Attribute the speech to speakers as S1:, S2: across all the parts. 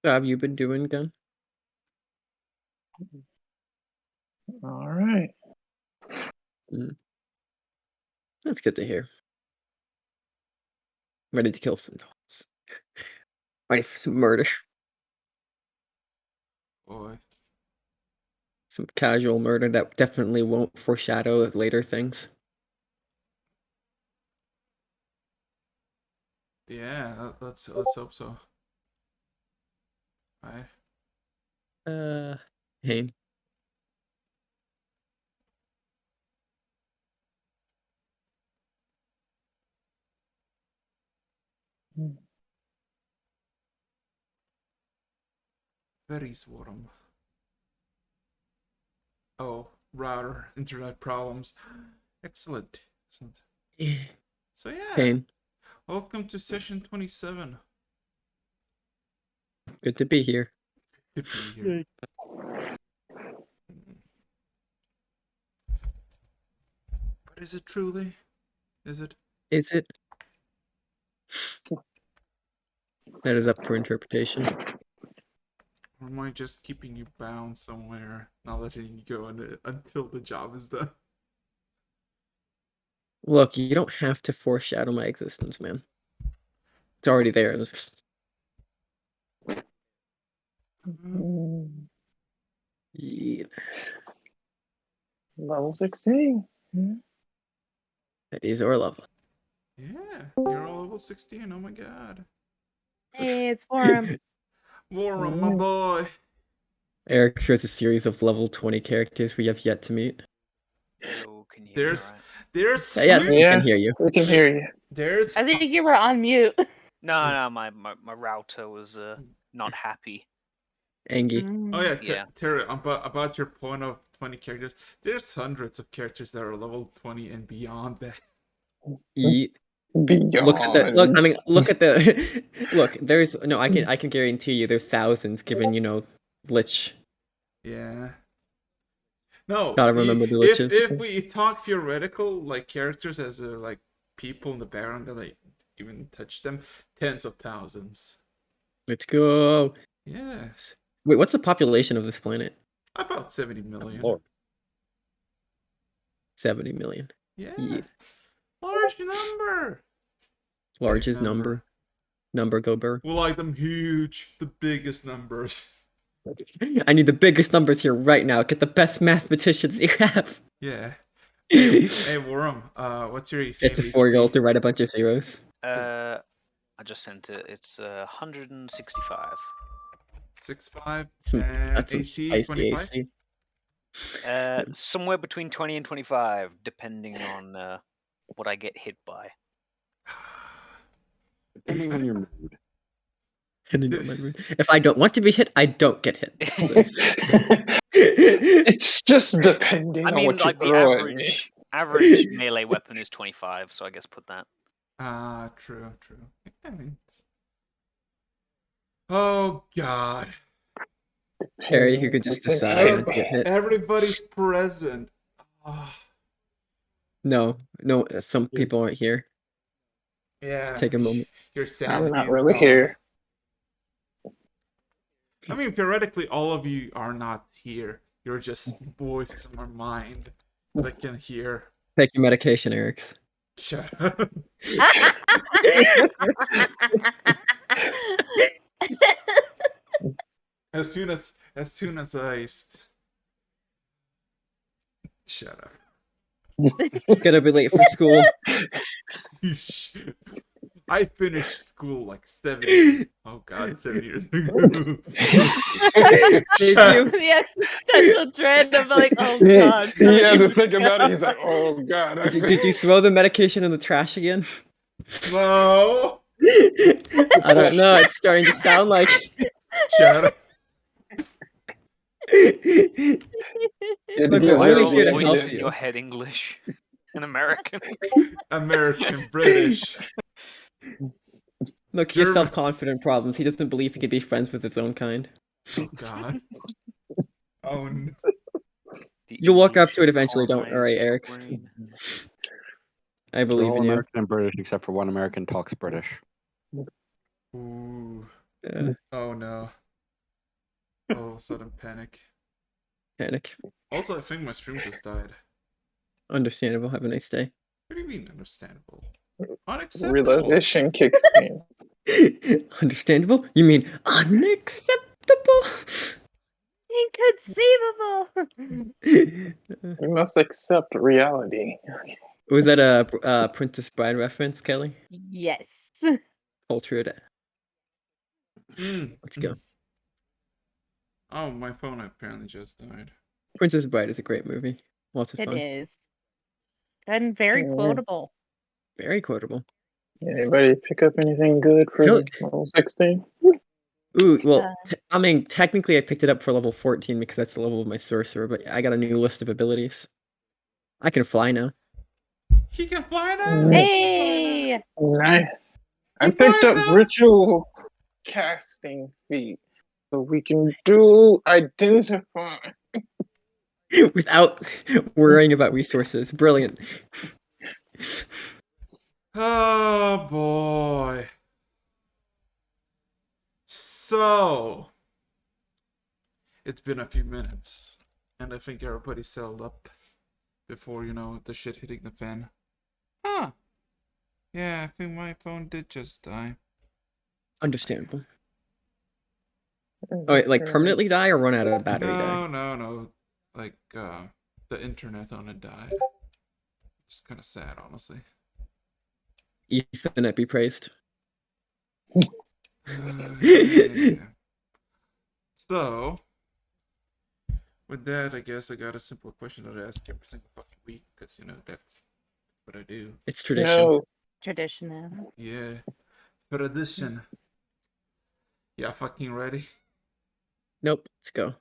S1: How have you been doing, Gun?
S2: All right.
S1: Mm, that's good to hear. Ready to kill some dogs. Ready for some murder.
S3: Boy.
S1: Some casual murder that definitely won't foreshadow later things.
S3: Yeah, let's hope so. Right.
S1: Hey.
S3: Very swarm. Oh, router, internet problems. Excellent. Excellent. So yeah,
S1: Pain.
S3: welcome to session 27.
S1: Good to be here.
S3: Good to be here. But is it truly? Is it?
S1: Is it? That is up for interpretation.
S3: Or am I just keeping you bound somewhere, not letting you go until the job is done?
S1: Look, you don't have to foreshadow my existence, man. It's already there. Yeah,
S2: Level 16.
S1: that is our level.
S3: Yeah, you're all level 16. Oh my god.
S4: Hey, it's Forum.
S3: Warren, my boy.
S1: Eric shows a series of level 20 characters we have yet to meet.
S5: Hello, can you hear me all right?
S3: There's
S1: Yes, we
S2: Yeah,
S1: can hear you.
S2: we can hear you.
S3: There's
S4: I think you were on mute.
S5: No, my router was not happy.
S1: Angie.
S3: Oh yeah,
S5: Yeah.
S3: Terry, about your point of 20 characters, there's hundreds of characters that are level 20 and beyond that.
S1: Yeet.
S2: Beyond.
S1: Looks at the look. I mean, look at the look. There's no. I can guarantee you. There's thousands. Given Lich.
S3: Yeah. No,
S1: Gotta remember the
S3: if
S1: liches.
S3: we talk theoretical, like characters as like people in the background that like even touch them, tens of thousands.
S1: Let's go.
S3: Yeah,
S1: Wait, what's the population of this planet?
S3: about 70 million.
S1: Lord. 70 million.
S3: Yeah,
S1: Yeet.
S3: large number.
S1: Largest number. Number go burr.
S3: We like them huge, the biggest numbers.
S1: I need the biggest numbers here right now. Get the best mathematicians you have.
S3: Yeah. Hey, Worm. What's your
S1: Get to 4-year-old to write a bunch of zeros.
S5: I just sent it. It's 165.
S3: 6'5",
S1: That's some
S3: AC
S1: spicy
S3: 25.
S1: AC.
S5: Somewhere between 20 and 25, depending on what I get hit by.
S6: Depending on your mood.
S1: If I don't want to be hit, I don't get hit.
S2: It's just depending on what
S5: like
S2: you
S5: the
S2: throw at me.
S5: average melee weapon is 25, so I guess put that.
S3: True. I mean, oh God.
S1: Harry, you could just decide not to get hit.
S3: Everybody's present. Oh.
S1: No, some people aren't here.
S3: Yeah.
S1: Just take a moment.
S3: Your sanity.
S2: I'm not really here.
S3: I mean, theoretically, all of you are not here. You're just voices in our mind that can hear.
S1: Take your medication, Eric's.
S3: Shut up. As soon as I shut up.
S1: Gonna be late for school.
S3: I finished school like 7 years ago.
S1: Did you?
S4: The existential dread of like, oh God.
S2: Yeah, to think about it, he's like, oh God.
S1: Did you throw the medication in the trash again?
S3: No.
S1: I don't know. It's starting to sound like.
S3: Shut up.
S1: Look, we're only here to help
S5: in
S1: you.
S5: your head English and American.
S3: American, British.
S1: Look, he has self-confident problems. He doesn't believe he can be friends with his own kind.
S3: Oh God. Oh no.
S1: You'll walk up to it eventually, don't worry, Eric. I believe
S6: all
S1: in you.
S6: American and British, except for one American talks British.
S3: Ooh.
S1: Yeah.
S3: Oh no. Oh, sudden panic.
S1: Panic.
S3: Also, I think my stream just died.
S1: Understandable. Have a nice day.
S3: What do you mean understandable? Unacceptable.
S2: Realization kicks in.
S1: Understandable? You mean unacceptable?
S4: Inconceivable.
S2: You must accept reality.
S1: Was that a Princess Bride reference, Kelly?
S4: Yes.
S1: Culture it.
S3: Mm.
S1: Let's go.
S3: Oh, my phone apparently just died.
S1: Princess Bride is a great movie. Lots of
S4: It
S1: fun.
S4: is. And very
S2: Mhm.
S4: quotable.
S1: Very quotable.
S2: Anybody pick up anything good for
S1: You
S2: level 16?
S1: Ooh, well,
S4: Uh,
S1: I mean, technically I picked it up for level 14 because that's the level of my sorcerer, but I got a new list of abilities. I can fly now.
S3: He can fly now?
S2: Mm,
S4: hey!
S2: Nice. I
S3: He
S2: picked
S3: flies
S2: up
S3: now?
S2: ritual casting feat, so we can do identify.
S1: Without worrying about resources. Brilliant.
S3: Oh boy. So, it's been a few minutes, and I think everybody's settled up before, the shit hitting the fan. Huh. Yeah, I think my phone did just die.
S1: Understandable. Oh, wait, like permanently die or run out of battery die?
S3: No. Like, the internet on it died. It's kind of sad, honestly.
S1: Ethernet be praised.
S3: Yeah. So, with that, I guess I got a simple question that I ask every single fucking week, because, that's what I do.
S1: It's tradition.
S2: No.
S4: Traditional.
S3: Yeah. Tradition. Yeah, fucking ready?
S1: Nope. Let's go.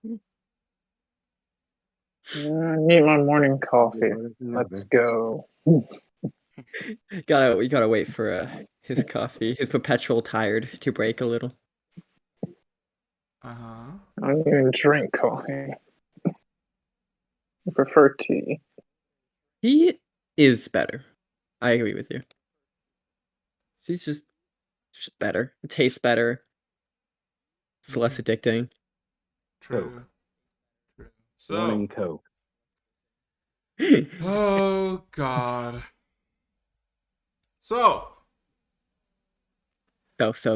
S2: I need my morning coffee. Let's go.
S1: We gotta wait for his coffee, his perpetual tired to break a little.
S3: Uh-huh.
S2: I don't even drink coffee. I prefer tea.
S1: He is better. I agree with you. He's just better. It tastes better. It's less addicting.
S3: True. True. So,
S6: Morning Coke.
S3: oh god. So,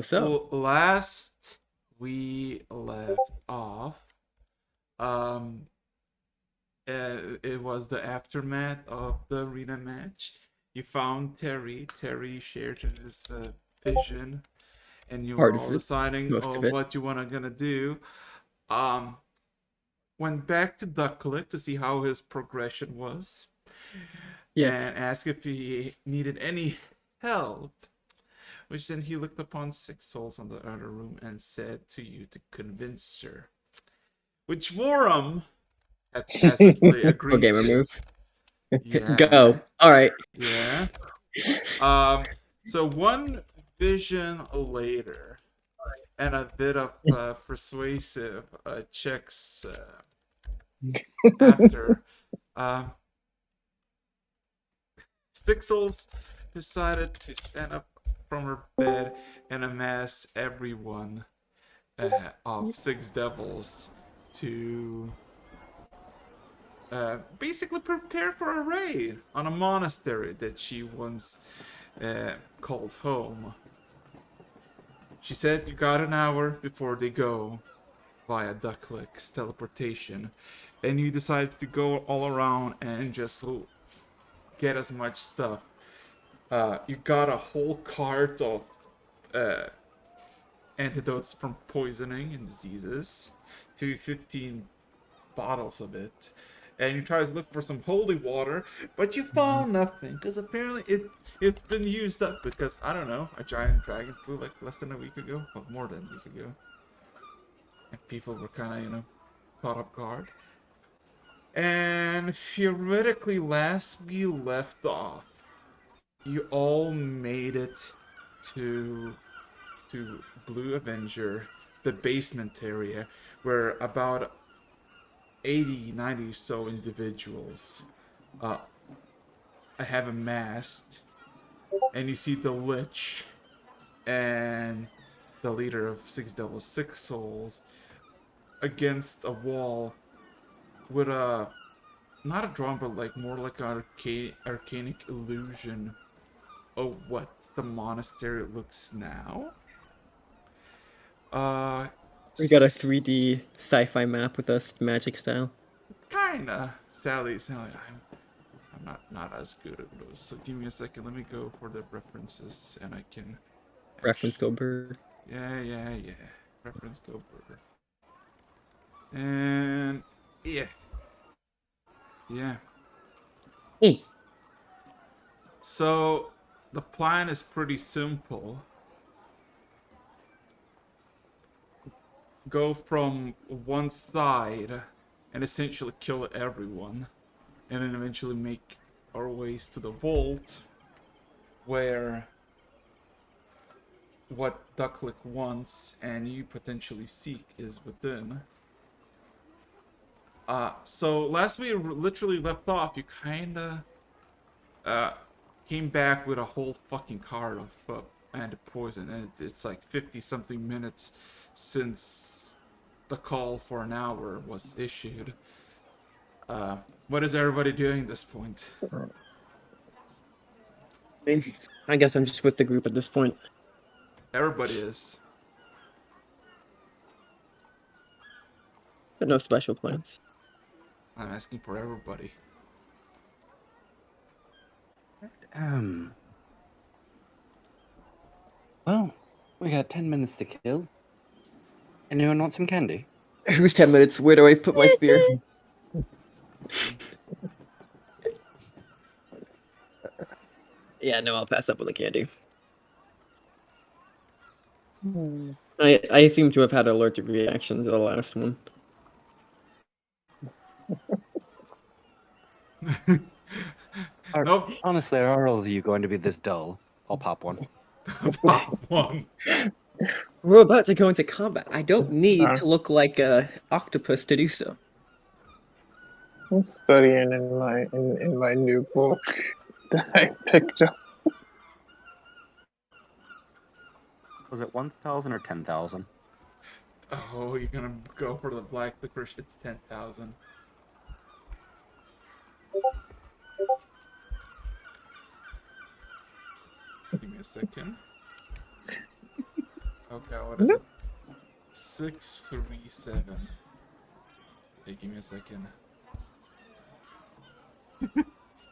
S1: So.
S3: last we left off, it was the aftermath of the arena match. You found Terry. Terry shared his vision, and you were
S1: Part of
S3: all
S1: it.
S3: deciding
S1: Most of
S3: on
S1: it.
S3: what you wanna gonna do. Went back to Ducklick to see how his progression was,
S1: Yeah.
S3: and asked if he needed any help. Which then he looked upon Six Souls on the other room and said to you to convince her. Which Vorum had tacitly
S1: Pro
S3: agreed
S1: gamer
S3: to.
S1: move.
S3: Yeah.
S1: Go. Alright.
S3: Yeah. So one vision later, and a bit of persuasive checks after, Six Souls decided to stand up from her bed and amass everyone of Six Devils to basically prepare for a raid on a monastery that she once called home. She said you got an hour before they go via Ducklick's teleportation, and you decide to go all around and just get as much stuff. You got a whole cart of antidotes from poisoning and diseases, to 15 bottles of it, and you try to look for some holy water, but you found nothing because apparently it's been used up because I don't know, a giant dragon flew like less than a week ago, well, more than a week ago, and people were kind of caught off guard. And theoretically, last we left off, you all made it to Blue Avenger, the basement area, where about 80, 90 so individuals have amassed, and you see the Lich and the leader of Six Devils, Six Souls against a wall with a not a drawing, but like more like an arcanic illusion of what the monastery looks now.
S1: We got a 3D sci-fi map with us magic style.
S3: Kinda. Sally, I'm not as good at those. So give me a second. Let me go for the references, and I can.
S1: Reference Goldberg.
S3: Yeah. Reference Goldberg. And yeah.
S1: Hey.
S3: So the plan is pretty simple. Go from one side and essentially kill everyone, and then eventually make our ways to the vault where what Ducklick wants and you potentially seek is within. So last we literally left off, you kinda came back with a whole fucking cart of anti-poison, and it's like 50-something minutes since the call for an hour was issued. What is everybody doing at this point?
S1: I guess I'm just with the group at this point.
S3: Everybody is.
S1: But no special plans.
S3: I'm asking for everybody.
S6: Well, we got 10 minutes to kill. Anyone want some candy?
S1: Who's 10 minutes? Where do I put my spear? Yeah, no, I'll pass up on the candy. I seem to have had an allergic reaction to the last one.
S3: Nope.
S6: Honestly, are all of you going to be this dull? I'll pop one.
S3: Pop one.
S1: We're about to go into combat. I don't need to look like a octopus to do so.
S2: I'm studying in my new book that I picked up.
S6: Was it 1,000 or 10,000?
S3: Oh, you're gonna go for the black licorice? It's 10,000. Give me a second. Okay, what is it? 637. Hey, give me a second.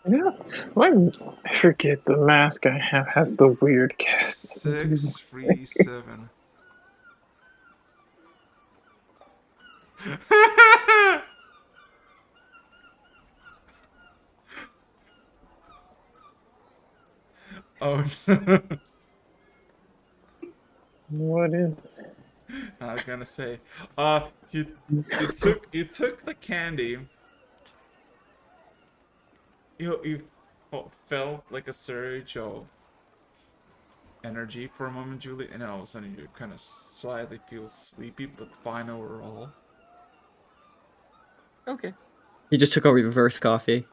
S2: Yeah, I forget the mask I have has the weird cast.
S3: 637. Oh no.
S2: What is?
S3: I was gonna say, you took the candy. You felt like a surge of energy for a moment, Julie, and then all of a sudden you kind of slightly feel sleepy, but fine overall.
S6: Okay.
S1: He just took over reverse coffee.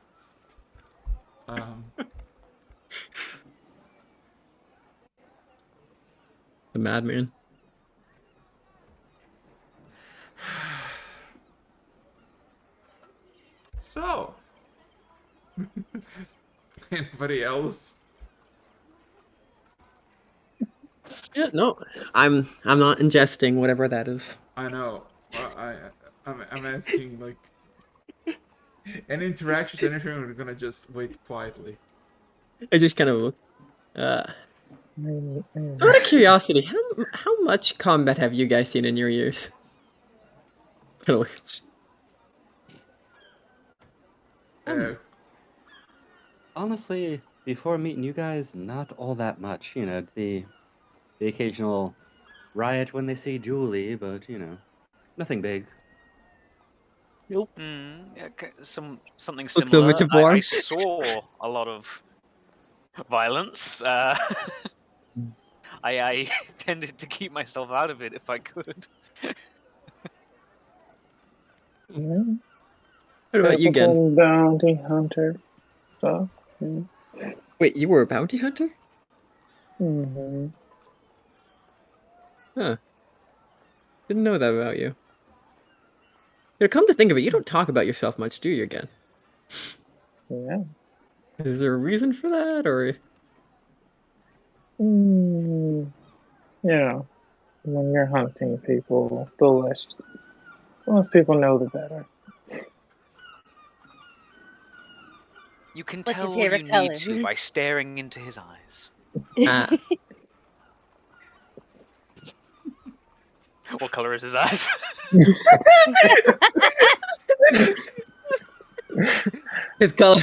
S1: The madman.
S3: So, anybody else?
S1: Yeah, no, I'm not ingesting whatever that is.
S3: I know. I'm asking like any interactions, anything. We're gonna just wait quietly.
S1: I just kind of look. Out of curiosity, how much combat have you guys seen in your years?
S6: Honestly, before meeting you guys, not all that much. You know, the occasional riot when they see Julie, but you know, nothing big.
S1: Nope.
S5: Yeah, something
S1: Looks over
S5: similar.
S1: to
S5: I
S1: Vorm.
S5: saw a lot of violence. I tended to keep myself out of it if I could.
S2: Yeah.
S1: What about you, Gen?
S2: Typical bounty hunter stuff. Yeah.
S1: Wait, you were a bounty hunter?
S2: Mm-hmm.
S1: Huh. Didn't know that about you. Come to think of it, you don't talk about yourself much, do you, again?
S2: Yeah.
S1: Is there a reason for that, or?
S2: Yeah. When you're hunting people, the less people know, the better.
S5: You can
S4: What's your
S5: tell all you
S4: favorite
S5: need
S4: color?
S5: to by staring into his eyes.
S1: Ah,
S5: What color is his eyes?
S1: his color.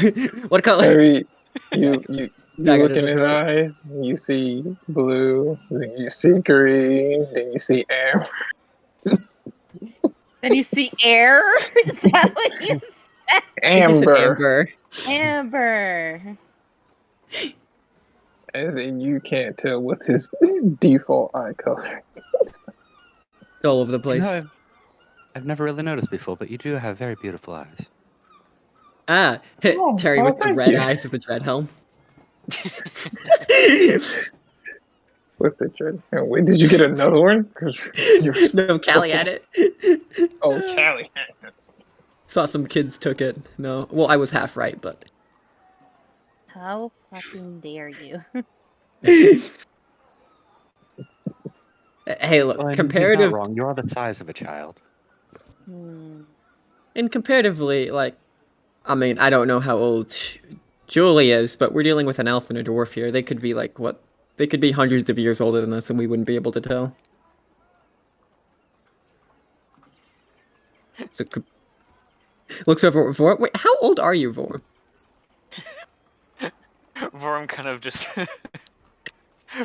S1: What color?
S2: Harry, you
S1: Dagger
S2: look
S1: to
S2: in
S1: the
S2: his
S1: throat.
S2: eyes, you see blue, then you see green, then you see amber.
S4: Then you see air? Is that what you said?
S1: I think you said
S2: Amber.
S4: Amber.
S2: As in, you can't tell what's his default eye color.
S1: All over the
S6: You
S1: place.
S6: know, I've never really noticed before, but you do have very beautiful eyes.
S1: Ah,
S2: Oh,
S1: Terry
S2: well,
S1: with the
S2: thank
S1: red
S2: you.
S1: eyes of the dread helm.
S2: With the dread. And wait, did you get another one? Because you're
S1: No, Callie had it.
S2: Oh, Callie.
S1: Saw some kids took it. No, well, I was half right, but.
S4: How fucking dare you?
S1: Hey, look,
S6: Well, I mean, he's not
S1: comparative
S6: wrong. You are the size of a child.
S1: and comparatively, like, I mean, I don't know how old Julie is, but we're dealing with an elf and a dwarf here. They could be like what? They could be hundreds of years older than us, and we wouldn't be able to tell. So, looks over Vor. Wait, how old are you, Vor?
S5: Vorum kind of just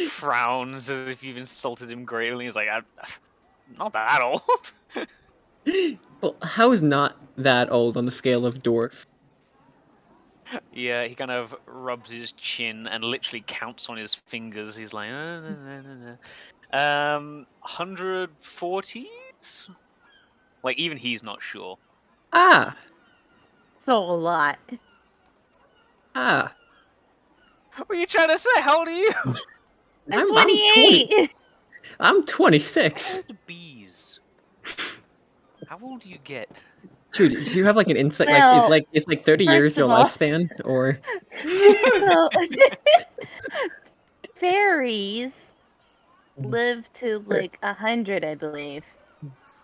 S5: frowns as if you've insulted him greatly. He's like, I'm not that old.
S1: Well, how is not that old on the scale of dwarf?
S5: Yeah, he kind of rubs his chin and literally counts on his fingers. He's like, 140s? Like, even he's not sure.
S1: Ah,
S4: So a lot.
S1: ah.
S5: What are you trying to say? How old are you?
S4: I'm
S1: I'm 20.
S4: 28.
S1: I'm
S5: How
S1: 26.
S5: old are bees? How old do you get?
S1: Dude, do you have like an insight?
S4: Well,
S1: it's like 30 years
S4: first
S1: your
S4: of all-
S1: lifespan, or
S4: So, fairies live to like 100, I believe.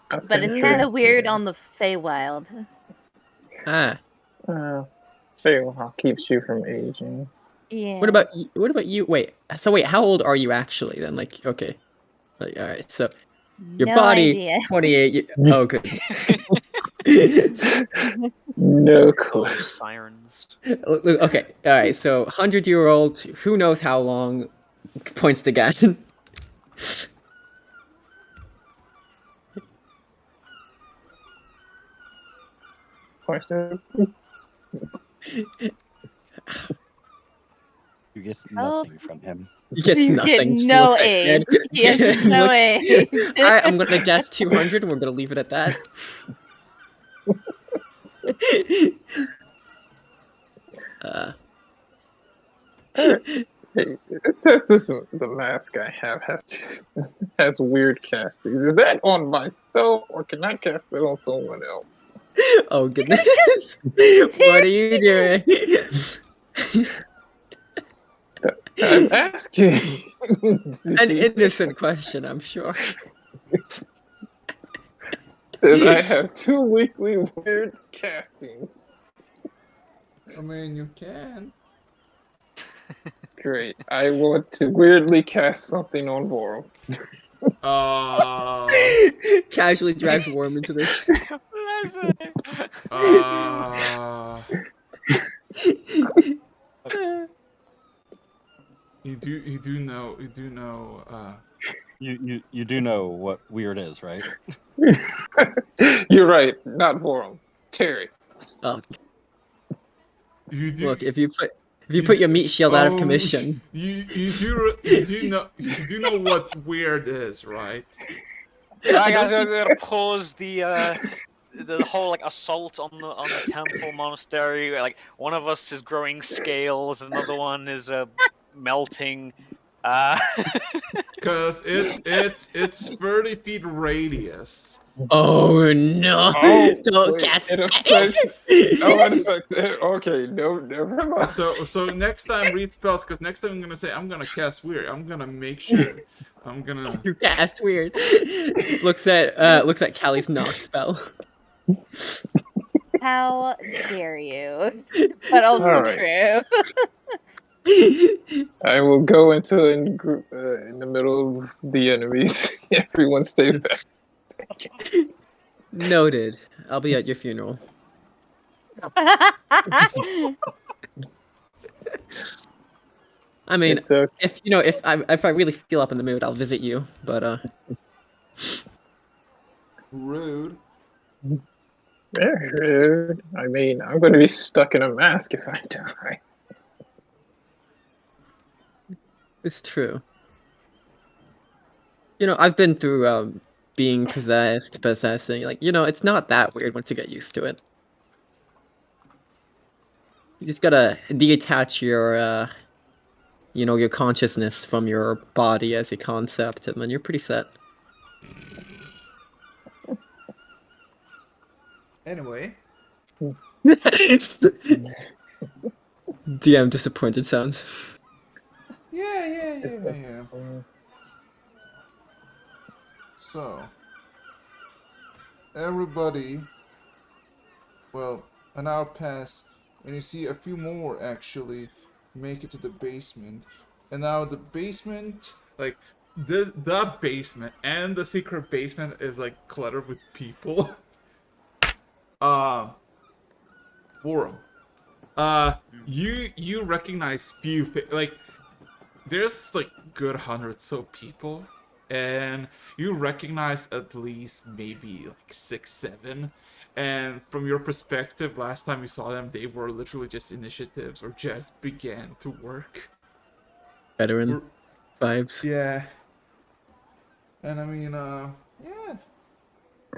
S4: But it's kind of weird on the Feywild.
S1: ah?
S2: Feywild keeps you from aging.
S4: Yeah.
S1: What about you? What about you? Wait. So wait, how old are you actually then? Like, okay, like all right. So your
S4: No
S1: body
S4: idea.
S1: 28. Oh, good.
S2: No clue.
S5: Oh, sirens.
S1: Okay, all right. So 100-year-old. Who knows how long? Points to Ganon.
S2: Question.
S6: You get
S4: Oh.
S6: nothing from him.
S1: He gets
S4: You get
S1: nothing. Just
S4: no
S1: looks at
S4: age.
S1: Ned.
S4: Yes, no
S1: Looks-
S4: age.
S1: All right, I'm gonna guess 200, and we're gonna leave it at that.
S2: Hey, it says this the mask I have has weird castings. Is that on myself or can I cast it on someone else?
S1: Oh goodness! What are you doing?
S2: I'm asking.
S1: An innocent question, I'm sure.
S2: Says I have two weekly weird castings.
S3: I mean, you can.
S2: Great. I want to weirdly cast something on Vorum.
S1: Casually drags Worm into this.
S3: You do know.
S6: You do know what weird is, right?
S2: You're right. Not Vorum. Terry.
S1: Oh,
S3: You do.
S1: look, if you put your meat shield out of commission.
S3: You do know what weird is, right?
S5: Alright, guys, we're gonna pause the whole like assault on the temple monastery. Like one of us is growing scales, another one is melting.
S3: Cause it's 30 feet radius.
S1: Oh no!
S2: Oh
S1: Don't
S2: wait,
S1: cast
S2: it
S1: it.
S2: affects. Oh, it affects it. Okay, no, never mind.
S3: So next time read spells, because next time I'm gonna cast weird. I'm gonna make sure. I'm gonna.
S1: You cast weird. looks at Callie's knock spell.
S4: How dare you? But
S2: All
S4: also
S2: right.
S4: true.
S2: I will go into in the middle of the enemies. Everyone stay back.
S1: Noted. I'll be at your funeral. I mean,
S2: It's okay.
S1: if I really feel up in the mood, I'll visit you. But
S3: Rude.
S2: Very rude. I mean, I'm going to be stuck in a mask if I die.
S1: it's true. I've been through being possessing. Like, it's not that weird once you get used to it. You just gotta detach your consciousness from your body as a concept, and then you're pretty set.
S3: Anyway.
S1: DM disappointed sounds.
S3: Yeah. So, everybody, well, an hour passed, and you see a few more actually make it to the basement. And now the basement, like, the basement and the secret basement is, like, cluttered with people. Borum. You recognize like, there's like good hundreds of people, and you recognize at least maybe like 6, 7. And from your perspective, last time you saw them, they were literally just initiatives or just began to work.
S1: Veteran vibes.
S3: Yeah. And I mean, yeah,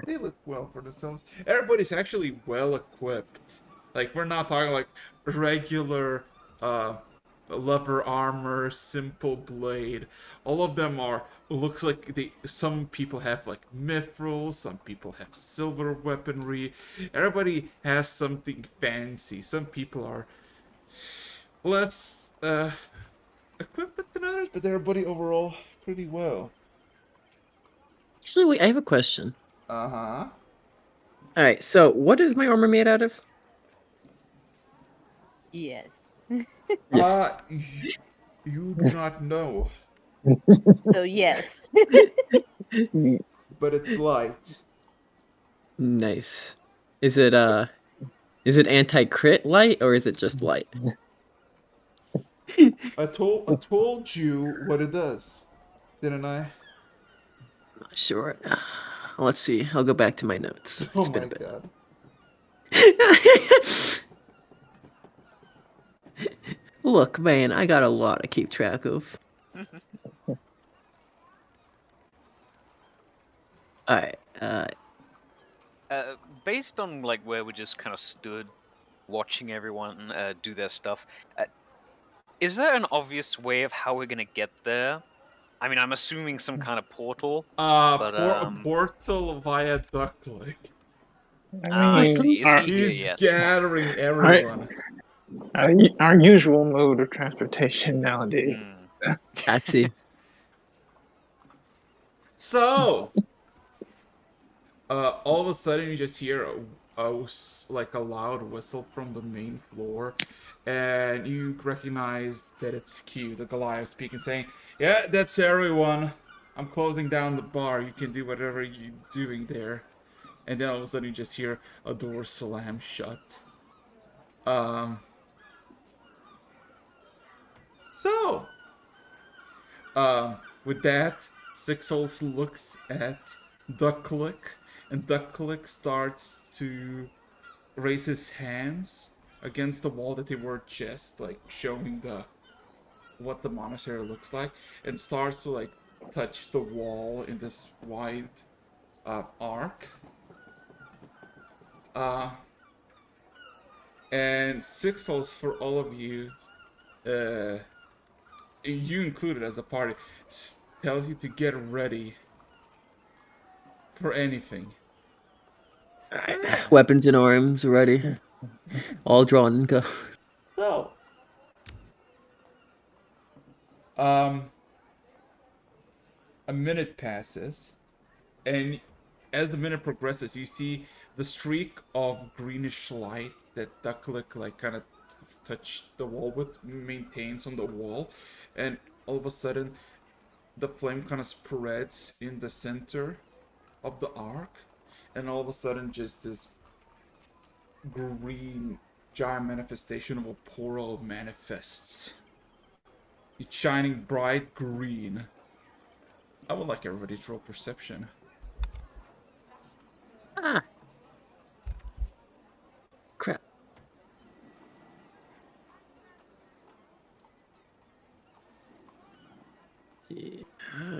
S3: they look well for themselves. Everybody's actually well equipped. Like, we're not talking like regular leather armor, simple blade. All of them looks like some people have like mithril, some people have silver weaponry. Everybody has something fancy. Some people are less equipped than others, but everybody overall pretty well.
S1: Actually, wait, I have a question.
S3: Uh-huh.
S1: All right, so what is my armor made out of?
S4: Yes.
S1: Yes.
S3: You do not know,
S4: So yes.
S3: but it's light.
S1: Nice. Is it anti-crit light or is it just light?
S3: I told you what it does, didn't I?
S1: Not sure. Let's see. I'll go back to my notes.
S3: Oh
S1: It's been
S3: my
S1: a bit.
S3: god.
S1: Look, man, I got a lot to keep track of. All right.
S5: Based on like where we just kind of stood, watching everyone do their stuff, is there an obvious way of how we're gonna get there? I mean, I'm assuming some kind of portal. But
S3: Portal via ductlick.
S5: I
S2: I
S5: see.
S2: mean,
S5: Is he here
S3: He's
S5: yet?
S3: gathering everyone.
S2: our usual mode of transportation nowadays.
S1: Taxi.
S3: So, all of a sudden you just hear like a loud whistle from the main floor, and you recognize that it's Q, the Goliath, speaking, saying, "Yeah, that's everyone. I'm closing down the bar. You can do whatever you're doing there." And then all of a sudden you just hear a door slam shut. So, with that, Six Souls looks at Ducklick, and Ducklick starts to raise his hands against the wall that they were just like showing what the monastery looks like, and starts to like touch the wall in this wide arc. And Six Souls, for all of you, you included as a party, tells you to get ready for anything.
S1: Alright, weapons and arms ready. All drawn and go.
S3: So, a minute passes, and as the minute progresses, you see the streak of greenish light that Ducklick like kind of touched the wall with maintains on the wall, and all of a sudden, the flame kind of spreads in the center of the arc, and all of a sudden, just this green giant manifestation of a portal manifests. It's shining bright green. I would like everybody to roll perception.
S1: Ah. Crap. Yeah,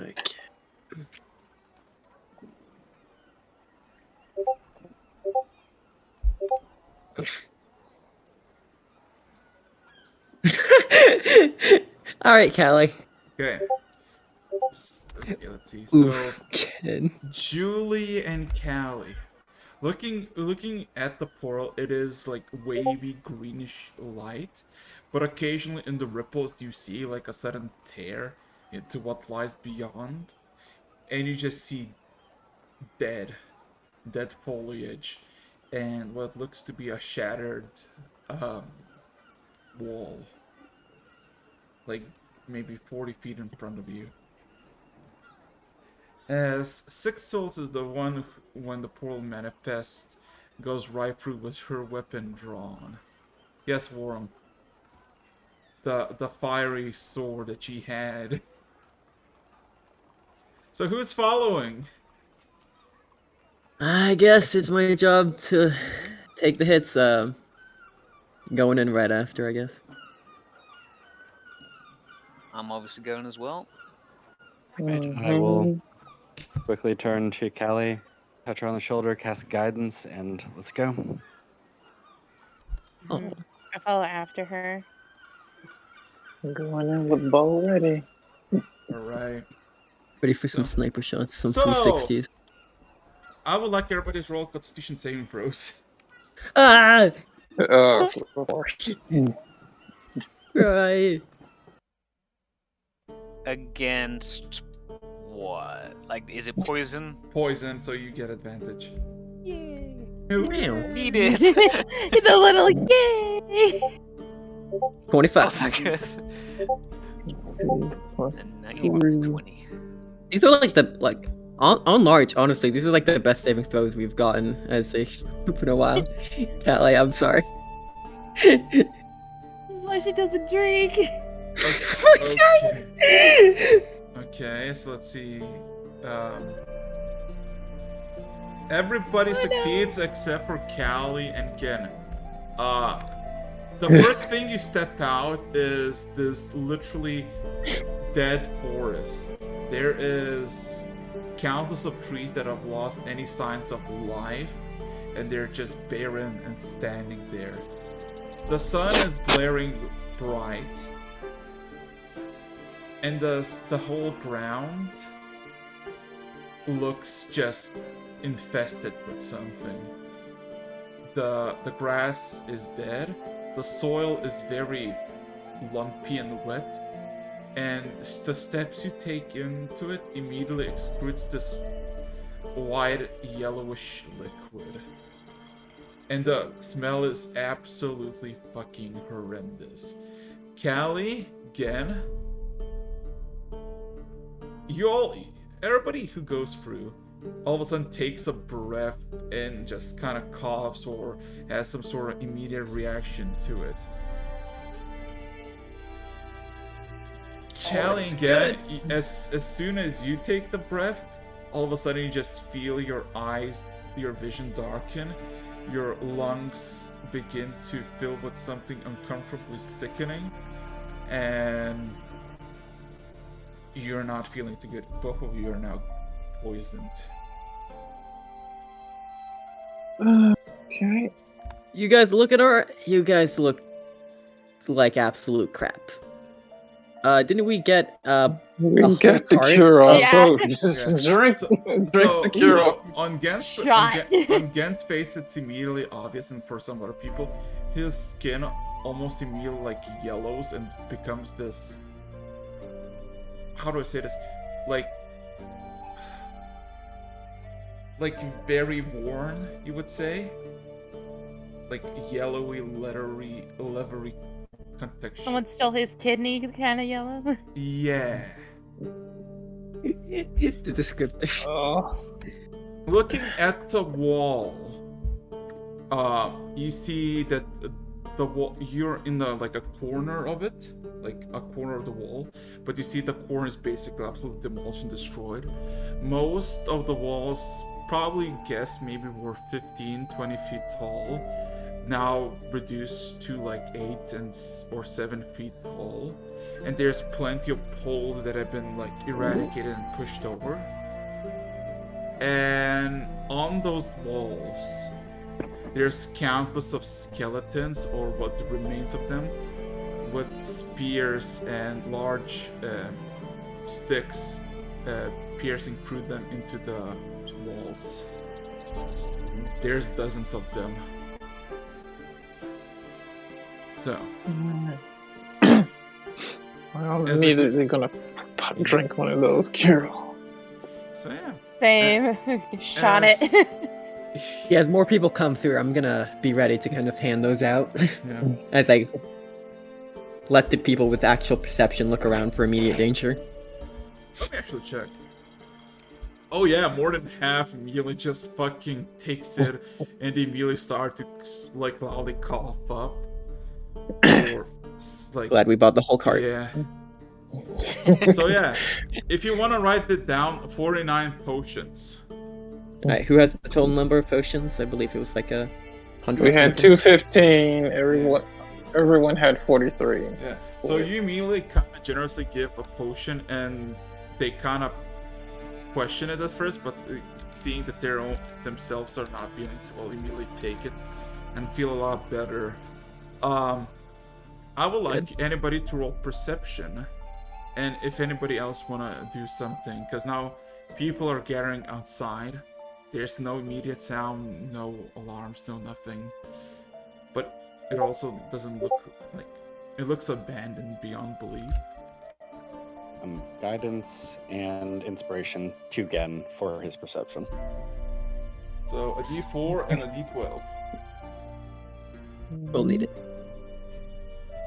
S1: okay. All right, Callie.
S3: Okay. Okay, let's see.
S1: Oof,
S3: So,
S1: Ken.
S3: Julie and Callie. Looking at the portal, it is like wavy greenish light, but occasionally in the ripples you see like a sudden tear into what lies beyond, and you just see dead foliage, and what looks to be a shattered wall, like maybe 40 feet in front of you. As Six Souls is the one who, when the portal manifests, goes right through with her weapon drawn. Yes, Warren. The fiery sword that she had. So who's following?
S1: I guess it's my job to take the hits. Going in right after, I guess.
S5: I'm obviously going as well.
S6: Right, I will quickly turn to Callie, touch her on the shoulder, cast guidance, and let's go.
S1: Oh,
S4: I follow after her.
S2: Going in with bow ready.
S3: Alright.
S1: ready for some
S3: So-
S1: sniper shots, some
S3: So-
S1: 360s.
S3: I would like everybody to roll Constitution saving throws.
S1: Ah!
S2: Of course.
S1: Right.
S5: Against what? Like, is it poison?
S3: Poison, so you get advantage.
S4: Yay.
S5: Need it.
S4: It's a little yay.
S1: 25.
S5: Oh, thank you.
S2: Plus
S5: And now you are 20.
S1: These are like on large, honestly, these are like the best saving throws we've gotten as a group in a while. Callie, I'm sorry.
S4: This is why she doesn't drink.
S3: Okay. Okay, so let's see. Everybody succeeds except for Callie and Ken. The first thing you step out is this literally dead forest. There is countless of trees that have lost any signs of life, and they're just barren and standing there. The sun is blaring bright, and the whole ground looks just infested with something. The grass is dead, the soil is very lumpy and wet, and the steps you take into it immediately excretes this white yellowish liquid. And the smell is absolutely fucking horrendous. Callie, Gen, everybody who goes through, all of a sudden takes a breath and just kind of coughs or has some sort of immediate reaction to it. Callie and Gen, as soon as you take the breath, all of a sudden you just feel your eyes, your vision darken, your lungs begin to fill with something uncomfortably sickening, and you're not feeling too good. Both of you are now poisoned.
S2: Okay.
S1: You guys look like absolute crap. Didn't we get
S2: We
S1: whole
S2: get the
S1: cart
S2: cure all
S1: of-
S4: Yeah.
S2: Just drink the cure
S3: So
S2: all.
S3: on Gen's
S4: Shot.
S3: on Gen's face, it's immediately obvious, and for some other people, his skin almost immediately like yellows and becomes this. How do I say this? Like very worn, you would say. Like yellowy, leathery kind of texture.
S4: Someone stole his kidney, kind of yellow.
S3: Yeah.
S1: the descriptor.
S2: Oh,
S3: Looking at the wall, you see that the wall, you're in the like a corner of it, like a corner of the wall, but you see the corner is basically absolutely demolished and destroyed. Most of the walls, probably guess maybe were 15, 20 feet tall, now reduced to like 8 or 7 feet tall, and there's plenty of poles that have been like eradicated and pushed over. And on those walls, there's countless of skeletons, or what remains of them, with spears and large sticks piercing through them into the walls. There's dozens of them. So,
S2: well, I'm immediately gonna drink one of those cure all.
S3: so yeah.
S4: Same. Shot
S3: as-
S4: it.
S1: Yeah, as more people come through, I'm gonna be ready to kind of hand those out
S3: Yeah.
S1: as I let the people with actual perception look around for immediate danger.
S3: Let me actually check. Oh yeah, more than half immediately just fucking takes it and they immediately start to like loudly cough up. Or like
S1: Glad we bought the whole cart.
S3: yeah. So yeah, if you want to write it down, 49 potions.
S1: Alright, who has the total number of potions? I believe it was like 100.
S2: We had 215. Everyone had 43.
S3: Yeah. So you immediately kind of generously give a potion, and they kind of question it at first, but seeing that themselves are not feeling too well, immediately take it and feel a lot better. I would like anybody to roll perception, and if anybody else wanna do something, because now people are gathering outside. There's no immediate sound, no alarms, no nothing. But it also doesn't look like it looks abandoned beyond belief.
S6: Guidance and inspiration to Gen for his perception.
S3: So a D4 and a D12.
S1: We'll need it.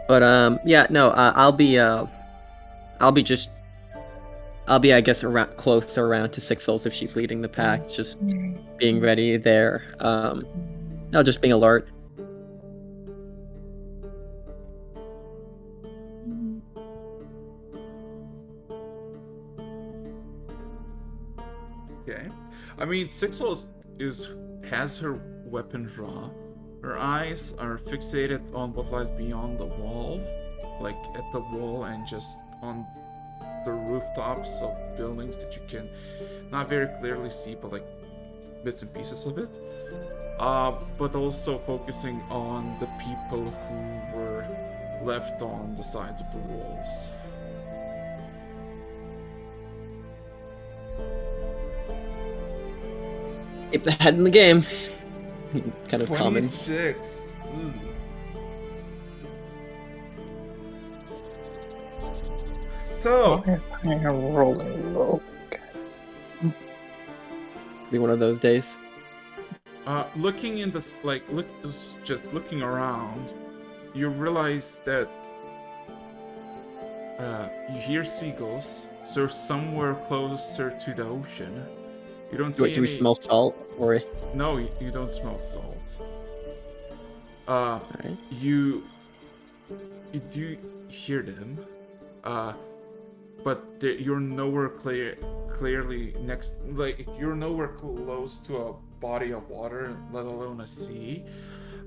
S1: But yeah, no, I'll be I guess closer around to Six Souls if she's leading the pack, just being ready there. No, just being alert.
S3: Okay. I mean, Six Souls has her weapon drawn. Her eyes are fixated on what lies beyond the wall, like at the wall and just on the rooftops of buildings that you can not very clearly see, but like bits and pieces of it. But also focusing on the people who were left on the sides of the walls.
S1: Keep the head in the game. Kind of common.
S3: 26. Ooh. So,
S2: I am rolling low.
S1: Be one of those days.
S3: looking in this, just looking around, you realize that you hear seagulls, so somewhere closer to the ocean. You don't see
S1: Do we
S3: any...
S1: smell salt or?
S3: No, you don't smell salt.
S1: Alright.
S3: You do hear them, but you're nowhere clearly next. Like, you're nowhere close to a body of water, let alone a sea.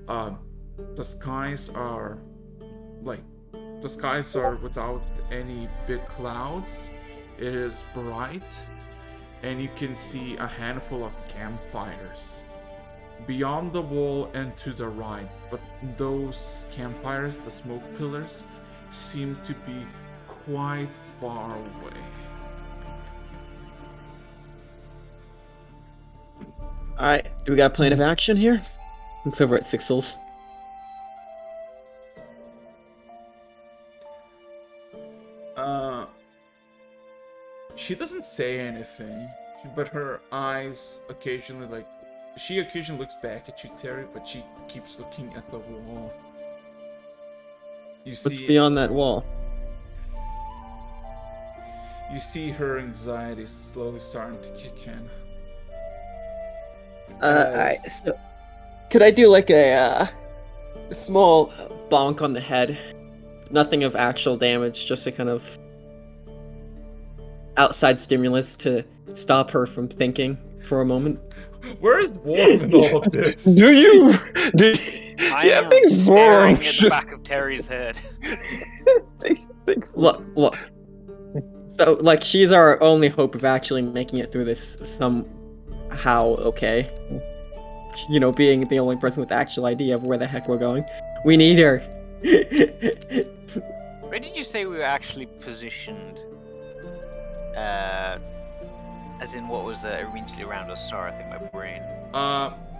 S3: The skies are without any big clouds. It is bright, and you can see a handful of campfires beyond the wall and to the right, but those campfires, the smoke pillars, seem to be quite far away.
S1: Alright, do we got a plan of action here? Looks over at Six Souls.
S3: She doesn't say anything, but her eyes occasionally she occasionally looks back at you, Terry, but she keeps looking at the wall.
S1: What's beyond that wall?
S3: You see her anxiety slowly starting to kick in.
S1: Alright, so could I do like a small bonk on the head? Nothing of actual damage, just a kind of outside stimulus to stop her from thinking for a moment.
S3: Where's Warm in all of this?
S2: Do you?
S5: I'm staring at the back of Terry's head.
S1: Look. So, like, she's our only hope of actually making it through this somehow okay. You know, being the only person with the actual idea of where the heck we're going. We need her.
S5: Where did you say we were actually positioned? As in what was immediately around us? Sorry, I think my brain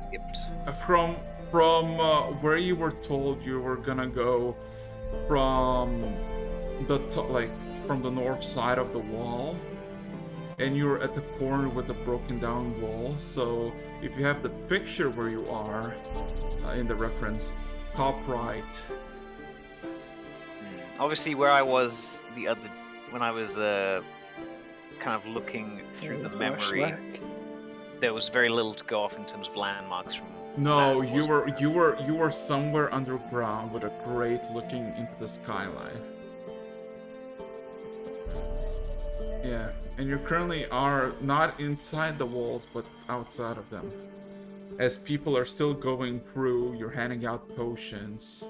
S5: skipped.
S3: From where you were told you were gonna go from from the north side of the wall, and you're at the corner with the broken down wall. So if you have the picture where you are in the reference, top right.
S5: Obviously, where I was when I was kind of looking through the memory, there was very little to go off in terms of landmarks from.
S3: No, you were somewhere underground with a grate looking into the skyline. Yeah, and you currently are not inside the walls, but outside of them. As people are still going through, you're handing out potions.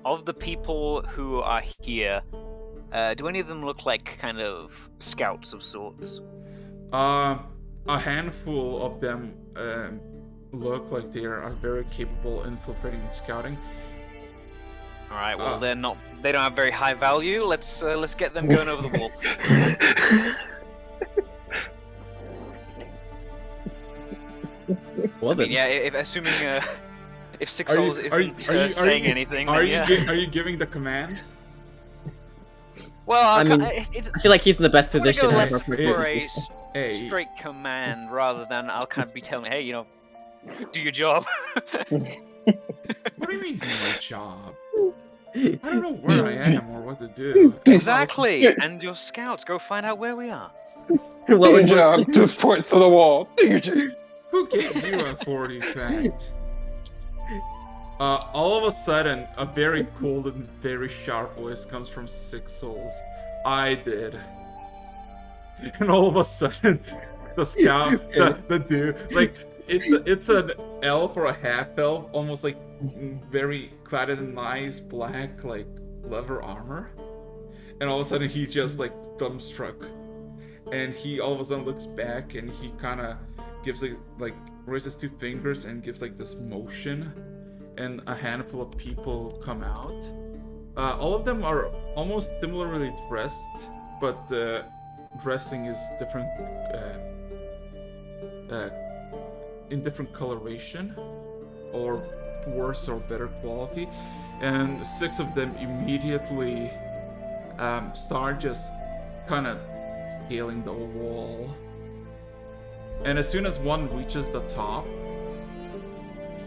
S5: Of the people who are here, do any of them look like kind of scouts of sorts?
S3: A handful of them look like they are very capable infiltrating and scouting.
S5: All right, well they don't have very high value. Let's get them going over the wall.
S1: Well, then.
S5: Yeah, assuming if Six Souls isn't saying anything,
S3: are you giving the command?
S5: Well,
S1: I feel like he's in the best position.
S5: I'm gonna go for a straight command rather than I'll kind of be telling, hey, do your job.
S3: What do you mean, do my job? I don't know where I am or what to do.
S5: Exactly, and your scouts, go find out where we are.
S2: Do your job, just point to the wall. Do your job.
S3: Who gave you authority to act? All of a sudden, a very cold and very sharp voice comes from Six Souls. I did. And all of a sudden, the scout, the dude, like, it's an elf or a half elf, almost like very clad in nice black, like, leather armor. And all of a sudden, he just, like, dumbstruck. And he all of a sudden looks back and he kind of gives, like, raises two fingers and gives, like, this motion. And a handful of people come out. All of them are almost similarly dressed, but the dressing is different, in different coloration, or worse or better quality. And 6 of them immediately start just kind of scaling the wall. And as soon as one reaches the top,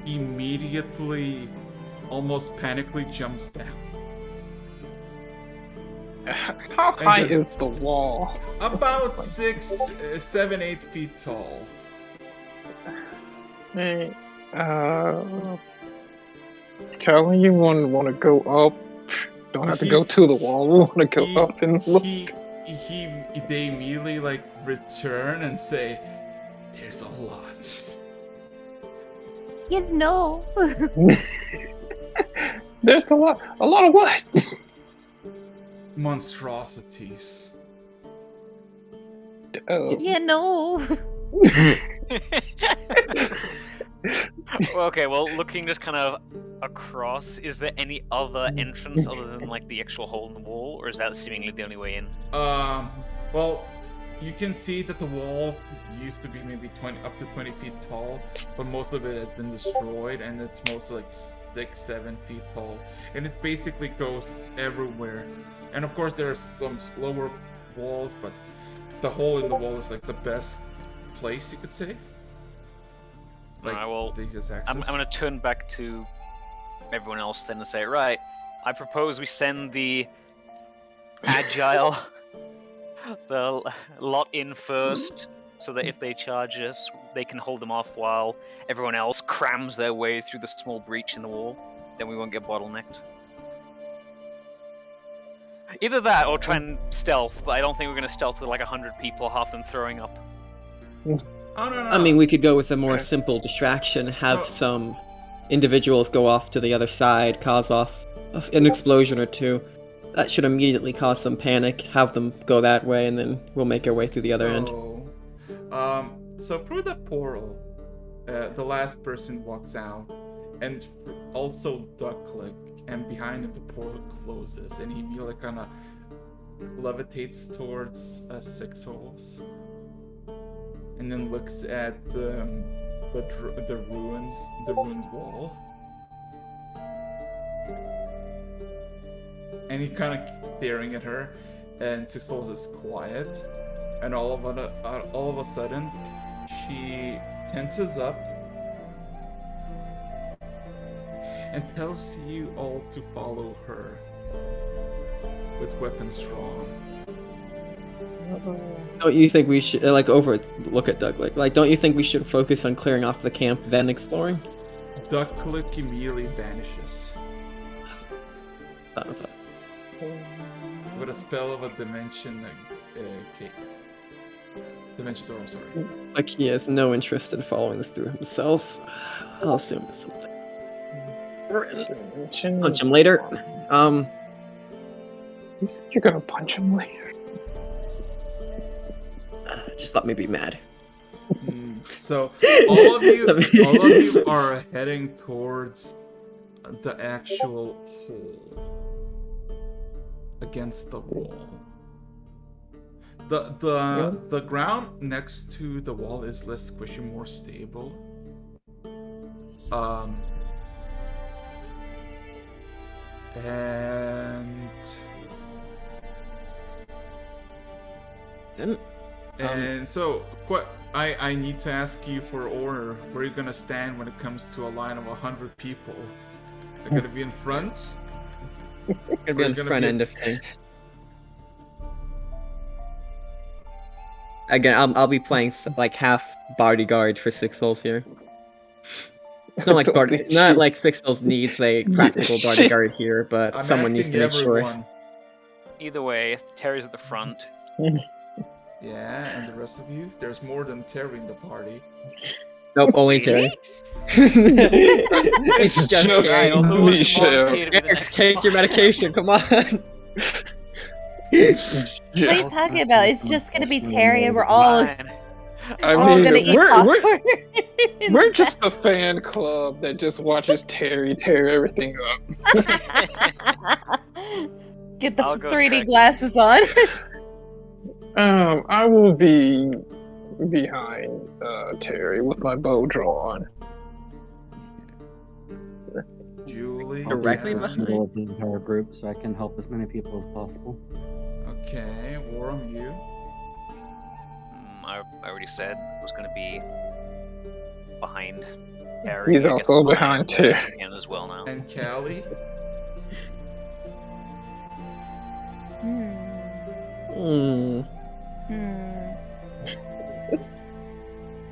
S3: immediately, almost panically jumps down.
S2: How high is the wall?
S3: About 6, 7, 8 feet tall.
S2: Hey, Calvin, you want to go up? Don't have to go to the wall. We want to go up and look.
S3: They immediately like return and say, "There's a lot."
S4: You know.
S2: There's a lot. A lot of what?
S3: Monstrosities.
S4: You know.
S5: Okay, well, looking just kind of across, is there any other entrance other than like the actual hole in the wall, or is that seemingly the only way in?
S3: Well, you can see that the walls used to be maybe up to 20 feet tall, but most of it has been destroyed, and it's mostly like 6-7 feet tall, and it basically goes everywhere. And of course, there are some slower walls, but the hole in the wall is like the best place, you could say. Like,
S5: Alright, well,
S3: the easiest
S5: I'm
S3: access.
S5: gonna turn back to everyone else then and say, right, I propose we send the agile, the lot in first, so that if they charge us, they can hold them off while everyone else crams their way through the small breach in the wall. Then we won't get bottlenecked. Either that or try and stealth, but I don't think we're gonna stealth with like 100 people, half them throwing up.
S3: Oh, no.
S1: I mean, we could go with a more simple distraction, have some individuals go off to the other side, cause off an explosion or two. That should immediately cause some panic, have them go that way, and then we'll make our way through the other end.
S3: So through the portal, the last person walks out, and also duck-click, and behind him the portal closes, and he immediately kind of levitates towards 6 holes, and then looks at the ruined wall, and he kind of staring at her, and 6 holes is quiet, and all of a sudden she tenses up and tells you all to follow her with weapons drawn.
S1: Don't you think we should, look at Doug, like, don't you think we should focus on clearing off the camp, then exploring?
S3: Duck-click immediately vanishes with a spell of a dimension door, I'm sorry.
S1: Like, he has no interest in following this through himself. I'll assume it's something. Punch him later.
S2: You said you're gonna punch him later.
S1: Just let me be mad.
S3: So all of you are heading towards the actual hole against the wall. The ground next to the wall is less squishy, more stable. And so, I need to ask you for order. Where are you gonna stand when it comes to a line of 100 people? They're gonna be in front?
S1: Gonna be on the front end of things. Again, I'll be playing like half bodyguard for 6 souls here. It's not like 6 souls needs a practical bodyguard here, but someone needs to make sure.
S5: Either way, Terry's at the front.
S3: Yeah, and the rest of you? There's more than Terry in the party.
S1: Nope, only Terry. It's just Eric, take your medication, come on.
S4: What are you talking about? It's just gonna be Terry and we're all
S2: gonna eat we're just a fan club that just watches Terry tear everything up.
S4: Get the 3D glasses on.
S2: I will be behind Terry with my bow drawn.
S3: Julie,
S1: directly behind
S6: the entire group, so I can help as many people as possible.
S3: Okay, Warren, you.
S5: I already said I was going to be behind Terry.
S2: He's also behind Terry.
S5: Again as well now.
S3: And Callie.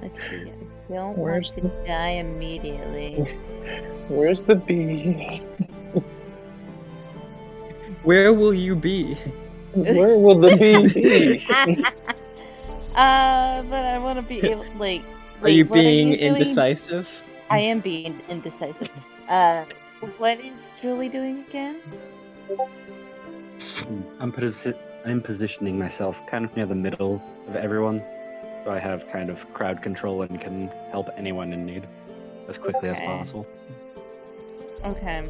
S4: Let's see. I don't want to die immediately.
S2: Where's the bee?
S1: Where will you be?
S2: Where will the bee be?
S4: But I want to be able,
S1: Are you being indecisive?
S4: I am being indecisive. What is Julie doing again?
S6: I'm positioning myself kind of near the middle of everyone, so I have kind of crowd control and can help anyone in need as quickly as possible.
S4: Okay.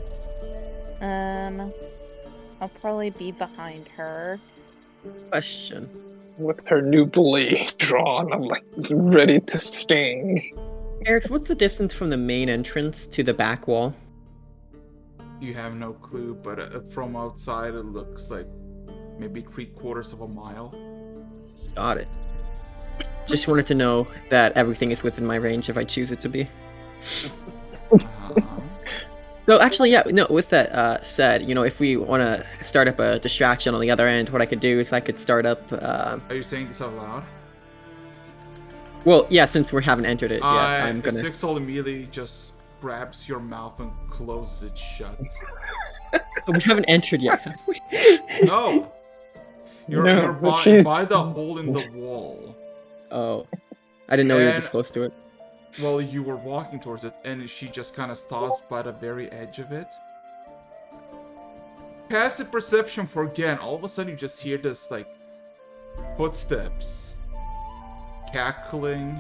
S4: I'll probably be behind her.
S1: Question.
S2: With her new blade drawn, I'm like ready to sting.
S1: Eric, what's the distance from the main entrance to the back wall?
S3: You have no clue, but from outside it looks like maybe 3/4 of a mile.
S1: Got it. Just wanted to know that everything is within my range if I choose it to be. So actually, yeah, no, with that said, if we want to start up a distraction on the other end, what I could do is I could start up...
S3: Are you saying this out loud?
S1: Well, yeah, since we haven't entered it yet, I'm gonna...
S3: Sixol immediately just grabs your mouth and closes it shut.
S1: We haven't entered yet, have we?
S3: No! You're by the hole in the wall.
S1: Oh. I didn't know you were this close to it.
S3: Well, you were walking towards it, and she just kind of stops by the very edge of it. Passive perception for again. All of a sudden, you just hear this, like, footsteps. Cackling.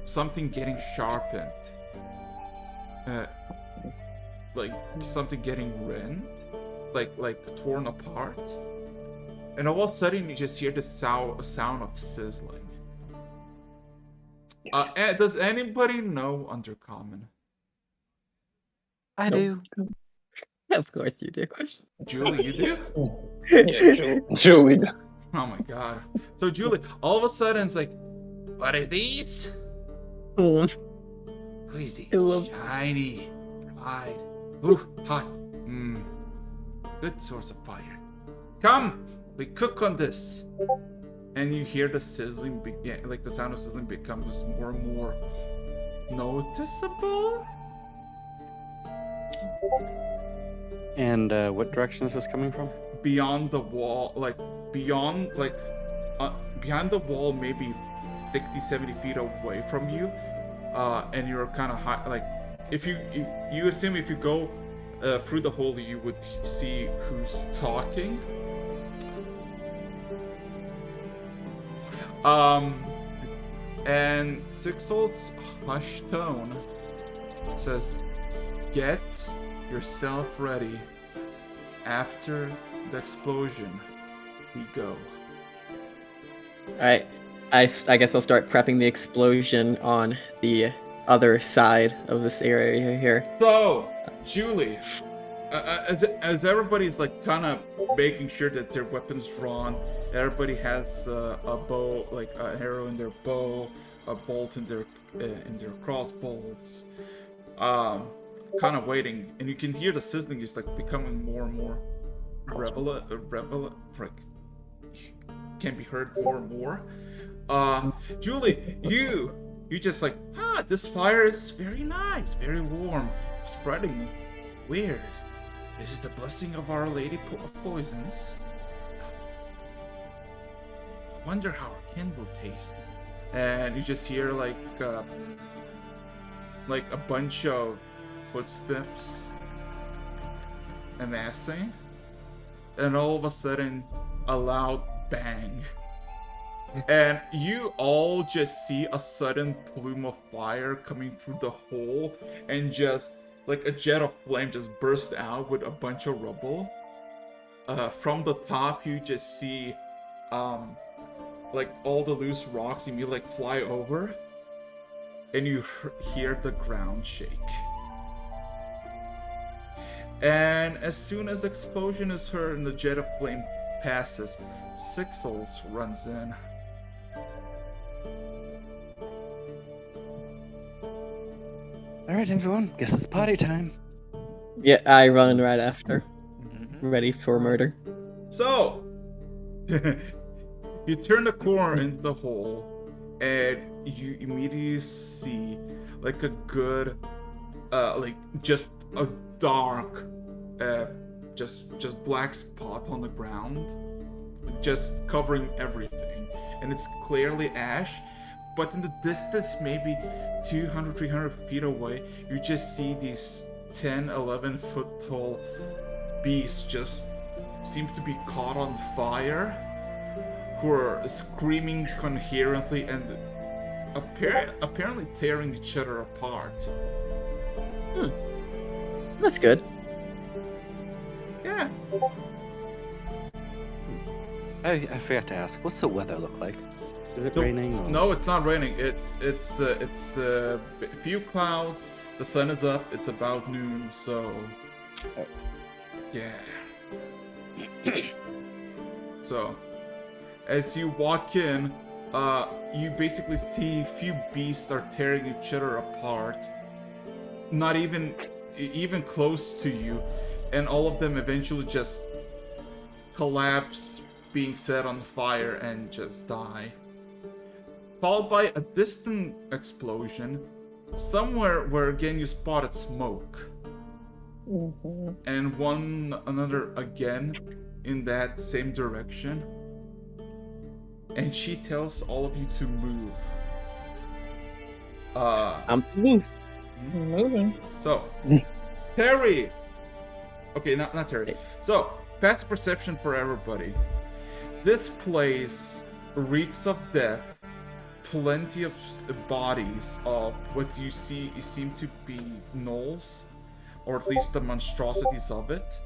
S3: Something getting sharpened. Like, something getting rent. Like torn apart. And all of a sudden, you just hear the sound of sizzling. Does anybody know Undercommon?
S6: I do.
S1: Of course you do.
S3: Julie, you do?
S2: Yeah, Julie.
S3: Oh my god. So Julie, all of a sudden it's like, what is this?
S1: Oh.
S3: Who is this?
S1: Hello.
S3: Shiny, bright, ooh, hot. Good source of fire. Come, we cook on this. And you hear the sizzling begin, like the sound of sizzling becomes more and more noticeable.
S6: And what direction is this coming from?
S3: Beyond the wall, behind the wall, maybe 60, 70 feet away from you. And you're kind of high, like, if you assume if you go through the hole, you would see who's talking. And Sixol's hushed tone says, "Get yourself ready. After the explosion, we go."
S1: Alright, I guess I'll start prepping the explosion on the other side of this area here.
S3: So, Julie, as everybody's like kind of making sure that their weapons drawn, everybody has a bow, like an arrow in their bow, a bolt in their crossbows, kind of waiting, and you can hear the sizzling is like becoming more and more like can be heard more and more. Julie, you just like, this fire is very nice, very warm, spreading. Weird. This is the blessing of Our Lady of Poisons. I wonder how our kin will taste. And you just hear like a bunch of footsteps amassing, and all of a sudden a loud bang. And you all just see a sudden plume of fire coming through the hole, and just like a jet of flame just burst out with a bunch of rubble. From the top, you just see like all the loose rocks immediately like fly over, and you hear the ground shake. And as soon as the explosion is heard and the jet of flame passes, Sixels runs in.
S6: Alright, everyone, guess it's party time.
S1: Yeah, I run right after. Ready for murder.
S3: So, you turn the corner into the hole, and you immediately see like a good, like just a dark, just black spot on the ground, just covering everything, and it's clearly ash. But in the distance, maybe 200, 300 feet away, you just see these 10, 11 foot tall beasts just seems to be caught on fire, who are screaming coherently and apparently tearing each other apart.
S1: That's good.
S3: Yeah.
S6: I forgot to ask, what's the weather look like? Is it raining? Or...
S3: No, it's not raining. It's a few clouds. The sun is up. It's about noon, so yeah. So, as you walk in, you basically see a few beasts are tearing each other apart. Not even close to you, and all of them eventually just collapse, being set on fire and just die. Followed by a distant explosion, somewhere where again you spotted smoke. And another again in that same direction. And she tells all of you to move.
S1: I'm moving.
S2: Moving.
S3: So, Terry. Okay, not Terry. So, passive perception for everybody. This place reeks of death. Plenty of bodies of what you see seem to be gnolls, or at least the monstrosities of it.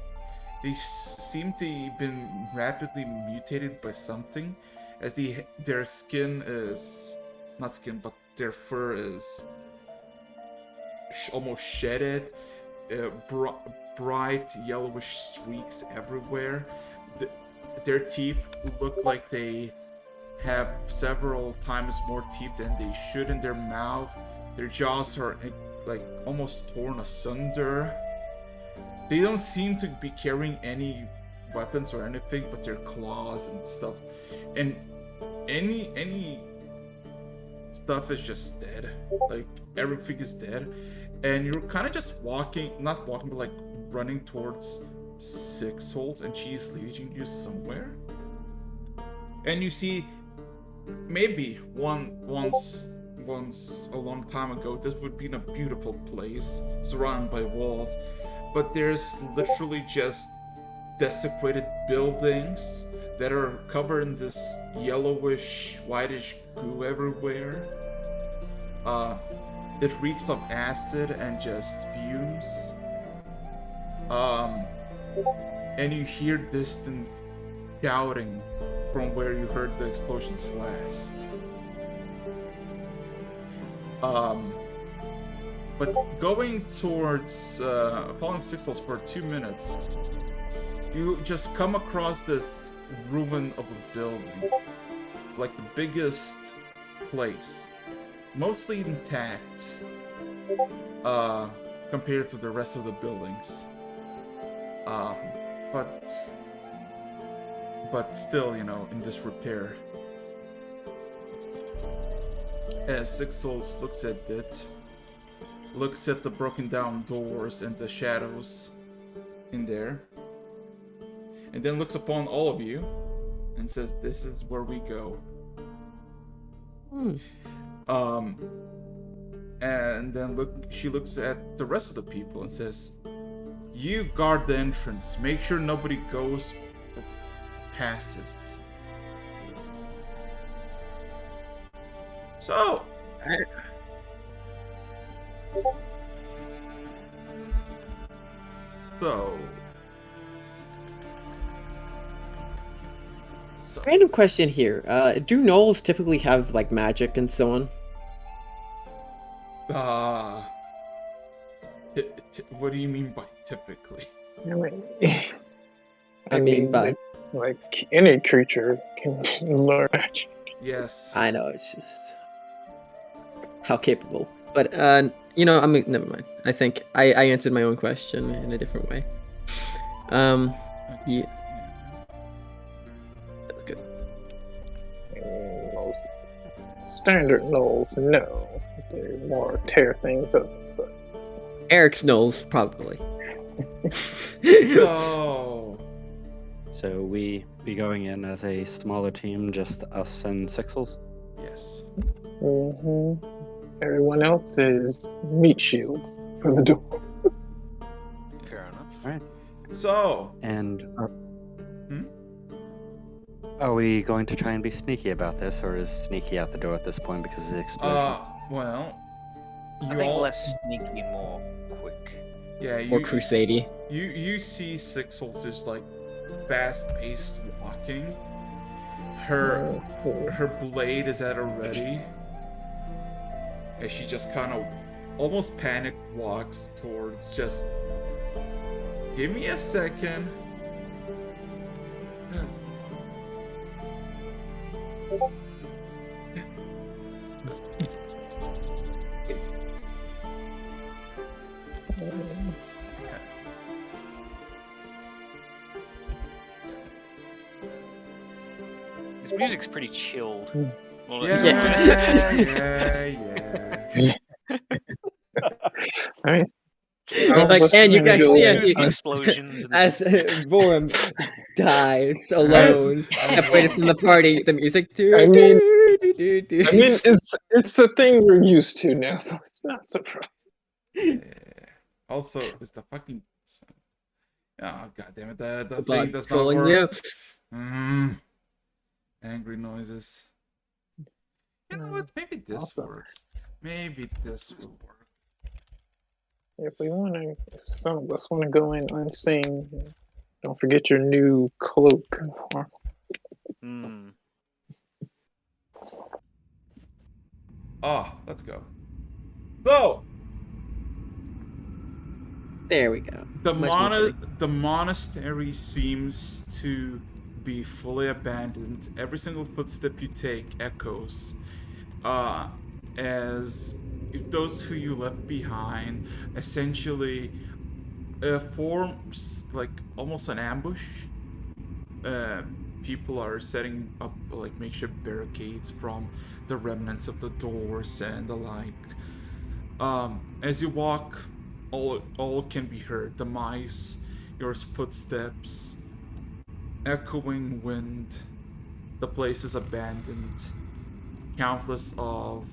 S3: They seem to have been rapidly mutated by something, as their skin is not skin, but their fur is almost shedded, bright yellowish streaks everywhere. Their teeth look like they have several times more teeth than they should in their mouth. Their jaws are like almost torn asunder. They don't seem to be carrying any weapons or anything but their claws and stuff. And any stuff is just dead. Like everything is dead. And you're kind of just not walking, but like running towards Six Holes, and she's leading you somewhere. And you see, maybe once a long time ago, this would be in a beautiful place surrounded by walls, but there's literally just desecrated buildings that are covered in this yellowish, whitish goo everywhere. It reeks of acid and just fumes. And you hear distant shouting from where you heard the explosions last. But going towards following Six Holes for 2 minutes, you just come across this ruin of a building, like the biggest place, mostly intact, compared to the rest of the buildings. But still, in disrepair. As Six Holes looks at it, looks at the broken down doors and the shadows in there, and then looks upon all of you and says, "This is where we go." And then she looks at the rest of the people and says, "You guard the entrance. Make sure nobody goes or passes." So,
S1: Random question here. Do gnolls typically have like magic and so on?
S3: What do you mean by typically?
S2: I mean, by like any creature can learn magic.
S3: Yes.
S1: I know, it's just how capable. But never mind. I think I answered my own question in a different way. Yeah. That's good.
S2: Most standard gnolls, no. They more tear things up. But...
S1: Eric's gnolls, probably.
S3: No.
S6: So we be going in as a smaller team, just us and Six Holes?
S3: Yes.
S2: Everyone else is meat shields for the door.
S5: Fair enough.
S6: Alright.
S3: So.
S6: And are we going to try and be sneaky about this, or is sneaky out the door at this point because of the explosion?
S3: Well,
S5: I think less sneaky and more quick.
S3: Yeah,
S1: Or crusade-y.
S3: You see Six Souls just like fast-paced walking. Her blade is at her ready, as she just kind of almost panic walks towards. Just give me a second.
S5: This music's pretty chilled. Well,
S3: Yeah.
S2: I mean,
S1: Like, and you guys see as
S5: explosions
S1: as Vorum dies alone, separated from the party, the music.
S2: I mean, it's a thing we're used to now, so it's not surprising.
S3: Yeah. Also, is the fucking oh god damn it, the thing does not work. Angry noises. You know what? Maybe this works. Maybe this will work.
S2: If some of us want to go in unseen, don't forget your new cloak.
S3: Let's go. So
S1: there we go.
S3: The monastery seems to be fully abandoned. Every single footstep you take echoes, as if those who you left behind essentially forms like almost an ambush. People are setting up like makeshift barricades from the remnants of the doors and the like. As you walk, all can be heard. The mice, your footsteps, echoing wind. The place is abandoned. Countless of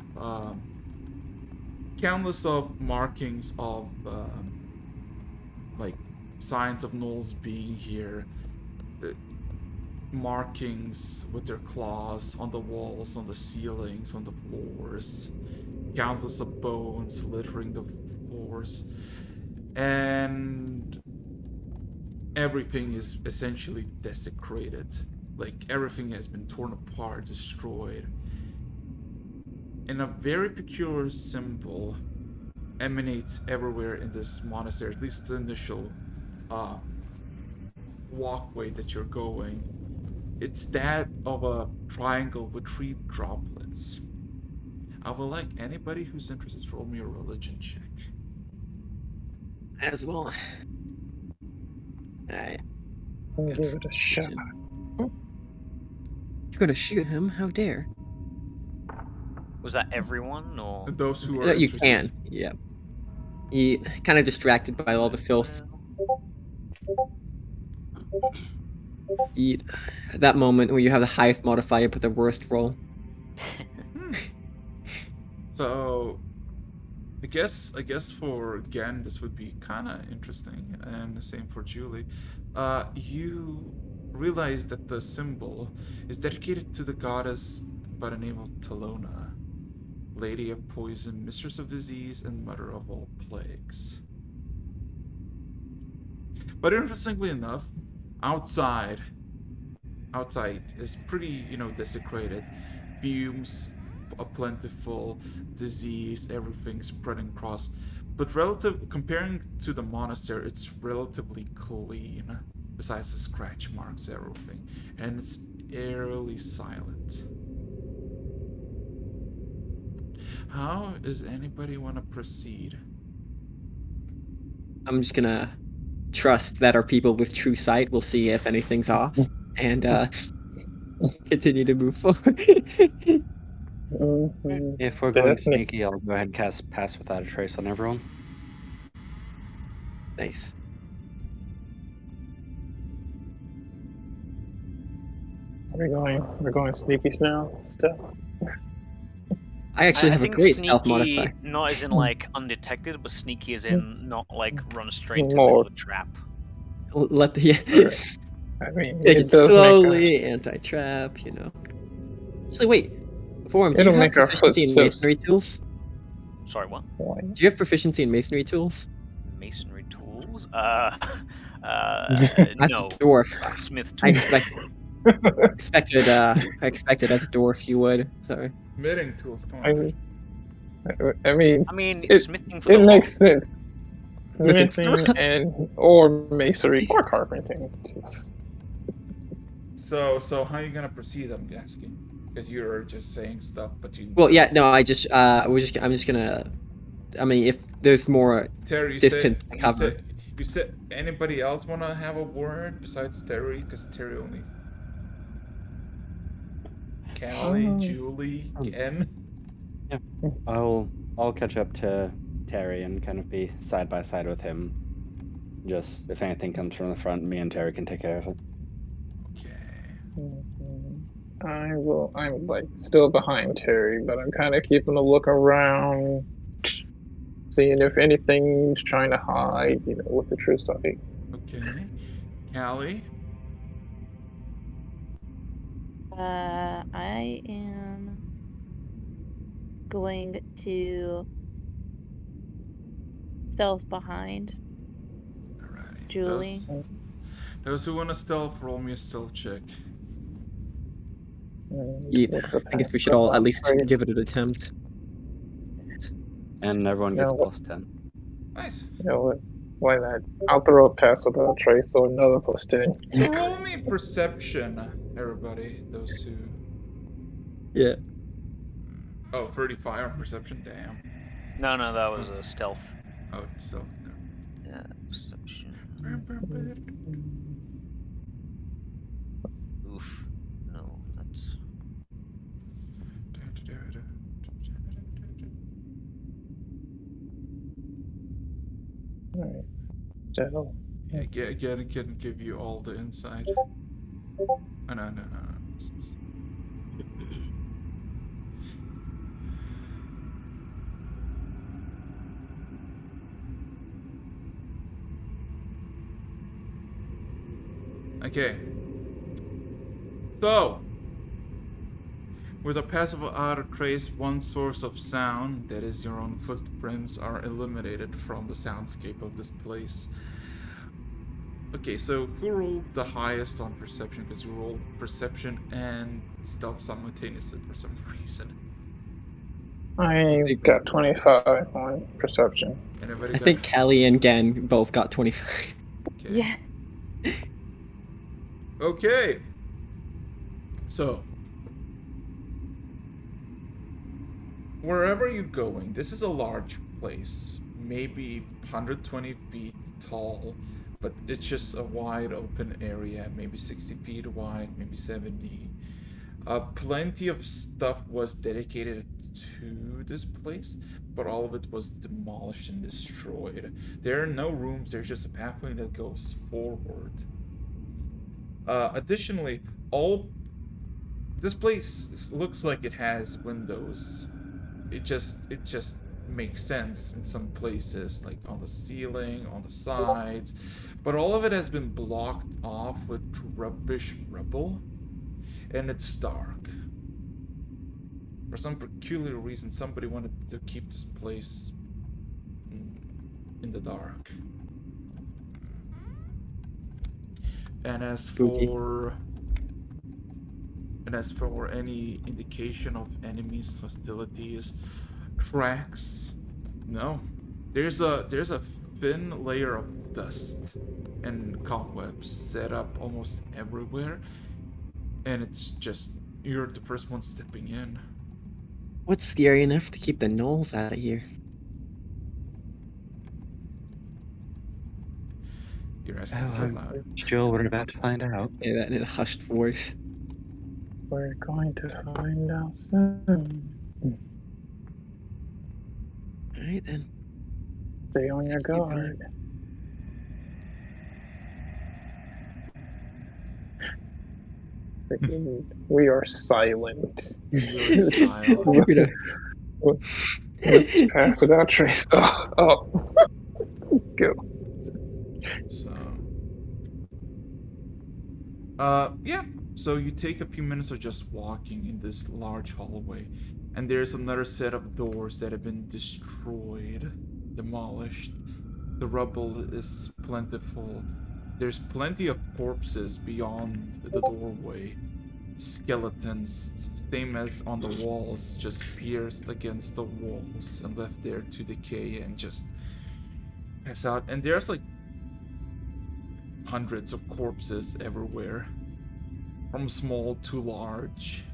S3: markings of like signs of gnolls being here. Markings with their claws on the walls, on the ceilings, on the floors. Countless of bones littering the floors. And everything is essentially desecrated. Like everything has been torn apart, destroyed. And a very peculiar symbol emanates everywhere in this monastery, at least the initial walkway that you're going. It's that of a triangle with 3 droplets. I would like anybody who's interested to roll me a religion check.
S1: As well. Alright.
S2: Give it a shot.
S1: You're gonna shoot him? How dare?
S5: Was that everyone, or
S3: those who are
S1: You
S3: interested?
S1: can, yeah. He kind of distracted by all the filth. That moment where you have the highest modifier but the worst roll.
S3: So, I guess for Gen this would be kind of interesting, and the same for Julie. You realize that the symbol is dedicated to the goddess by the name of Talona, Lady of Poison, Mistress of Disease, and Mother of all Plagues. But interestingly enough, outside is pretty, desecrated. Fumes are plentiful, disease, everything spreading across. But comparing to the monastery, it's relatively clean, besides the scratch marks, everything. And it's eerily silent. How does anybody want to proceed?
S1: I'm just gonna trust that our people with true sight will see if anything's off, and continue to move forward.
S6: If we're going sneaky, I'll go ahead and cast Pass Without a Trace on everyone.
S1: Nice.
S2: We're going sneaky now stuff.
S1: I actually have a
S5: think
S1: great
S5: sneaky,
S1: stealth modifier.
S5: not as in like undetected, but sneaky as in not like run straight to
S2: More.
S5: the trap.
S1: Let the
S2: I mean,
S1: take
S2: it
S1: it
S2: does
S1: slowly, anti-trap, Actually, wait. Before do you
S2: It'll
S1: have
S2: make our
S1: proficiency in
S2: footsteps.
S1: masonry tools?
S5: Sorry, what?
S2: Why?
S1: Do you have proficiency in masonry tools?
S5: Masonry tools?
S1: As
S5: No.
S1: a dwarf,
S5: Smith
S1: I
S5: tools.
S1: expected as a dwarf you would. Sorry.
S3: Knitting tools, come
S2: I
S3: on.
S2: mean, I mean,
S5: I mean,
S2: it
S5: smithing for the
S2: it
S5: mob.
S2: makes sense.
S1: Smithing.
S2: Smithing and or masonry or carpenting.
S3: So how are you gonna proceed? I'm asking, because you're just saying stuff, but you.
S1: Well, yeah, no, I'm just gonna. I mean, if there's more
S3: Terry,
S1: distance to cover.
S3: you said anybody else wanna have a word besides Terry? Because Terry only. Callie, Julie, Ken.
S6: Yeah. I'll catch up to Terry and kind of be side by side with him. Just if anything comes from the front, me and Terry can take care of it.
S3: Okay.
S2: I'm like still behind Terry, but I'm kind of keeping a look around, seeing if anything's trying to hide, with the true sight.
S3: Okay. Callie.
S4: I am going to stealth behind
S3: Alrighty.
S4: Julie.
S3: Those who want to stealth, roll me a stealth check.
S1: Yeah, I guess we should all at least give it an attempt.
S6: And everyone gets
S2: No.
S6: +10.
S3: Nice.
S2: Why not? I'll throw a pass without a trace, so another +10.
S3: So roll me perception, everybody. Those who.
S1: Yeah.
S3: Oh, 35 on perception. Damn.
S5: No, that was a stealth.
S3: Oh, it's stealth.
S5: Yeah, perception. Oof. No, that's.
S2: Alright. So,
S3: Yeah, get give you all the insight. Oh, no. This is... Okay. So, with a passive outer trace, one source of sound, that is your own footprints, are eliminated from the soundscape of this place. Okay, so who rolled the highest on perception? Because you rolled perception and stealth simultaneously for some reason.
S2: I got 25 on perception.
S3: Anybody
S1: I
S3: got...
S1: think Callie and Gan both got 25.
S3: Okay.
S4: Yeah.
S3: Okay. So, wherever you're going, this is a large place, maybe 120 feet tall, but it's just a wide open area, maybe 60 feet wide, maybe 70. Plenty of stuff was dedicated to this place, but all of it was demolished and destroyed. There are no rooms, there's just a pathway that goes forward. Additionally, this place looks like it has windows. It just makes sense in some places, like on the ceiling, on the sides, but all of it has been blocked off with rubbish rubble, and it's dark. For some peculiar reason, somebody wanted to keep this place in the dark. And as for any indication of enemies, hostilities, tracks, no. There's a thin layer of dust and cobwebs set up almost everywhere, and it's just you're the first one stepping in.
S1: What's scary enough to keep the gnolls out of here?
S3: You're asking this out loud.
S6: Still, we're about to find out.
S1: Yeah, that in a hushed voice.
S2: We're going to find out soon.
S1: Alright then.
S2: Stay on your
S1: Let's keep going.
S2: guard. We are silent.
S3: You're silent.
S1: You know,
S2: Let's pass without trace. Oh. Go.
S3: So, yeah. So you take a few minutes of just walking in this large hallway. And there's another set of doors that have been destroyed, demolished. The rubble is plentiful. There's plenty of corpses beyond the doorway. Skeletons, same as on the walls, just pierced against the walls and left there to decay and just pass out. And there's like hundreds of corpses everywhere, from small to large.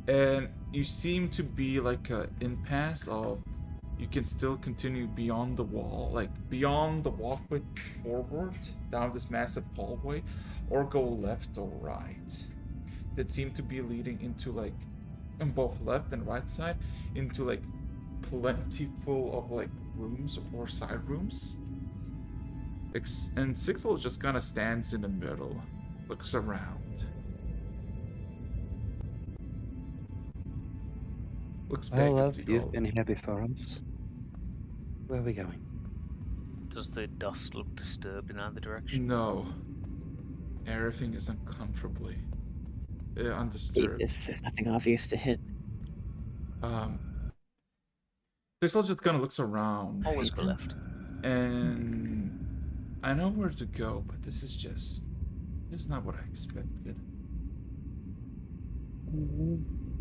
S3: And you seem to be like a impasse of you can still continue beyond the wall, like beyond the walkway forward down this massive hallway, or go left or right. That seem to be leading into like on both left and right side into like plentiful of like rooms or side rooms. And Sixel just kind of stands in the middle, looks around. Looks back
S6: Well,
S3: at
S6: love,
S3: you
S6: you've
S3: all.
S6: been here before us. Where are we going?
S5: Does the dust look disturbed in either direction?
S3: No. Everything is uncomfortably
S1: Hate
S3: undisturbed.
S1: this. There's nothing obvious to hit.
S3: Sixel just kind of looks around.
S5: Always go left.
S3: And I know where to go, but this is not what I expected.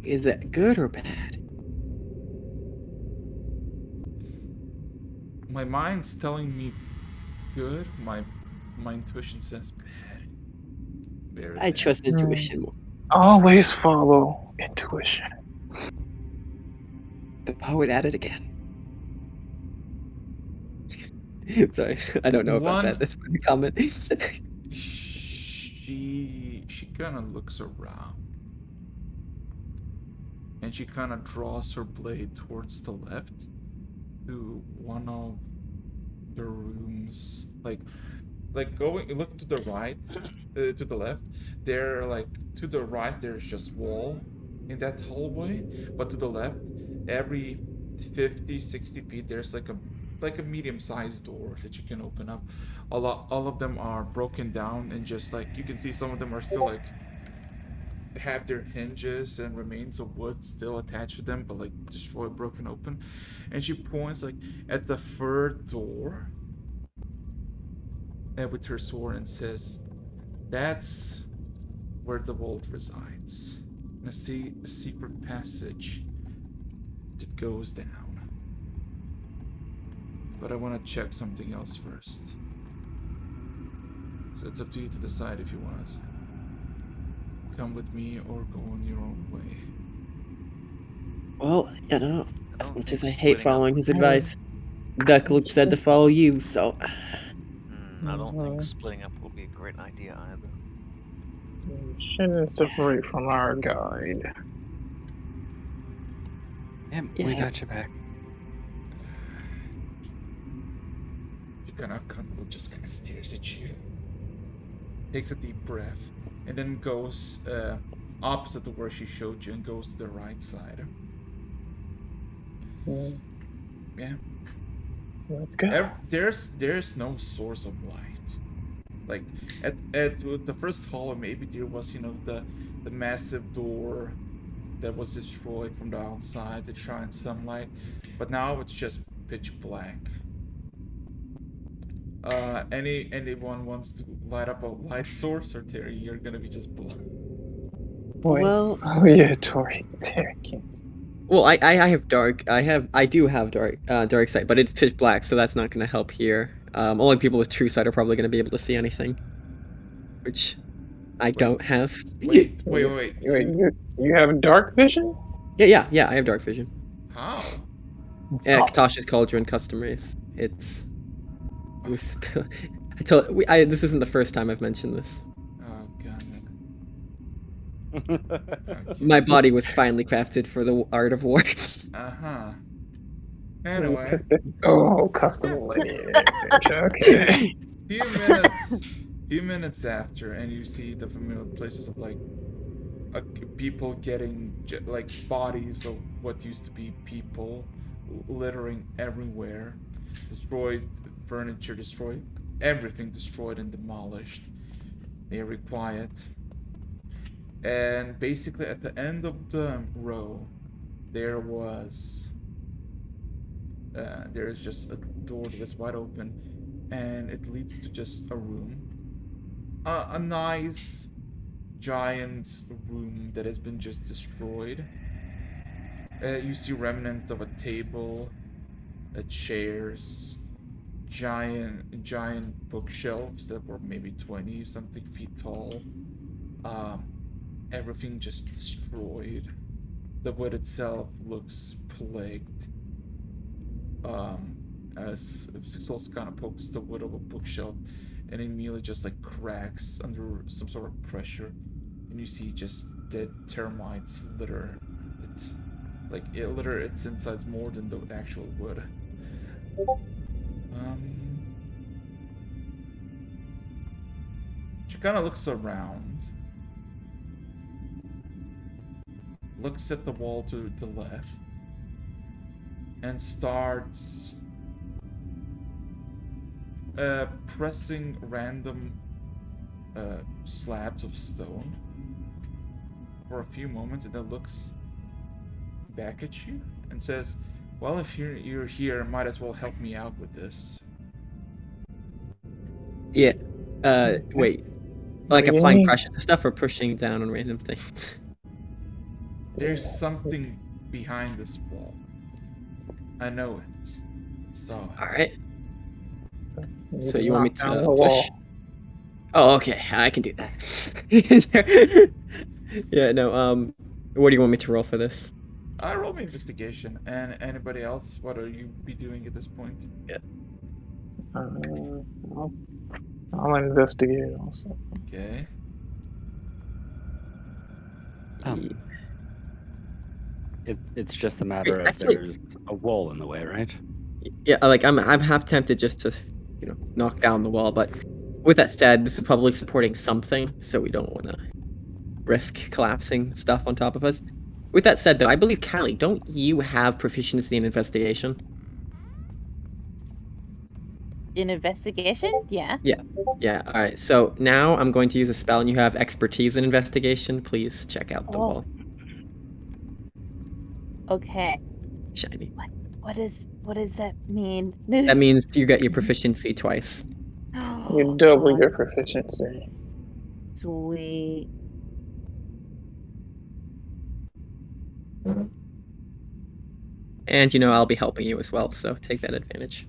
S1: Is it good or bad?
S3: My mind's telling me good. My intuition says bad. Very
S1: I
S3: bad.
S1: trust intuition more.
S2: Always follow intuition.
S1: The poet at it again. Sorry, I don't know about that. That's the comment.
S3: She kind of looks around. And she kind of draws her blade towards the left to one of the rooms. Like going, look to the right, to the left. There, like, to the right, there's just wall in that hallway. But to the left, every 50, 60 feet, there's like a medium-sized door that you can open up. All of them are broken down and just like, you can see some of them are still like, have their hinges and remains of wood still attached to them, but like destroyed, broken open. And she points like at the third door with her sword and says, "That's where the vault resides. And I see a secret passage that goes down. But I want to check something else first. So it's up to you to decide if you want to come with me or go on your own way."
S1: Well, you know, as
S5: don't
S1: much
S5: think
S1: as I hate
S5: splitting up
S1: following his
S5: would-
S1: advice, Duckluck said to follow you, so
S5: I don't think splitting up will be a great idea either.
S2: We shouldn't separate from our guide.
S6: We
S1: Yeah.
S6: got your back.
S3: She kind of just kind of stares at you, takes a deep breath, and then goes opposite to where she showed you and goes to the right side. Yeah.
S2: Let's go.
S3: There's no source of light. Like at the first hall, maybe there was, you know, the massive door that was destroyed from the outside that shines sunlight, but now it's just pitch black. Anyone wants to light up a light source, or Terry, you're gonna be just blind?
S2: Wait.
S1: well,
S2: Oh yeah, Tori. Terry can't see.
S1: well, I have dark. I do have dark sight, but it's pitch black, so that's not going to help here. Only people with true sight are probably going to be able to see anything, which I don't have.
S3: Wait.
S2: Wait, you have dark vision?
S1: Yeah, I have dark vision.
S3: How?
S1: Katasha's Cauldron custom race. It was. This isn't the first time I've mentioned this.
S3: Oh god.
S1: My body was finally crafted for the art of war.
S3: Uh-huh. Anyway,
S2: custom lineage. Okay.
S3: few minutes after, and you see the familiar places of like people getting like bodies of what used to be people littering everywhere, destroyed furniture, destroyed everything, destroyed and demolished. Very quiet. And basically at the end of the row, there is just a door that is wide open, and it leads to just a room. A nice giant room that has been just destroyed. You see remnants of a table, chairs, giant bookshelves that were maybe 20 something feet tall. Everything just destroyed. The wood itself looks plagued. As Sixels kind of pokes the wood of a bookshelf, and immediately just like cracks under some sort of pressure, and you see just dead termites litter it. Like it litter its insides more than the actual wood. She kind of looks around, looks at the wall to the left, and starts pressing random slabs of stone for a few moments, and then looks back at you and says, well, if you're here, might as well help me out with this.
S1: Yeah. Wait. Like applying pressure to stuff or pushing down on random things?
S3: There's something behind this wall. I know it. Saw it.
S1: Alright. So you
S2: knock
S1: want me
S2: down
S1: to
S2: the
S1: push?
S2: wall.
S1: Oh, okay. I can do that. Yeah, no, what do you want me to roll for this?
S3: Roll me investigation. And anybody else, what are you be doing at this point?
S1: Yeah.
S2: I'll investigate also.
S3: Okay.
S6: It's just a matter of
S1: Actually-
S6: there's a wall in the way, right?
S1: Yeah, like I'm half tempted just to, knock down the wall, but with that said, this is probably supporting something, so we don't want to risk collapsing stuff on top of us. With that said, though, I believe, Callie, don't you have proficiency in investigation?
S4: In investigation? Yeah.
S1: Yeah, alright. So now I'm going to use a spell, and you have expertise in investigation. Please check out the wall.
S4: Okay.
S1: Shiny.
S4: What does that mean?
S1: That means you get your proficiency twice.
S2: You double your proficiency.
S4: Sweet.
S1: And, I'll be helping you as well, so take that advantage.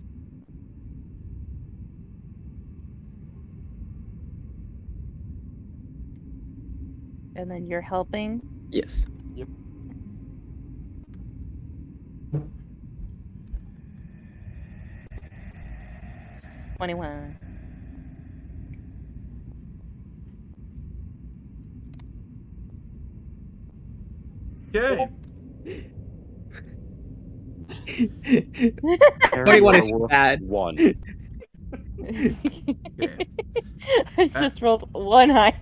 S4: And then you're helping?
S1: Yes.
S6: Yep.
S4: 21.
S3: Okay.
S1: 21 is bad.
S6: 1.
S3: Okay.
S4: I just rolled one higher.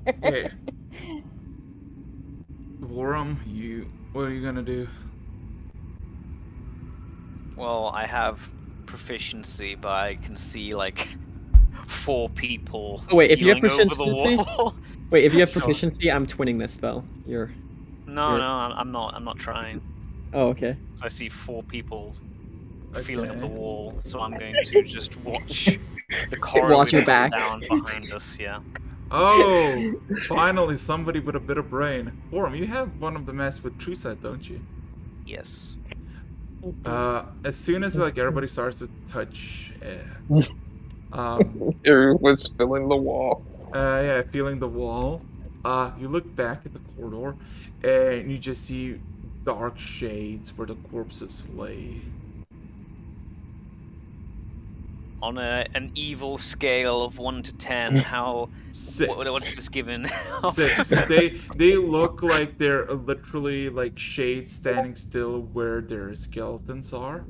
S3: Okay. Worum, what are you gonna do?
S5: Well, I have proficiency, but I can see like 4 people.
S1: Oh, wait, if you have
S5: healing over the
S1: proficiency?
S5: wall.
S1: Wait, if you have
S5: So-
S1: proficiency, I'm twinning this spell.
S5: No, I'm not trying.
S1: Oh, okay.
S5: I see 4 people feeling up the
S3: Okay.
S5: wall, so I'm going to just watch the corridor
S1: Watch your
S5: go
S1: back.
S5: down behind us. Yeah.
S3: Oh, finally somebody with a bit of brain. Worum, you have one of the masks with true sight, don't you?
S5: Yes.
S3: As soon as like everybody starts to touch,
S2: Everyone's filling the wall.
S3: feeling the wall. You look back at the corridor, and you just see dark shades where the corpses lay.
S5: On an evil scale of 1 to 10, how
S3: 6.
S5: what's this given?
S3: 6. They look like they're literally like shades standing still where their skeletons are,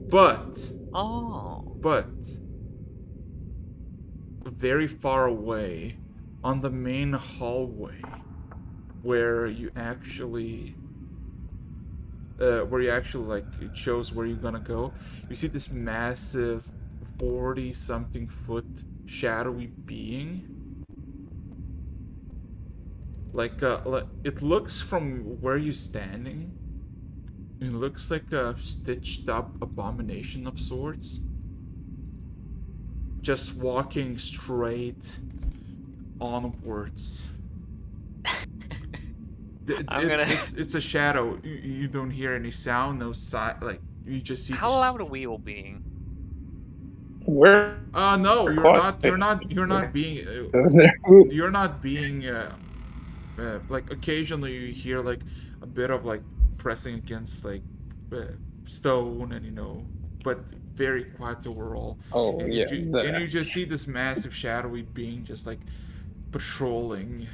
S3: but
S5: Oh.
S3: very far away on the main hallway where you actually like it shows where you're gonna go. You see this massive 40-something foot shadowy being it looks from where you're standing. It looks like a stitched up abomination of sorts. Just walking straight onwards. It's a shadow. You don't hear any sound, no sight. Like you just see.
S5: How loud are we all being?
S2: Where?
S3: No, you're
S2: Quite
S3: not. You're not being.
S2: Is there?
S3: You're not being. Like occasionally you hear like a bit of like pressing against like stone, and but very quiet overall.
S2: Oh
S3: and
S2: yeah.
S3: and you just see this massive shadowy being just like patrolling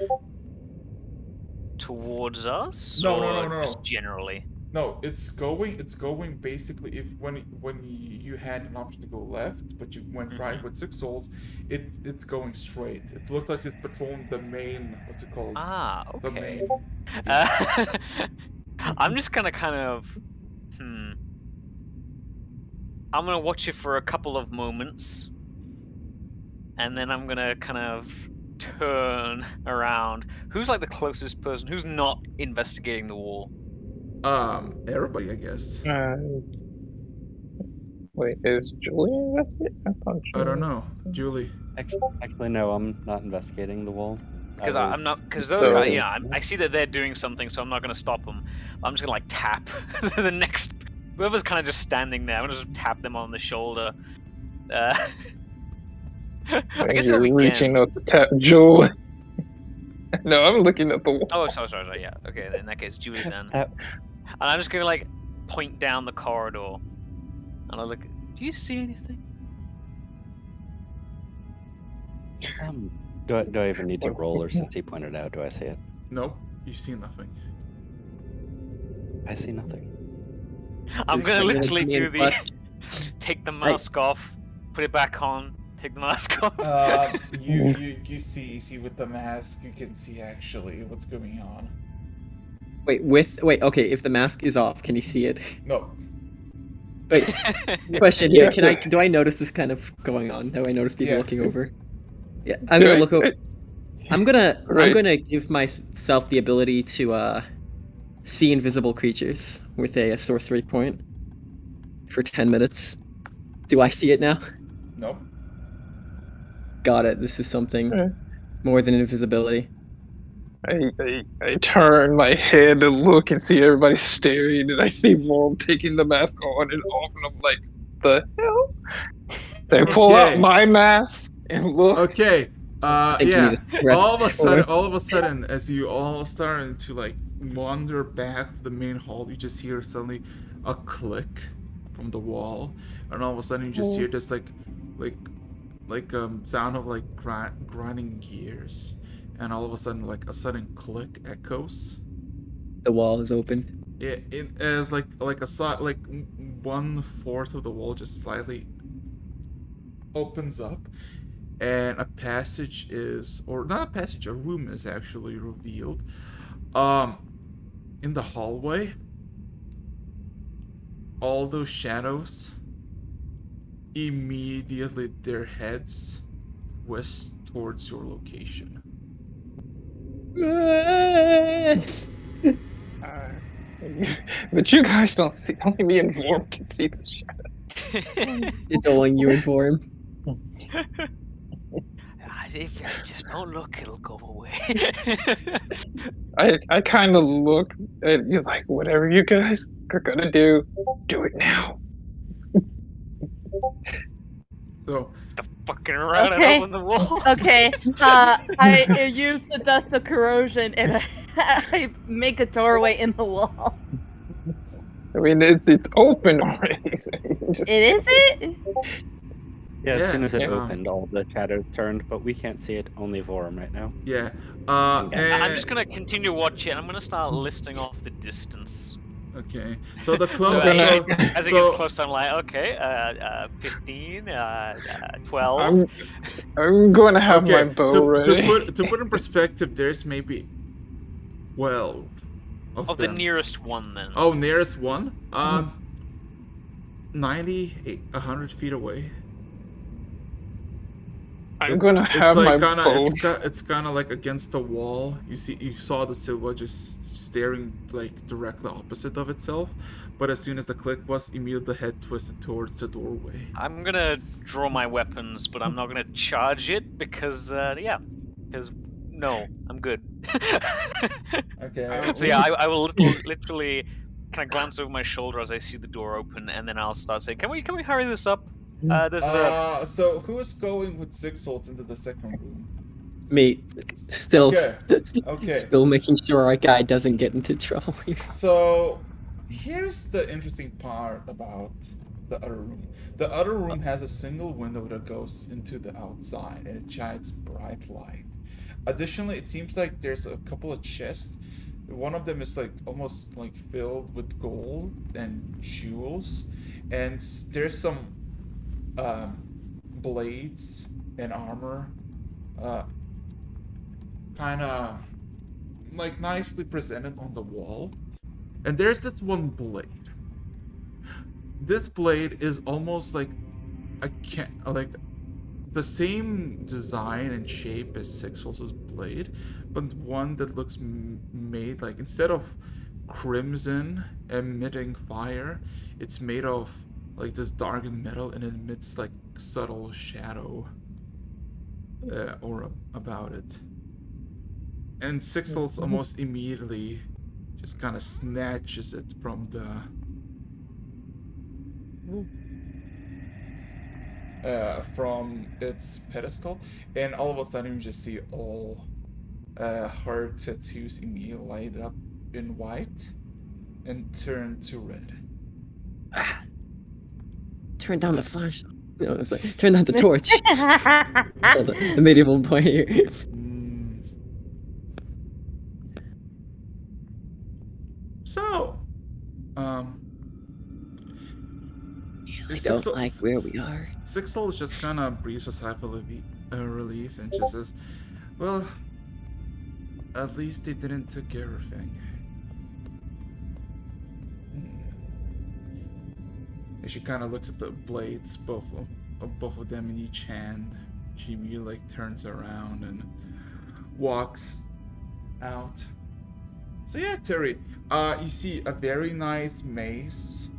S5: Towards us?
S3: No,
S5: or
S3: no.
S5: Just generally.
S3: No, it's going basically. If when you had an option to go left, but you went right with 6 souls, it's going straight. It looked like it's patrolling the main. What's it called?
S5: Ah,
S3: The
S5: okay.
S3: main.
S5: I'm just gonna kind of. I'm gonna watch it for a couple of moments, and then I'm gonna kind of turn around. Who's like the closest person? Who's not investigating the wall?
S3: Everybody, I guess.
S2: Wait, is Julie investigating? I thought
S3: I don't know, Julie.
S6: Actually, no, I'm not investigating the wall.
S5: Because I'm not. Because
S2: So-
S5: those, I see that they're doing something, so I'm not gonna stop them. I'm just gonna like tap the next. Whoever's kind of just standing there, I'm gonna just tap them on the shoulder. I guess
S2: you're
S5: it'll be
S2: reaching
S5: Gen.
S2: out to tap Julie. No, I'm looking at the wall.
S5: Oh, sorry, yeah. Okay, in that case, Julie then. And I'm just gonna like point down the corridor, and I look. Do you see anything?
S6: Do I even need to roll, or since he pointed out, do I see it?
S3: Nope, you see nothing.
S6: I see nothing.
S5: I'm
S1: Is
S5: gonna
S1: there
S5: literally
S1: anything
S5: do
S1: in
S5: the
S1: clutch?
S5: take the mask off, put it back on, take the mask off.
S3: You see with the mask, you can see actually what's going on.
S1: Wait, okay, if the mask is off, can you see it?
S3: No.
S1: Wait, question here.
S2: Yeah.
S1: Do I notice this kind of going on? Do I notice people
S3: Yes.
S1: looking over? Yeah, I'm gonna look over. I'm gonna
S2: Right.
S1: give myself the ability to see invisible creatures with a sorcery point for 10 minutes. Do I see it now?
S3: Nope.
S1: Got it. This is something
S2: Okay.
S1: more than invisibility.
S2: I turn my head and look and see everybody staring, and I see Vorm taking the mask on and off, and I'm like, the hell? So I pull out
S3: Okay.
S2: my mask and look.
S3: Okay.
S1: I think you
S3: Yeah.
S1: need a rest.
S3: All of a sudden, as you all starting to like wander back to the main hall, you just hear suddenly a click from the wall, and all of a sudden you just hear this like sound of like grinding gears, and all of a sudden like a sudden click echoes.
S1: The wall is open.
S3: It as like a 1/4 of the wall just slightly opens up, and a passage is, or not a passage, a room is actually revealed. In the hallway, all those shadows, immediately their heads twist towards your location.
S2: But you guys don't see. Only me and Vorm can see the shadow.
S1: It's only you and Vorm.
S5: If you just don't look, it'll go away.
S2: I kind of look at you like, whatever you guys are gonna do it now.
S3: So
S5: Fucking around
S4: Okay.
S5: and open the wall.
S4: Okay, I use the dust of corrosion and I make a doorway in the wall.
S2: I mean, it's open already. So you just
S4: It is it?
S6: Yeah, as soon as it
S3: Yeah.
S6: opened, all the shadows turned, but we can't see it, only Vorm right now.
S3: yeah,
S5: I'm
S3: and
S5: just gonna continue watching. I'm gonna start listing off the distance.
S3: okay. So the
S5: So
S3: clone.
S2: gonna-
S5: as it gets closer, I'm like, okay, 15, 12.
S2: I'm going to have my
S3: Okay,
S2: bow ready.
S3: to put in perspective, there's maybe 12 of
S5: Oh, the
S3: them.
S5: nearest one then.
S3: Oh, nearest one? 90, 100 feet away.
S2: I'm gonna have my phone.
S3: It's kind of like against the wall. You saw the silhouette just staring like directly opposite of itself, but as soon as the click was, immediately the head twisted towards the doorway.
S5: I'm gonna draw my weapons, but I'm not gonna charge it because no, I'm good.
S3: Okay.
S5: So yeah, I will literally kind of glance over my shoulder as I see the door open, and then I'll start saying, "Can we hurry this up?"
S3: So who is going with 6 souls into the second room?
S1: Me, still,
S3: Okay.
S1: still making sure our guy doesn't get into trouble here.
S3: So here's the interesting part about the other room. The other room has a single window that goes into the outside, and it shines bright light. Additionally, it seems like there's a couple of chests. One of them is like almost like filled with gold and jewels, and there's some blades and armor, kind of like nicely presented on the wall. And there's this one blade. This blade is almost like the same design and shape as Sixel's blade, but one that looks made like, instead of crimson emitting fire, it's made of like this darkened metal, and it emits like subtle shadow aura about it. And Sixel's almost immediately just kind of snatches it from its pedestal, and all of a sudden you just see all her tattoos immediately light up in white and turn to red.
S1: Turn down the flash. No, it's like, turn down the torch. The medieval point here.
S3: So,
S1: I don't like where we are.
S3: Sixel just kind of breathes a sigh of relief and just says, "Well, at least they didn't take everything." And she kind of looks at the blades, both of them in each hand. She immediately like turns around and walks out. So yeah, Terry, you see a very nice mace,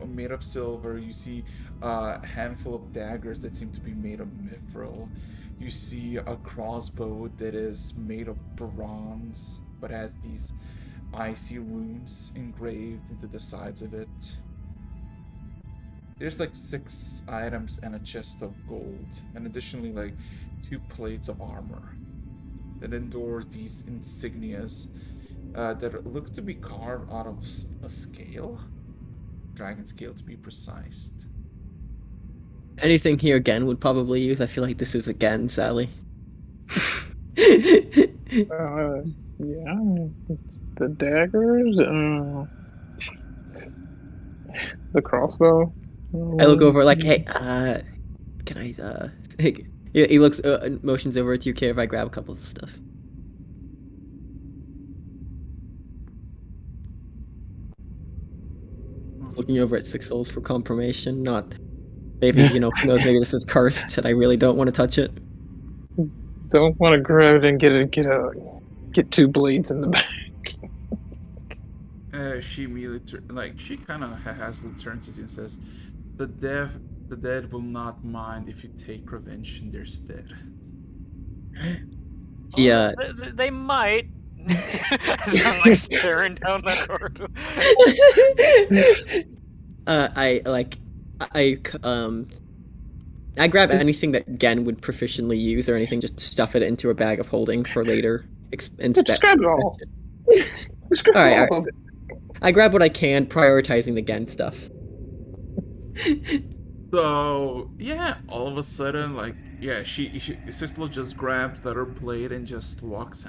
S3: made of silver. You see a handful of daggers that seem to be made of mithril. You see a crossbow that is made of bronze, but has these icy runes engraved into the sides of it. There's like 6 items and a chest of gold, and additionally like 2 plates of armor that endorse these insignias that looks to be carved out of a scale, dragon scale to be precise.
S1: Anything here again would probably use. I feel like this is again, Sally.
S2: Yeah, it's the daggers, the crossbow.
S1: I look over like, hey, can I, he looks, motions over to you, care if I grab a couple of stuff. Looking over at 6 souls for confirmation, not, maybe, who knows, maybe this is cursed and I really don't want to touch it.
S2: Don't want to grab it and get 2 blades in the back.
S3: She immediately she kind of hastily turns to you and says, the dead will not mind if you take revenge in their stead."
S1: Yeah.
S5: They might. I'm like staring down that corridor.
S1: I grab anything that Gen would proficiently use or anything, just stuff it into a bag of holding for later inspection.
S2: Just grab it all.
S1: All right. I grab what I can, prioritizing the Gen stuff.
S3: So yeah, all of a sudden, like, yeah, Sisla just grabs the other blade and just walks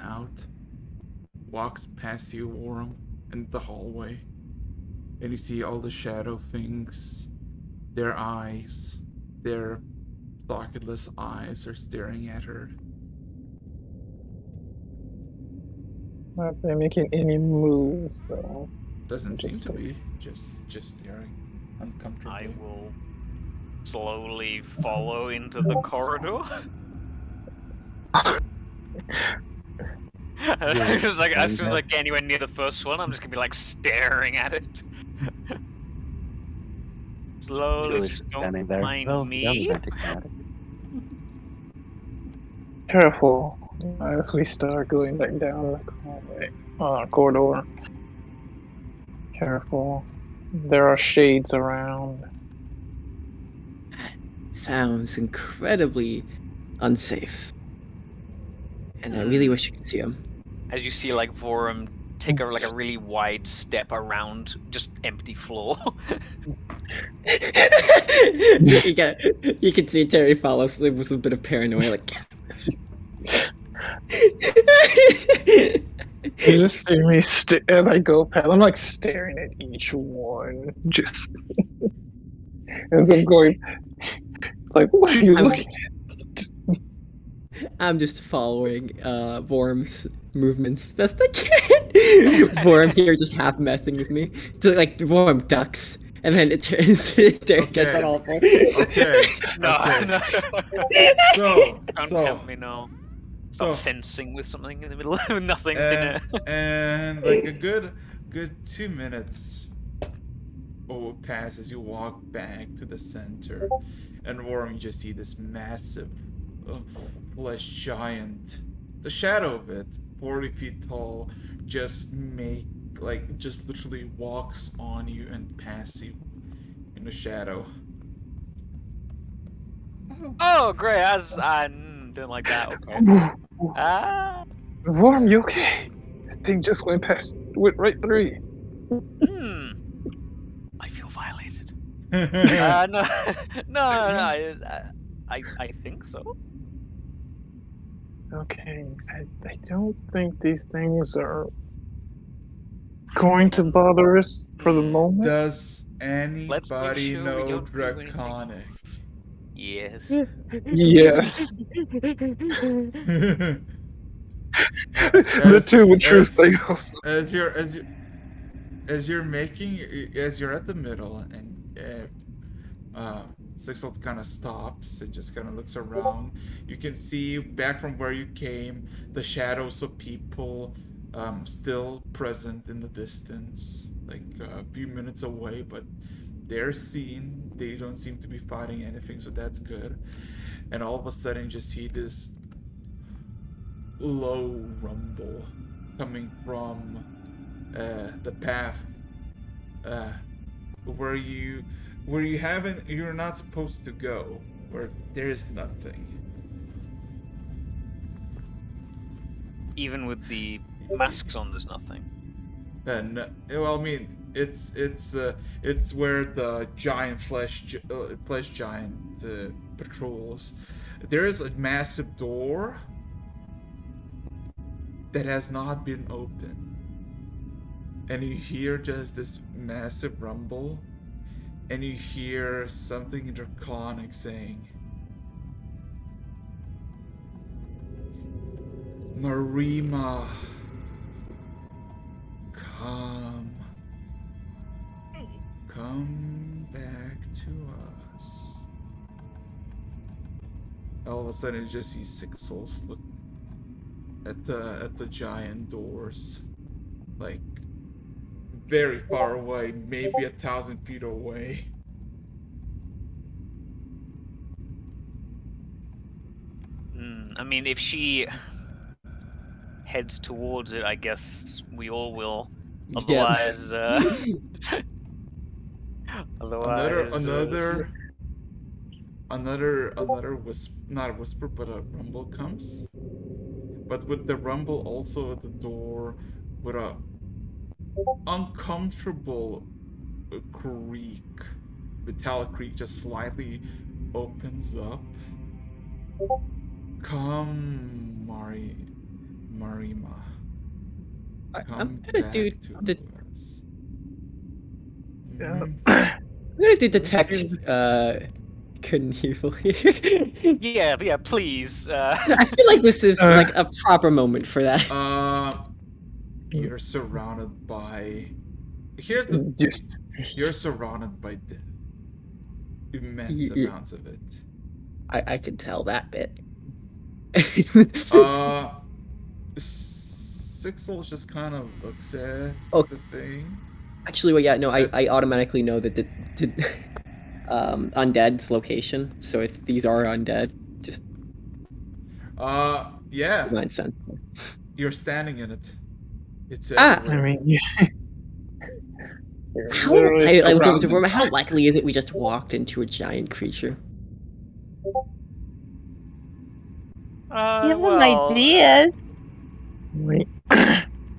S3: past you, Warren, in the hallway, and you see all the shadow things. Their eyes, their socketless eyes, are staring at her.
S2: Not they making any moves though.
S3: Doesn't seem to be. Just staring uncomfortably.
S5: I will slowly follow into the corridor. Just like as soon as I get anywhere near the first one, I'm just gonna be like staring at it. Slowly,
S6: Julie's
S5: just
S6: standing
S5: don't
S6: there.
S5: mind
S6: Well,
S5: me.
S2: Careful as we start going back down the hallway, corridor. Careful. There are shades around.
S1: Sounds incredibly unsafe. And I really wish you could see him.
S5: As you see, like Vorum take a really wide step around just empty floor.
S1: You can see Terry follows with a bit of paranoia, like.
S2: You just see me as I go past. I'm like staring at each one, just as I'm going. Like, what are you looking at?
S1: I'm just following Vorm's movements best I can. Vorm here just half messing with me. So like Vorm ducks, and then it turns Derek gets on all fours.
S3: Okay.
S5: No,
S3: Okay.
S5: no.
S3: So,
S5: Don't
S3: so,
S5: tempt me, no. Stop
S3: so,
S5: fencing with something in the middle of nothing.
S3: and like a good 2 minutes will pass as you walk back to the center, and Warren, you just see this massive flesh giant. The shadow of it, 40 feet tall, just literally walks on you and past you in the shadow.
S5: Oh, great! I didn't like that. Okay.
S2: Vorm, you okay? That thing just went right through you.
S5: I feel violated. No, I think so.
S2: Okay, I don't think these things are going to bother us for the moment.
S3: Does
S5: Let's make
S3: anybody
S5: sure we
S3: know
S5: don't do anything.
S3: Draconic?
S2: Yes.
S5: Yes.
S2: The two with true things.
S3: As you're at the middle, and Sixels kind of stops and just kind of looks around. You can see back from where you came the shadows of people still present in the distance, like a few minutes away, but they're seen. They don't seem to be fighting anything, so that's good. And all of a sudden, you just see this low rumble coming from the path where you're not supposed to go, where there's nothing.
S5: Even with the masks on, there's nothing.
S3: No, well, I mean, it's where the giant flesh giant patrols. There is a massive door that has not been opened, and you hear just this massive rumble, and you hear something draconic saying, "Marima, come back to us." All of a sudden, you just see six souls look at the giant doors, like very far away, maybe 1,000 feet away.
S5: I mean, if she heads towards it, I guess we all will. Otherwise,
S3: another whisper, not a whisper, but a rumble comes. But with the rumble also at the door, with a uncomfortable creak, metallic creak, just slightly opens up. Come, Marima.
S1: I'm gonna do
S3: us.
S1: I'm gonna do detect Knievel here.
S5: Yeah, please.
S1: I feel like this is like a proper moment for that.
S3: You're surrounded by. You're surrounded by death. immense amounts of it.
S1: I can tell that bit.
S3: Sixel just kind of looks at the thing.
S1: Actually, well, yeah, no, I automatically know that the undead's location. So if these are undead, just
S3: yeah,
S1: makes sense.
S3: You're standing in it. It's
S2: I
S3: everywhere.
S2: mean, yeah.
S1: I look over to Vorm. How likely is it we just walked into a giant creature?
S4: Give them ideas.
S2: Wait.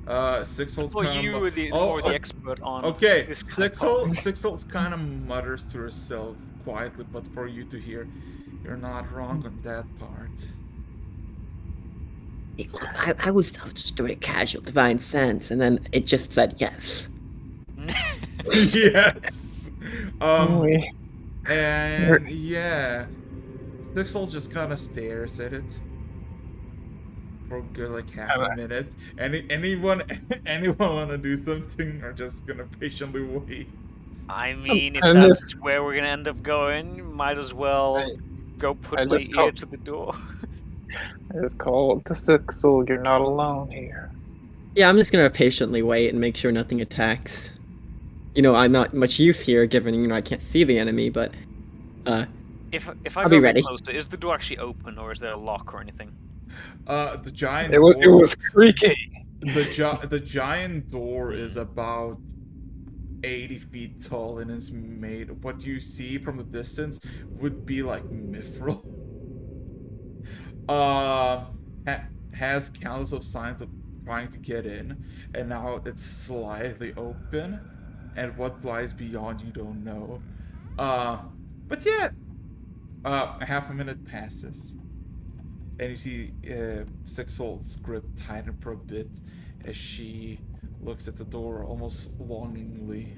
S3: Sixhol's
S5: Well,
S3: kind
S5: you
S3: of
S5: were the expert on
S3: okay.
S5: this kind of topic.
S3: Sixhol's kind of mutters to herself quietly, but for you to hear, you're not wrong on that part.
S1: Hey, look, I was just doing a casual divine sense, and then it just said yes.
S3: Yes.
S2: Wait.
S3: And yeah, Sixhol just kind of stares at it for a good like half a minute. Anyone want to do something, or just gonna patiently wait?
S5: I mean, if that's where we're gonna end up going, might as well go put my ear to the door.
S2: I just called the Sixel. You're not alone here.
S1: Yeah, I'm just gonna patiently wait and make sure nothing attacks. You know, I'm not much use here, given I can't see the enemy, but
S5: if I
S1: I'll
S5: go
S1: be ready.
S5: closer, is the door actually open, or is there a lock or anything?
S3: The giant
S2: door. It was creaking.
S3: The giant door is about 80 feet tall and is made. What you see from the distance would be like mithril. Has countless of signs of trying to get in, and now it's slightly open, and what lies beyond you don't know. But yeah, half a minute passes, and you see Sixhol's grip tighten for a bit as she looks at the door almost longingly.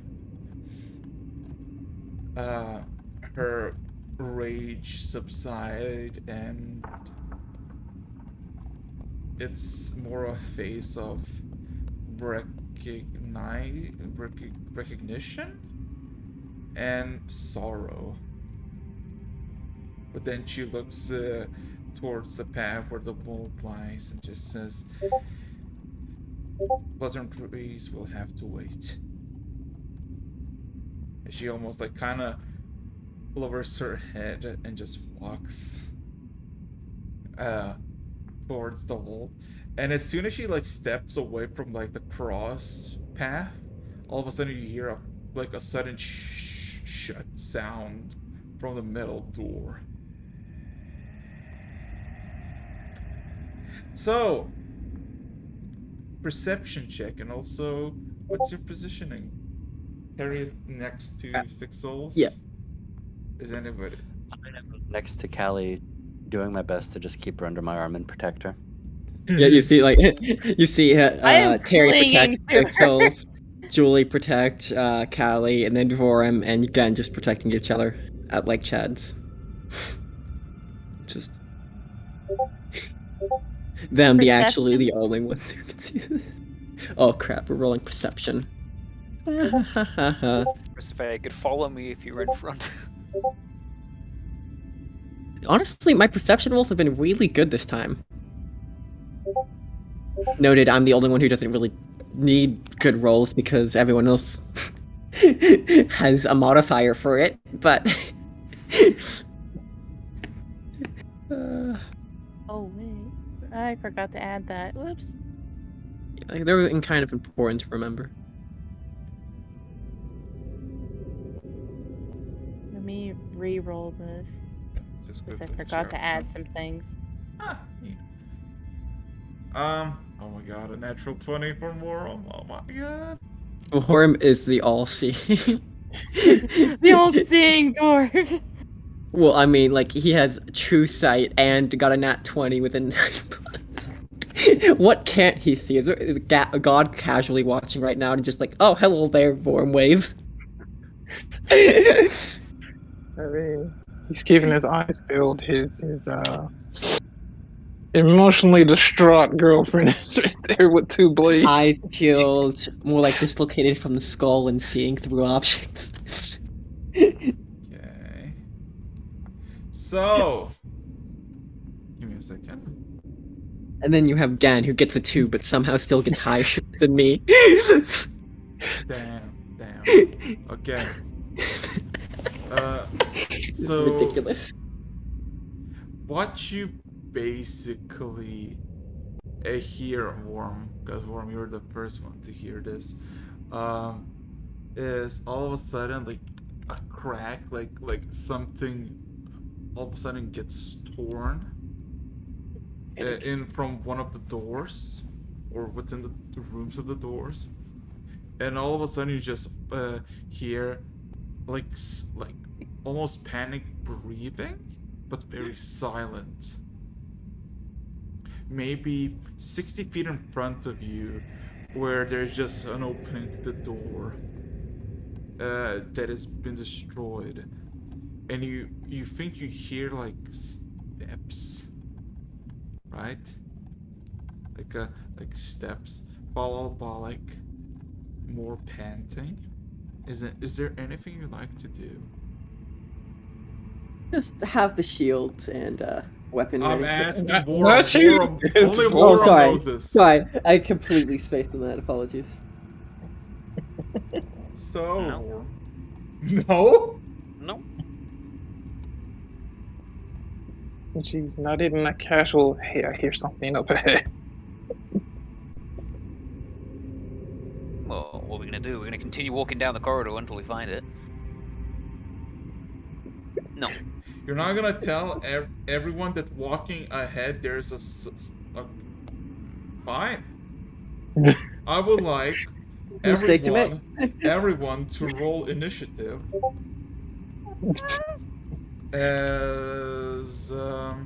S3: Her rage subside, and it's more a face of recognition and sorrow. But then she looks towards the path where the vault lies and just says, "Pleasantries will have to wait." And she almost like kind of lowers her head and just walks towards the vault. And as soon as she like steps away from like the cross path, all of a sudden you hear a sudden shut sound from the metal door. So, perception check, and also, what's your positioning? Terry is next to Sixholes.
S1: Yeah.
S3: Is anybody?
S6: I'm next to Callie, doing my best to just keep her under my arm and protect her.
S1: Yeah, you see, Terry protects Sixholes, Julie protect Callie, and then Vorum, and again just protecting each other at like Chad's. Just them, the only ones who can see this. Oh crap! We're rolling perception.
S5: Christopher, you could follow me if you were in front.
S1: Honestly, my perception rolls have been really good this time. Noted, I'm the only one who doesn't really need good rolls because everyone else has a modifier for it, but...
S4: Oh, wait. I forgot to add that. Whoops.
S1: Yeah, they're kind of important to remember.
S4: Let me re-roll this. Because I forgot to add some things.
S3: Oh my god, a natural 20 for Morum. Oh my god.
S1: Morum is the all-seeing.
S4: The all-seeing dwarf.
S1: Well, I mean, like, he has true sight and got a nat 20 with a 9+. What can't he see? Is God casually watching right now and just like, oh, hello there, Vorm waves?
S2: I mean, he's keeping his eyes peeled. His emotionally distraught girlfriend is right there with two blades.
S1: Eyes peeled, more like dislocated from the skull and seeing through objects.
S3: Okay. So, give me a second.
S1: And then you have Gan, who gets a 2, but somehow still gets higher than me.
S3: Damn. Okay.
S1: It's
S3: So
S1: ridiculous.
S3: what you basically hear, Worm, because Worm, you're the first one to hear this, is all of a sudden like a crack, like something all of a sudden gets torn in from one of the doors or within the rooms of the doors, and all of a sudden you just hear like almost panic breathing, but very silent. Maybe 60 feet in front of you, where there's just an opening to the door that has been destroyed, and you think you hear like steps, right? Like steps followed by like more panting. Is there anything you like to do?
S1: Just have the shields and weapon
S3: I'm
S1: ready.
S3: asking
S2: Not
S3: Vorum.
S2: you.
S3: Vorum.
S2: It's
S3: Only
S2: Vorum.
S3: Vorum
S1: sorry.
S3: knows this.
S1: Sorry, I completely spaced on that. Apologies.
S3: So.
S5: No.
S3: No?
S5: No.
S2: Jeez, not even a casual, hey, I hear something up ahead.
S5: Well, what are we gonna do? We're gonna continue walking down the corridor until we find it. No.
S3: You're not gonna tell everyone that walking ahead there's a fine. I would like
S1: Mistake to make.
S3: everyone to roll initiative. As so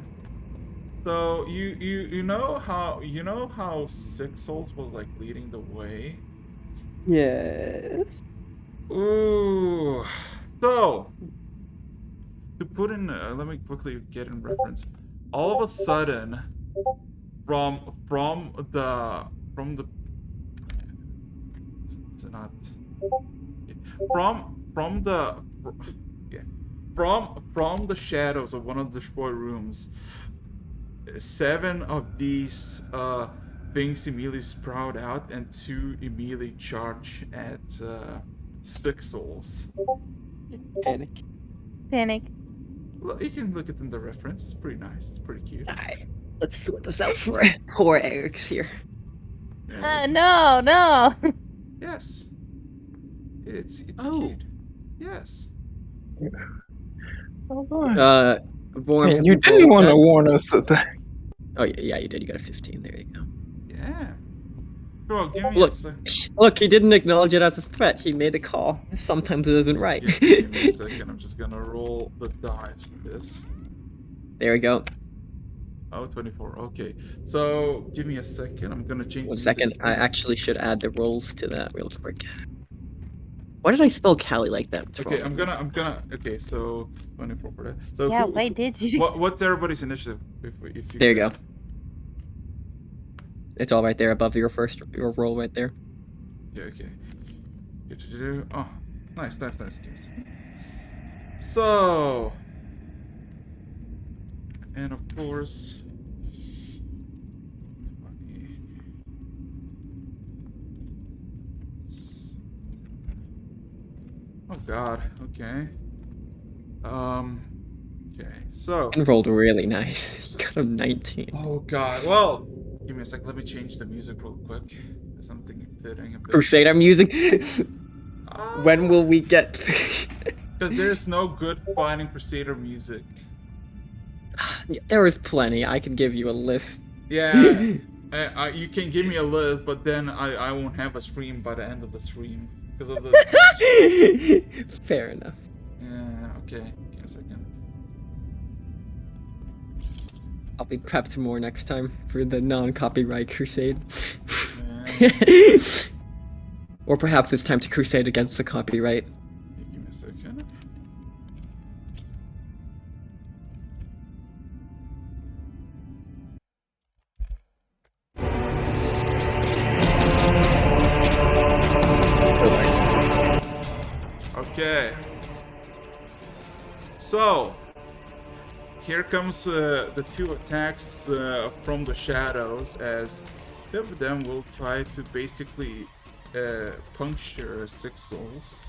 S3: you know how Six Souls was like leading the way.
S1: Yes.
S3: Ooh. So to put in, let me quickly get in reference. All of a sudden, from the it's not from the shadows of one of the four rooms, 7 of these things immediately sprout out, and 2 immediately charge at Six Souls.
S4: Panic.
S3: Well, you can look at in the reference. It's pretty nice. It's pretty cute.
S1: Alright, let's sort this out for poor Eric's here.
S3: Yes.
S4: No.
S3: Yes. It's
S1: Oh.
S3: cute. Yes.
S2: Oh, boy.
S1: Vorm,
S2: Man,
S1: have
S2: you didn't
S1: rolled
S2: want to
S1: that?
S2: warn us of that.
S1: Oh yeah, you did. You got a 15. There you go.
S3: Yeah. Bro, give me
S1: Look.
S3: a sec.
S1: Look, he didn't acknowledge it as a threat. He made a call. Sometimes it isn't right.
S3: Give me a second. I'm just gonna roll the dice for this.
S1: There we go.
S3: Oh, 24. Okay. So, give me a second. I'm gonna change
S1: One
S3: the
S1: second.
S3: music,
S1: I
S3: please.
S1: actually should add the rolls to that real quick. Why did I spell Callie like that? What's
S3: Okay,
S1: wrong?
S3: I'm gonna. Okay, so 24 for that. So
S4: Yeah, why did you?
S3: What's everybody's initiative? If you
S1: There you go. It's all right there above your roll right there.
S3: Yeah. Okay. Oh, nice. Guys. So, and of course. 20. Oh God. Okay. Okay. So.
S1: And rolled really nice. He got a 19.
S3: Oh God. Well, give me a sec. Let me change the music real quick. There's something fitting a bit.
S1: Crusader music. When will we get?
S3: Because there's no good finding Crusader music.
S1: There is plenty. I can give you a list.
S3: Yeah. You can give me a list, but then I won't have a stream by the end of the stream because of the.
S1: Fair enough.
S3: Yeah. Okay. Give me a second.
S1: I'll be prepped more next time for the non-copyright crusade.
S3: Yeah.
S1: Or perhaps it's time to crusade against the copyright.
S3: Give me a second. Okay. So, here comes the two attacks from the shadows, as two of them will try to basically puncture Six Souls.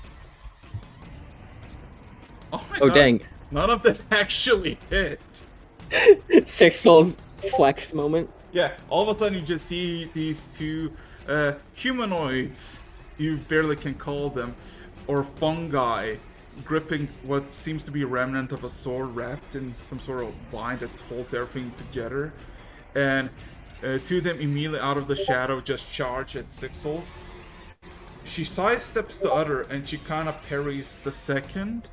S3: Oh my god.
S1: Dang.
S3: None of them actually hit.
S1: Six Souls flex moment.
S3: Yeah, all of a sudden you just see these two humanoids, you barely can call them, or fungi, gripping what seems to be a remnant of a sword wrapped in some sort of bind that holds everything together. And two of them immediately out of the shadow just charge at Six Souls. She sidesteps the other and she kind of parries the second.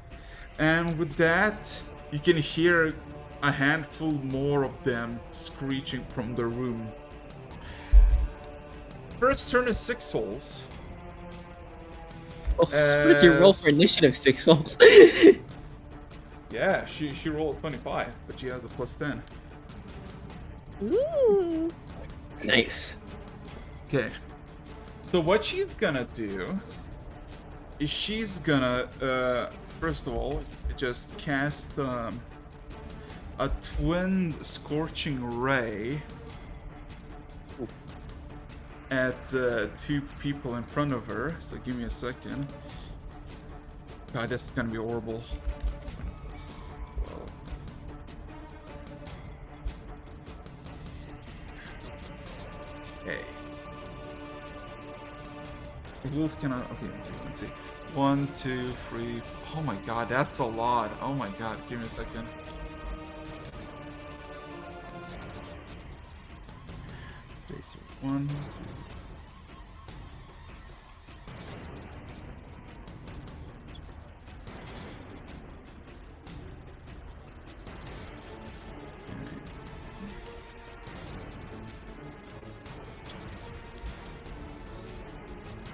S3: And with that, you can hear a handful more of them screeching from the room. First turn is Six Souls.
S1: What did you roll for initiative, Six Souls?
S3: Yeah, she rolled 25, but she has a +10.
S4: Ooh.
S1: Nice.
S3: Okay. So what she's gonna do is she's gonna, first of all, just cast a twin scorching ray at two people in front of her. So give me a second. God, this is gonna be horrible. Okay. Rules cannot. Okay, let's see. 1, 2, 3. Oh my god, that's a lot. Oh my god, give me a second. Okay, so 1, 2.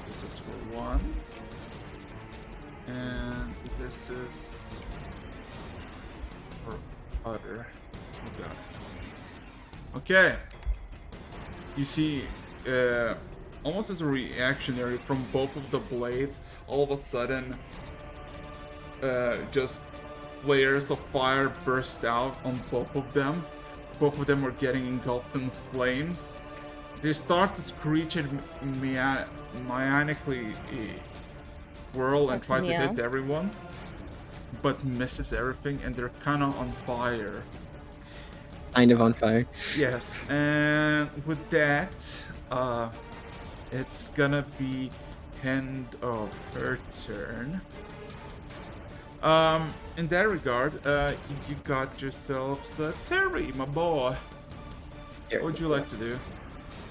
S3: This is for 1. And this is for other. Oh god. Okay. You see, almost as a reactionary from both of the blades, all of a sudden, just flares of fire burst out on both of them. Both of them are getting engulfed in flames. They start to screech and maniacally whirl and try to hit everyone, but misses everything, and they're kind of on fire.
S1: Kind of on fire.
S3: Yes, and with that, it's gonna be end of her turn. In that regard, you got yourselves Terry, my boy. What would you like to do?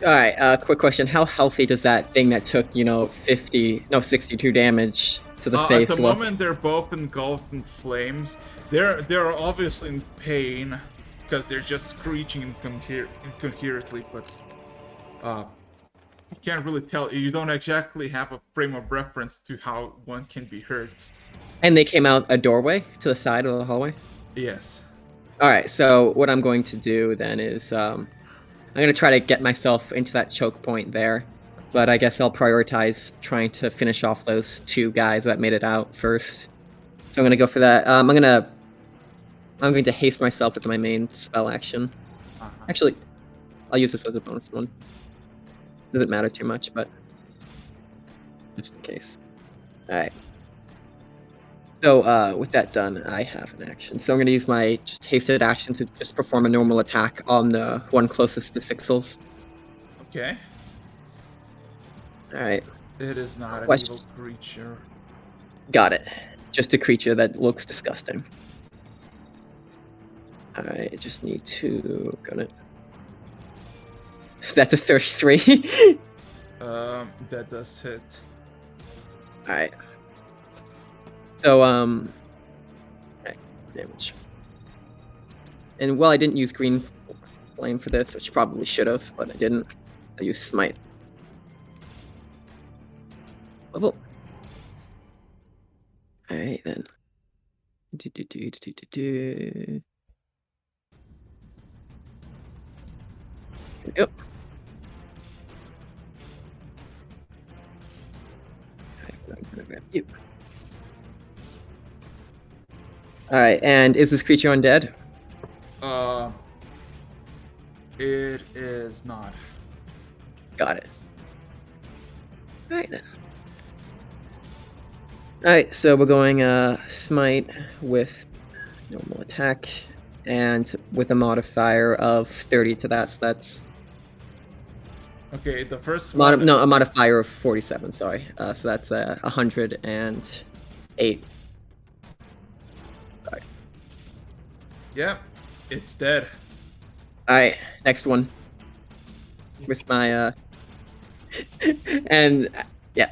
S1: Alright, quick question. How healthy does that thing that took, 62 damage to the face
S3: At the
S1: look?
S3: moment, they're both engulfed in flames. They're obviously in pain because they're just screeching incoherently, but you can't really tell. You don't exactly have a frame of reference to how one can be hurt.
S1: And they came out a doorway to the side of the hallway?
S3: Yes.
S1: Alright, so what I'm going to do then is, I'm going to try to get myself into that choke point there. But I guess I'll prioritize trying to finish off those two guys that made it out first. So I'm going to go for that. I'm going to haste myself with my main spell action. Actually, I'll use this as a bonus one. Doesn't matter too much, but just in case. Alright. So, with that done, I have an action. So I'm going to use my just hasted action to just perform a normal attack on the one closest to Six Souls.
S3: Okay.
S1: Alright.
S3: It is not an
S1: Question.
S3: evil creature.
S1: Got it. Just a creature that looks disgusting. I just need to... Got it. That's a 33.
S3: That does hit.
S1: Alright. So, alright, damage. And well, I didn't use green flame for this, which I probably should have, but I didn't. I used smite. Level. Alright then. Here we go. I'm gonna grab you. Alright, and is this creature undead?
S3: It is not.
S1: Got it. Alright then. Alright, so we're going smite with normal attack and with a modifier of 30 to that, so that's
S3: Okay, the first one.
S1: a modifier of 47, sorry. So that's 108. Sorry.
S3: Yep, it's dead.
S1: Alright, next one. With my and yeah.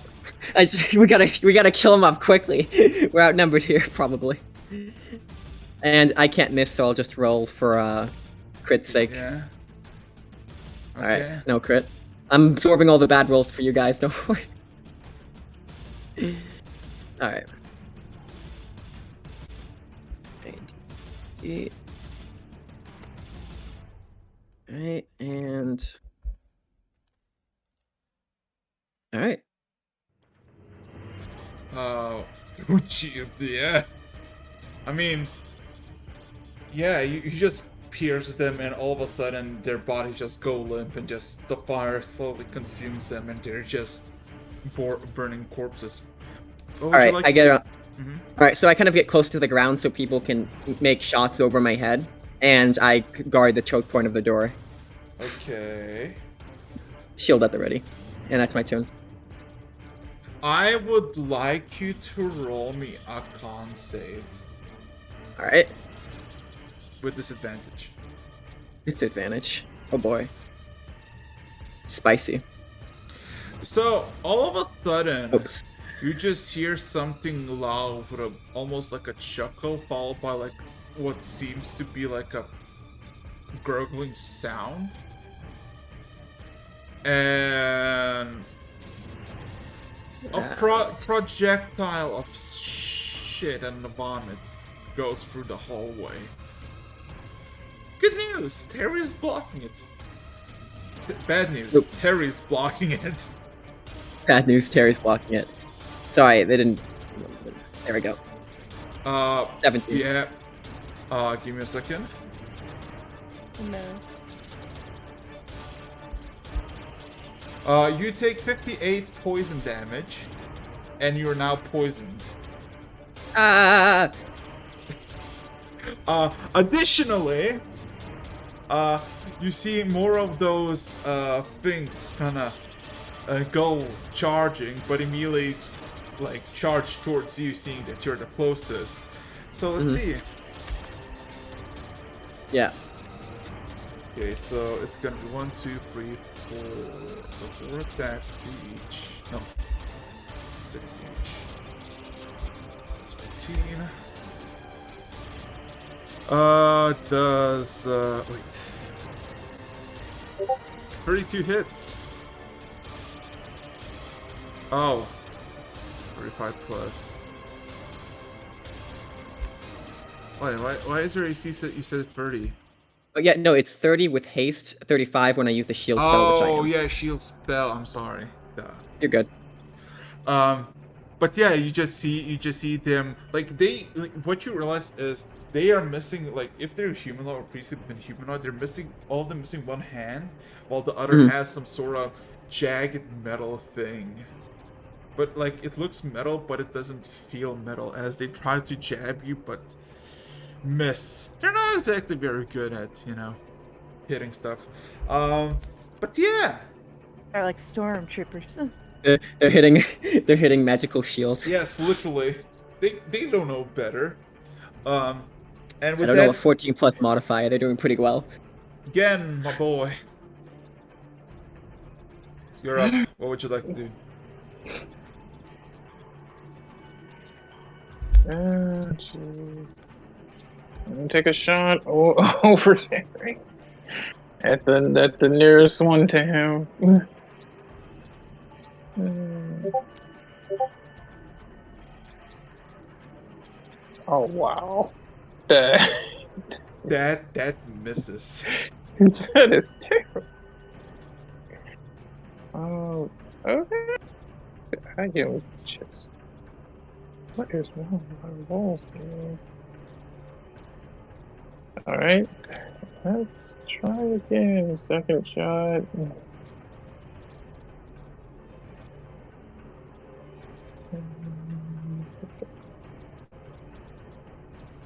S1: We gotta kill him off quickly. We're outnumbered here, probably. And I can't miss, so I'll just roll for crit's sake.
S3: Yeah. Okay.
S1: Alright, no crit. I'm absorbing all the bad rolls for you guys, don't worry. Alright. Alright, and... Alright.
S3: Yeah. I mean, yeah, you just pierce them, and all of a sudden their bodies just go limp, and just the fire slowly consumes them, and they're just burning corpses.
S1: Alright, I get it. Alright, so I kind of get close to the ground so people can make shots over my head, and I guard the choke point of the door.
S3: Okay.
S1: Shield at the ready. And that's my turn.
S3: I would like you to roll me a con save.
S1: Alright.
S3: With disadvantage.
S1: Disadvantage. Oh boy. Spicy.
S3: So, all of a sudden,
S1: Oops.
S3: you just hear something loud with almost like a chuckle, followed by like what seems to be like a gurgling sound. And a projectile of shit and vomit goes through the hallway. Good news! Terry's blocking it. Bad news,
S1: Nope.
S3: Terry's blocking it.
S1: Bad news, Terry's blocking it. Sorry, they didn't... There we go. 17.
S3: Yeah. Give me a second.
S4: No.
S3: You take 58 poison damage, and you are now poisoned. Additionally, you see more of those things kind of go charging, but immediately like charge towards you, seeing that you're the closest. So let's see.
S1: Yeah.
S3: Okay, so it's gonna be 1, 2, 3, 4. So 4 attacks each. No, 6 each. That's 15. Does wait. 32 hits. Oh. 35 plus. Wait, why is there AC set? You said 30.
S1: Oh, yeah, no, it's 30 with haste, 35 when I use the shield spell, which I
S3: Oh,
S1: am.
S3: yeah, shield spell. I'm sorry. Duh.
S1: You're good.
S3: But yeah, you just see them like what you realize is they are missing, like, if they're humanoid or previously been humanoid, they're missing, all of them missing one hand, while the other has some sort of jagged metal thing. But like it looks metal, but it doesn't feel metal, as they try to jab you, but miss. They're not exactly very good at, hitting stuff. But yeah.
S4: They're like stormtroopers.
S1: They're hitting magical shields.
S3: Yes, literally. They don't know better. And with
S1: I don't know, a 14 plus modifier, they're doing pretty well.
S3: Again, my boy. You're up. What would you like to do?
S2: Jeez. I'm gonna take a shot over Terry. At the nearest one to him. Oh wow. That
S3: misses.
S2: that is terrible. Oh, okay. I get with chips. What is wrong with my rolls, dude? Alright. Let's Try again. Second shot.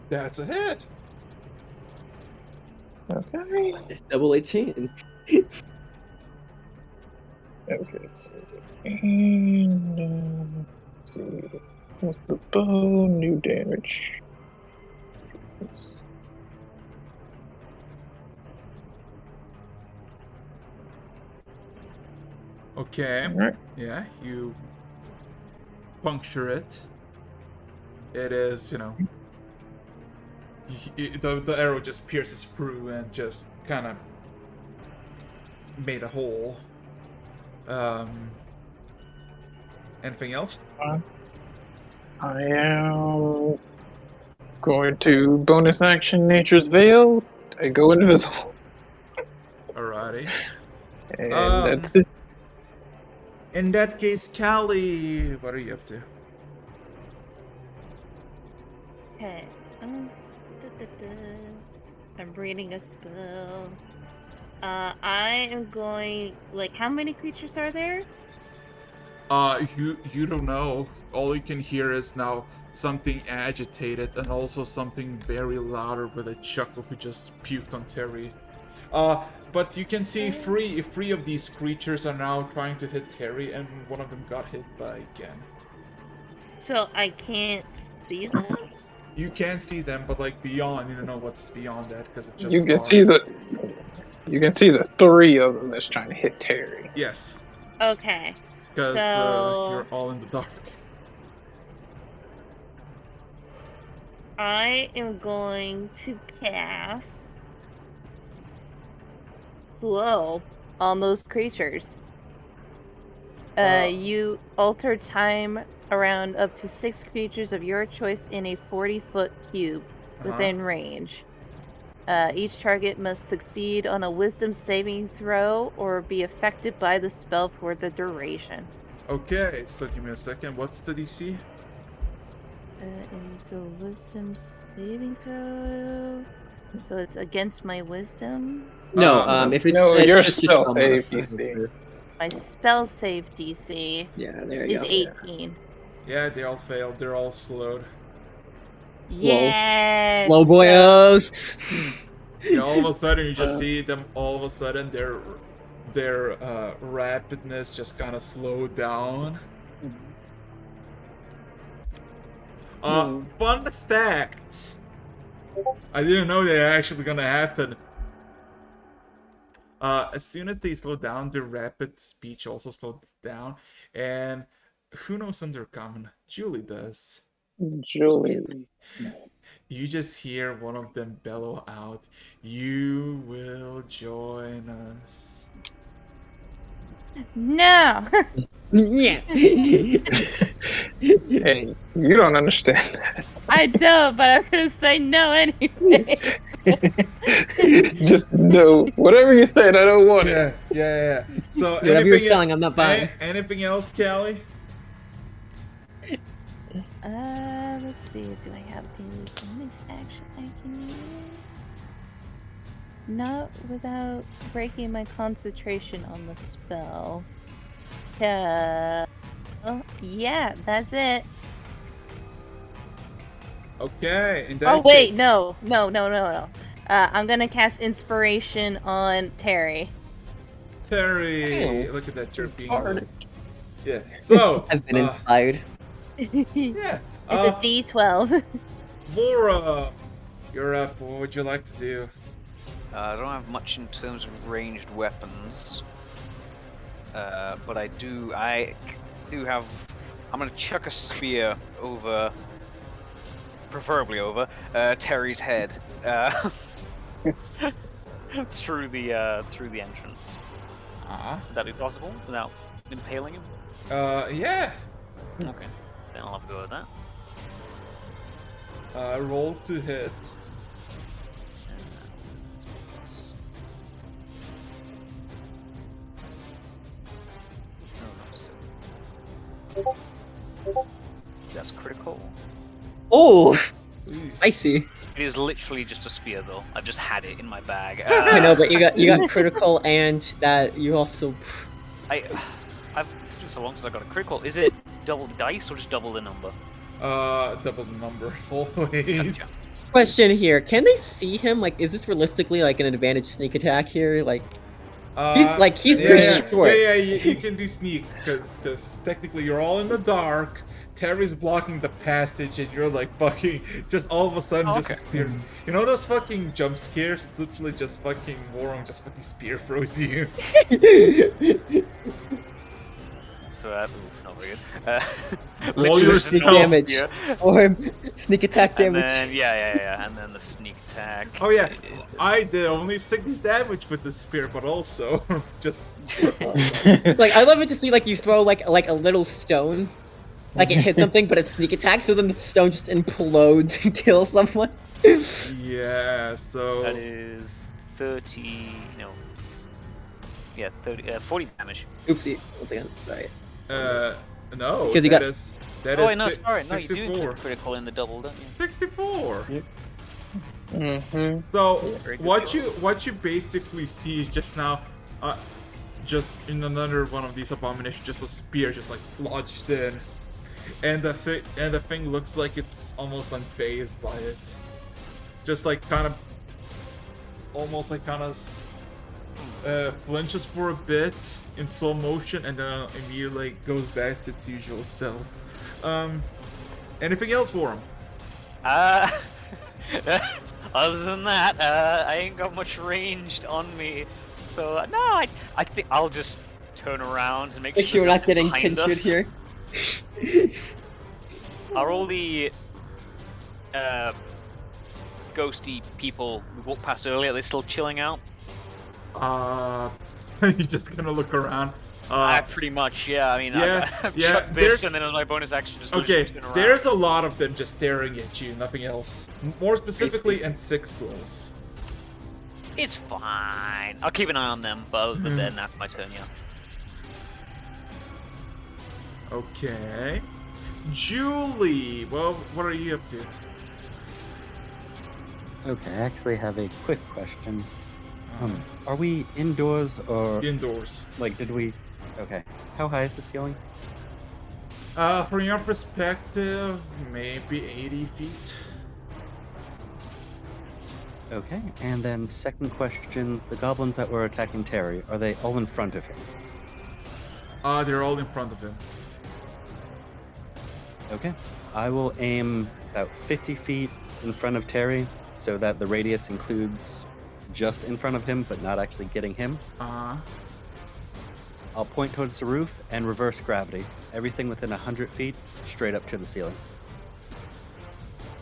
S3: That's a hit.
S2: Okay.
S1: Double 18.
S2: Okay. And let's see. With the bow, new damage.
S3: Okay.
S2: Alright.
S3: Yeah, you puncture it. It is, the arrow just pierces through and just kind of made a hole. Anything else?
S2: I am going to bonus action Nature's Veil. I go invisible.
S3: Alrighty.
S2: And that's it.
S3: In that case, Callie, what are you up to?
S4: Okay. I'm reading a spell. I am going. Like, how many creatures are there?
S3: You don't know. All you can hear is now something agitated and also something very louder with a chuckle who just puked on Terry. But you can see three of these creatures are now trying to hit Terry, and one of them got hit by Gen.
S4: So I can't see them?
S3: You can see them, but like beyond, you don't know what's beyond that because it just.
S2: You can see the three of them that's trying to hit Terry.
S3: Yes.
S4: Okay.
S3: Because you're all in the dark.
S4: I am going to cast slow on those creatures. You alter time around up to 6 creatures of your choice in a 40-foot cube within range. Each target must succeed on a wisdom saving throw or be affected by the spell for the duration.
S3: Okay, so give me a second. What's the DC?
S4: It's a wisdom saving throw. So it's against my wisdom.
S1: No, if it's
S2: your
S1: just
S2: spell
S1: your
S2: save
S1: modifier.
S2: DC.
S4: My spell save DC
S1: Yeah, there you
S4: is
S1: go.
S4: 18.
S3: Yeah, they all failed. They're all slowed.
S4: Yes.
S1: Low boyos.
S3: Yeah, all of a sudden you just see them. All of a sudden their rapidness just kind of slowed down. Fun fact. I didn't know they were actually gonna happen. As soon as they slow down, their rapid speech also slows down. And who knows when they're coming? Julie does.
S2: Julie.
S3: You just hear one of them bellow out, "You will join us."
S4: No.
S1: Yeah.
S2: Hey, you don't understand that.
S4: I don't, but I'm gonna say no anyway.
S2: Just no. Whatever you said, I don't want it.
S3: Yeah. So
S1: Whatever you're selling, I'm not buying.
S3: Anything else, Callie?
S4: Let's see. Do I have any bonus action I can use? Not without breaking my concentration on the spell. Yeah, that's it.
S3: Okay. In that
S4: Oh wait,
S3: case-
S4: no. I'm gonna cast inspiration on Terry.
S3: Terry, look at that. You're being
S2: Hard.
S3: Yeah. So
S1: I've been inspired.
S3: yeah.
S4: It's a D12.
S3: Laura, you're up. What would you like to do?
S5: I don't have much in terms of ranged weapons, but I do have. I'm gonna chuck a spear over, preferably over Terry's head, through the entrance. Would that be possible without impaling him?
S3: Yeah.
S5: Okay, then I'll have to go with that.
S3: Roll to hit.
S5: That's critical.
S1: Oh, spicy.
S5: It is literally just a spear, though. I've just had it in my bag.
S1: I know, but you got critical, and that you also.
S5: It's been so long since I got a critical. Is it double the dice or just double the number?
S3: Double the number always.
S5: Gotcha.
S1: Question here: can they see him? Like, is this realistically like an advantage sneak attack here? Like, he's pretty short.
S3: Yeah, you can do sneak because technically you're all in the dark. Terry's blocking the passage, and you're like fucking just all of a sudden just spear. You know those fucking jump scares? It's literally just fucking Warren just fucking spear throws you.
S5: So not very good.
S3: Roll your
S1: sneak
S3: stealth.
S1: damage or sneak attack
S5: And
S1: damage.
S5: then, yeah, and then the sneak attack.
S3: Oh yeah, I did only 6 damage with the spear, but also just.
S1: Like, I love it to see like you throw like a little stone. Like, it hits something, but it's sneak attack, so then the stone just implodes and kills someone.
S3: Yeah, so...
S5: That is 40 damage.
S1: Oopsie. Once again, sorry.
S3: No,
S1: Because you
S3: that
S1: got-
S3: is... That
S5: Oh,
S3: is
S5: wait, no,
S3: si-
S5: sorry. No, you do
S3: 64.
S5: include critical in the double, don't you?
S3: 64!
S2: Mm-hmm.
S3: So,
S5: Very good
S3: what you basically see is just now... just in another one of these abominations, just a spear just, like, lodged in. And the thing looks like it's almost unfazed by it. Just like kind of flinches for a bit in slow motion and then immediately goes back to its usual self. Anything else for him?
S5: Other than that, I ain't got much ranged on me. So no, I think I'll just turn around and make
S1: sure we're not getting
S5: behind
S1: pinchered
S5: us.
S1: here.
S5: Are all the ghosty people we walked past earlier, are they still chilling out?
S3: You're just gonna look around.
S5: Pretty much, yeah. I mean, I've
S3: yeah,
S5: chucked
S3: there's-
S5: this, and then as my bonus action, just
S3: Okay,
S5: turn around.
S3: there's a lot of them just staring at you, nothing else. More specifically, and 6 souls.
S5: It's fine. I'll keep an eye on them, but then that's my turn, yeah.
S3: Okay. Julie, well, what are you up to?
S6: Okay, I actually have a quick question. Are we indoors or
S3: Indoors.
S6: like did we? Okay, how high is the ceiling?
S3: From your perspective, maybe 80 feet.
S6: Okay, and then second question: the goblins that were attacking Terry, are they all in front of him?
S3: They're all in front of him.
S6: Okay, I will aim about 50 feet in front of Terry, so that the radius includes just in front of him, but not actually getting him. I'll point towards the roof and reverse gravity. Everything within 100 feet, straight up to the ceiling.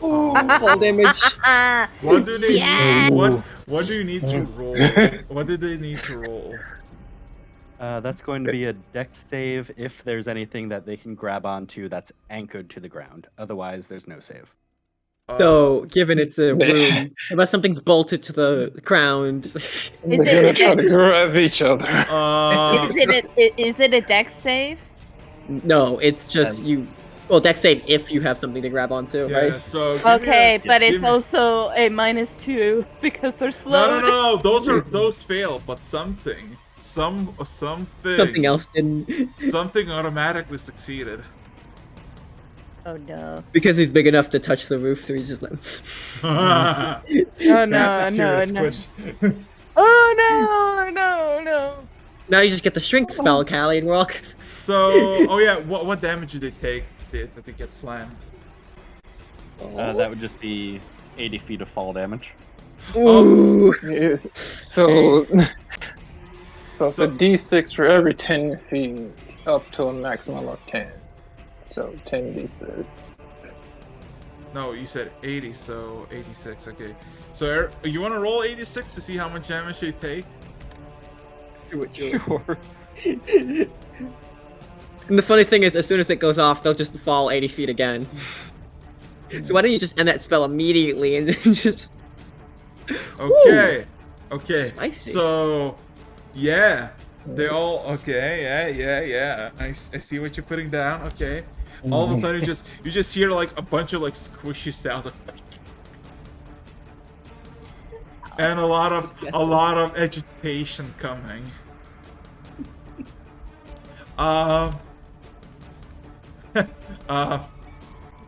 S1: Ooh, fall damage.
S3: What do they
S4: Yeah!
S3: need? What do you need to roll? What do they need to roll?
S6: That's going to be a dex save if there's anything that they can grab onto that's anchored to the ground. Otherwise, there's no save.
S1: So, given it's a room, unless something's bolted to the ground.
S4: Is
S2: They're gonna
S4: it
S2: try
S4: a
S2: to
S4: dex,
S2: grab each other.
S4: is it a dex save?
S1: No, it's just you. Well, dex save if you have something to grab onto,
S3: Yeah,
S1: right?
S3: so give
S4: Okay,
S3: me
S4: but
S3: give
S4: it's
S3: me-
S4: also a -2 because they're slow.
S3: No. Those fail, but something
S1: Something else didn't.
S3: something automatically succeeded.
S4: Oh no.
S1: Because he's big enough to touch the roof, so he's just like.
S4: Oh
S3: That's
S4: no,
S3: a
S4: no,
S3: curious
S4: no.
S3: question.
S4: Oh no.
S1: Now you just get the shrink spell, Callie, and we're all.
S3: So, oh yeah, what damage did they take that they get slammed?
S6: That would just be 80 feet of fall damage.
S1: Ooh.
S2: Yes. So it's a d6 for every 10 feet up to a maximum of 10. So 10 d6.
S3: No, you said 80, so 86. Okay. So you want to roll 86 to see how much damage they take?
S6: Sure.
S1: And the funny thing is, as soon as it goes off, they'll just fall 80 feet again. So why don't you just end that spell immediately and then just...
S3: Okay. Okay.
S1: Spicy.
S3: So, yeah. They all okay. Yeah. I see what you're putting down. Okay. All of a sudden, you just hear like a bunch of like squishy sounds, like, and a lot of agitation coming.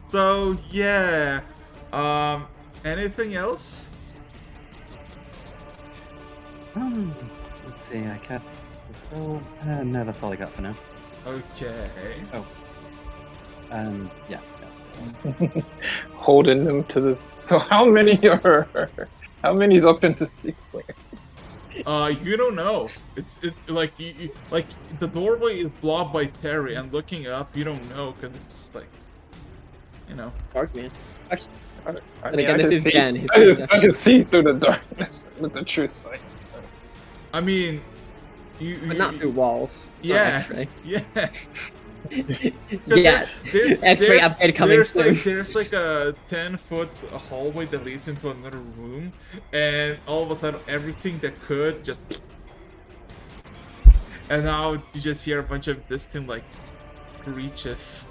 S3: So yeah. Anything else?
S6: Let's see. I cast the spell. No, that's all I got for now.
S3: Okay.
S6: Oh. Yeah.
S2: Holding them to the. So how many's up into ceiling?
S3: You don't know. It's like like the doorway is blocked by Terry, and looking up, you don't know because it's like, you know.
S1: Dark man. Actually,
S2: I
S1: and
S2: mean,
S1: again,
S2: I
S1: this
S2: can
S1: is
S2: see-
S1: Ben. His
S2: I can
S1: perception.
S2: see through the darkness with the true sight. So.
S3: I mean,
S1: But not through walls. It's not
S3: Yeah.
S1: X-ray.
S3: Yeah.
S1: Yeah. X-ray upgrade coming soon.
S3: There's like a 10-foot hallway that leads into another room, and all of a sudden everything that could just, and now you just hear a bunch of distant like screeches.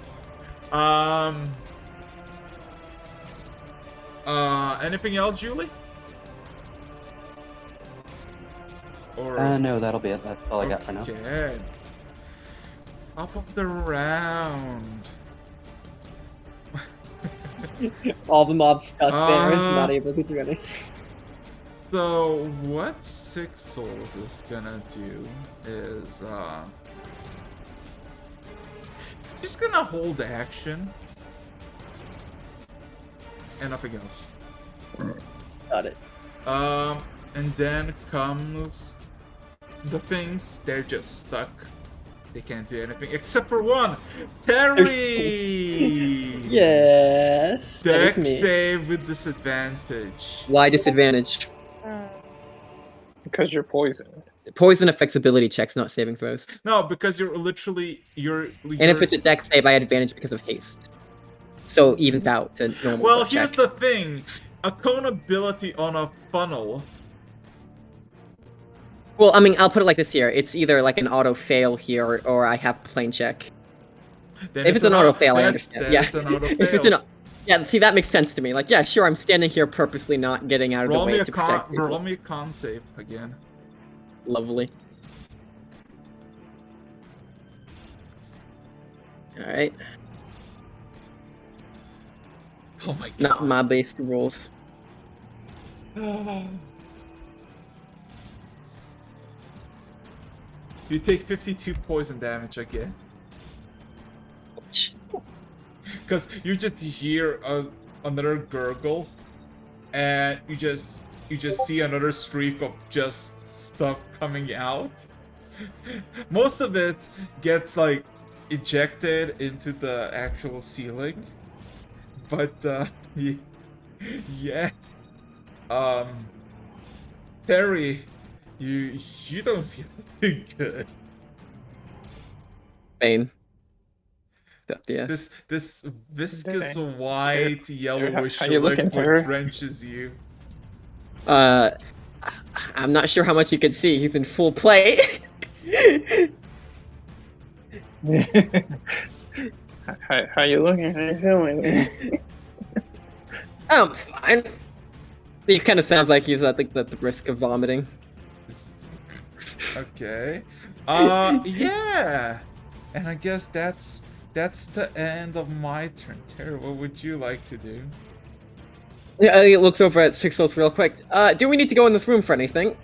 S3: Anything else, Julie? Or
S6: No, that'll be it. That's all I got for now.
S3: okay. Top of the round.
S1: All the mobs stuck there,
S3: Uh,
S1: not able to do anything.
S3: So what Six Souls is gonna do is he's gonna hold action and nothing else.
S1: Got it.
S3: And then comes the things, they're just stuck. They can't do anything except for one. Terry!
S1: Yes. That is
S3: Deck
S1: me.
S3: save with disadvantage.
S1: Why disadvantage?
S2: Because you're poisoned.
S1: Poison affects ability checks, not saving throws.
S3: No, because you're literally
S1: And if it's a deck save, I had advantage because of haste. So evens out to normal.
S3: well,
S1: deck
S3: here's
S1: check.
S3: the thing: a cone ability on a funnel.
S1: Well, I mean, I'll put it like this here. It's either like an auto fail here, or I have plain check.
S3: Then
S1: If it's an auto fail, I
S3: then
S1: understand. Yeah.
S3: it's an auto
S1: If it's
S3: fail.
S1: an yeah, see that makes sense to me. Like, yeah, sure, I'm standing here purposely not getting out of
S3: Roll
S1: the
S3: me
S1: way
S3: a
S1: to protect people.
S3: roll me a con save again.
S1: Lovely. All right.
S3: Oh my god.
S1: Not my base rules.
S3: You take 52 poison damage again. Because you just hear another gurgle, and you just see another streak of just stuff coming out. Most of it gets like ejected into the actual ceiling, but yeah. Terry, you don't feel too good.
S1: Bane. Yes.
S3: This viscous white yellowish
S2: how you looking,
S3: liquid
S2: Terry?
S3: drenches you.
S1: I'm not sure how much you can see. He's in full play.
S2: How you looking? How you feeling?
S1: I'm fine. He kind of sounds like he's at the risk of vomiting.
S3: Okay. Yeah. And I guess that's the end of my turn. Terry, what would you like to do?
S1: Yeah, he looks over at Six Souls real quick. Do we need to go in this room for anything?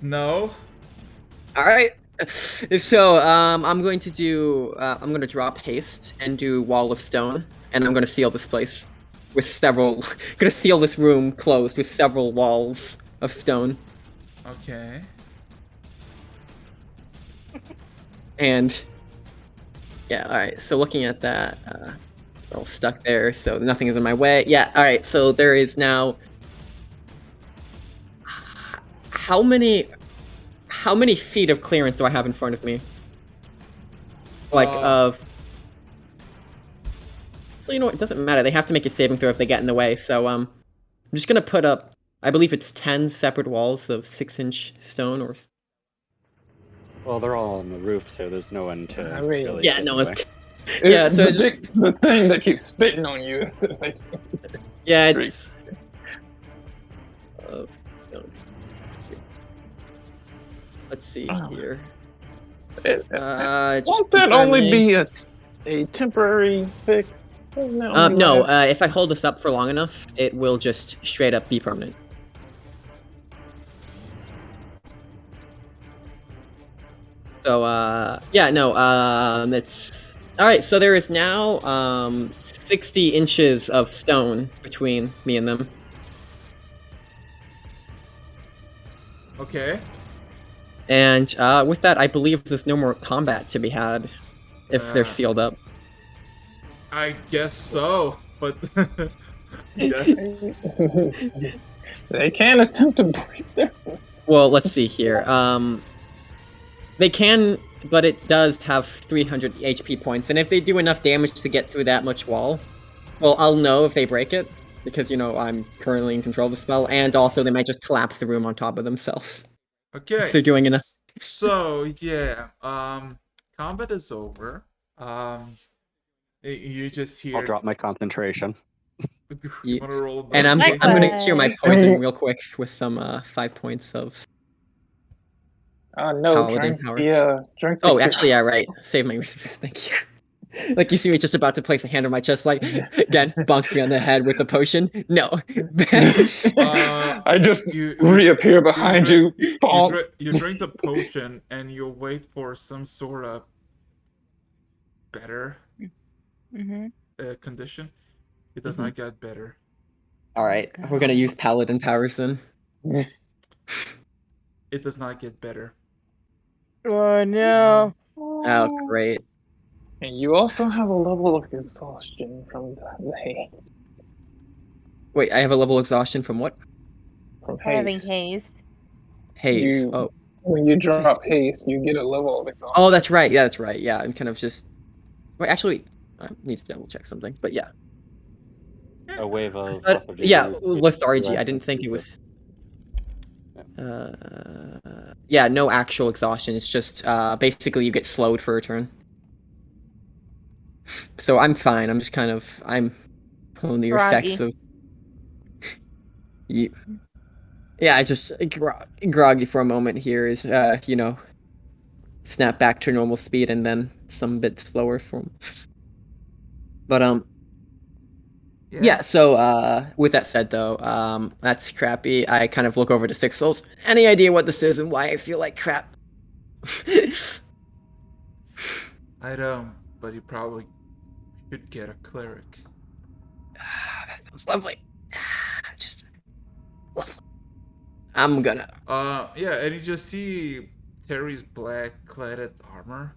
S3: No.
S1: All right. So, I'm going to do. I'm going to drop haste and do Wall of Stone, and I'm going to seal this place with several. Going to seal this room closed with several walls of stone.
S3: Okay.
S1: And yeah, all right. So looking at that, they're all stuck there, so nothing is in my way. Yeah, all right. So there is now. How many feet of clearance do I have in front of me? Like of. Well, you know what? It doesn't matter. They have to make a saving throw if they get in the way. So I'm just gonna put up. I believe it's 10 separate walls of 6-inch stone, or.
S6: Well, they're all on the roof, so there's no one to.
S2: I mean,
S6: really
S1: Yeah,
S6: get
S1: no
S6: in
S1: one's.
S6: the way.
S1: Yeah, so it's
S2: the thing that keeps spitting on you. Is like,
S1: yeah, it's. Let's see here.
S2: Won't
S1: Just
S2: that only
S1: confirming.
S2: be a temporary fix? Doesn't that only
S1: No,
S2: last-
S1: if I hold this up for long enough, it will just straight up be permanent. So, yeah, no, it's... Alright, so there is now, 60 inches of stone between me and them.
S3: Okay.
S1: And, with that, I believe there's no more combat to be had if they're sealed up.
S3: I guess so, but yeah.
S2: They can attempt to break their.
S1: Well, let's see here. They can, but it does have 300 HP points, and if they do enough damage to get through that much wall, well, I'll know if they break it, because, you know, I'm currently in control of the spell, and also they might just collapse the room on top of themselves.
S3: Okay.
S1: If they're doing enough.
S3: So yeah, combat is over. You just hear.
S6: I'll drop my concentration.
S3: You wanna roll
S1: And I'm
S3: another
S1: gonna
S4: Likewise.
S1: cure my poison real quick with some 5 points of
S2: No,
S1: paladin
S2: drink
S1: power.
S2: the
S1: Oh,
S2: cure.
S1: actually, yeah, right. Save my resources. Thank you. Like, you see me just about to place a hand on my chest, like, again, bonks me on the head with the potion. No.
S2: I just
S3: you
S2: reappear behind you. Bonk.
S3: You drink the potion and you wait for some sort of better
S4: Mm-hmm.
S3: condition. It does not get better.
S1: Alright, we're gonna use paladin powers then.
S3: It does not get better.
S4: Oh no.
S1: Oh, great.
S2: And you also have a level of exhaustion from the haste.
S1: Wait, I have a level exhaustion from what?
S2: From
S4: Having
S2: haste.
S4: haste.
S1: Haze.
S2: You,
S1: Oh.
S2: when you
S1: Is it
S2: drop
S1: haze?
S2: haste, you get a level of exhaustion.
S1: Oh, that's right. Yeah, that's right. Yeah, I'm kind of just... Wait, actually, I need to double check something, but yeah.
S6: A wave of
S1: Yeah,
S6: lethargy.
S1: lethargy. I didn't think it was... yeah, no actual exhaustion. It's just, basically you get slowed for a turn. So I'm fine. I'm just kind of... I'm on the effects
S4: Groggy.
S1: of... Yeah, I just... groggy for a moment here is, you know... Snap back to normal speed and then some bit slower from... But, yeah, so, with that said, though, that's crappy. I kind of look over to Six Souls. Any idea what this is and why I feel like crap?
S3: I don't, but you probably should get a cleric.
S1: That sounds lovely. Just lovely. I'm gonna...
S3: Yeah, and you just see Terry's black-cladded armor.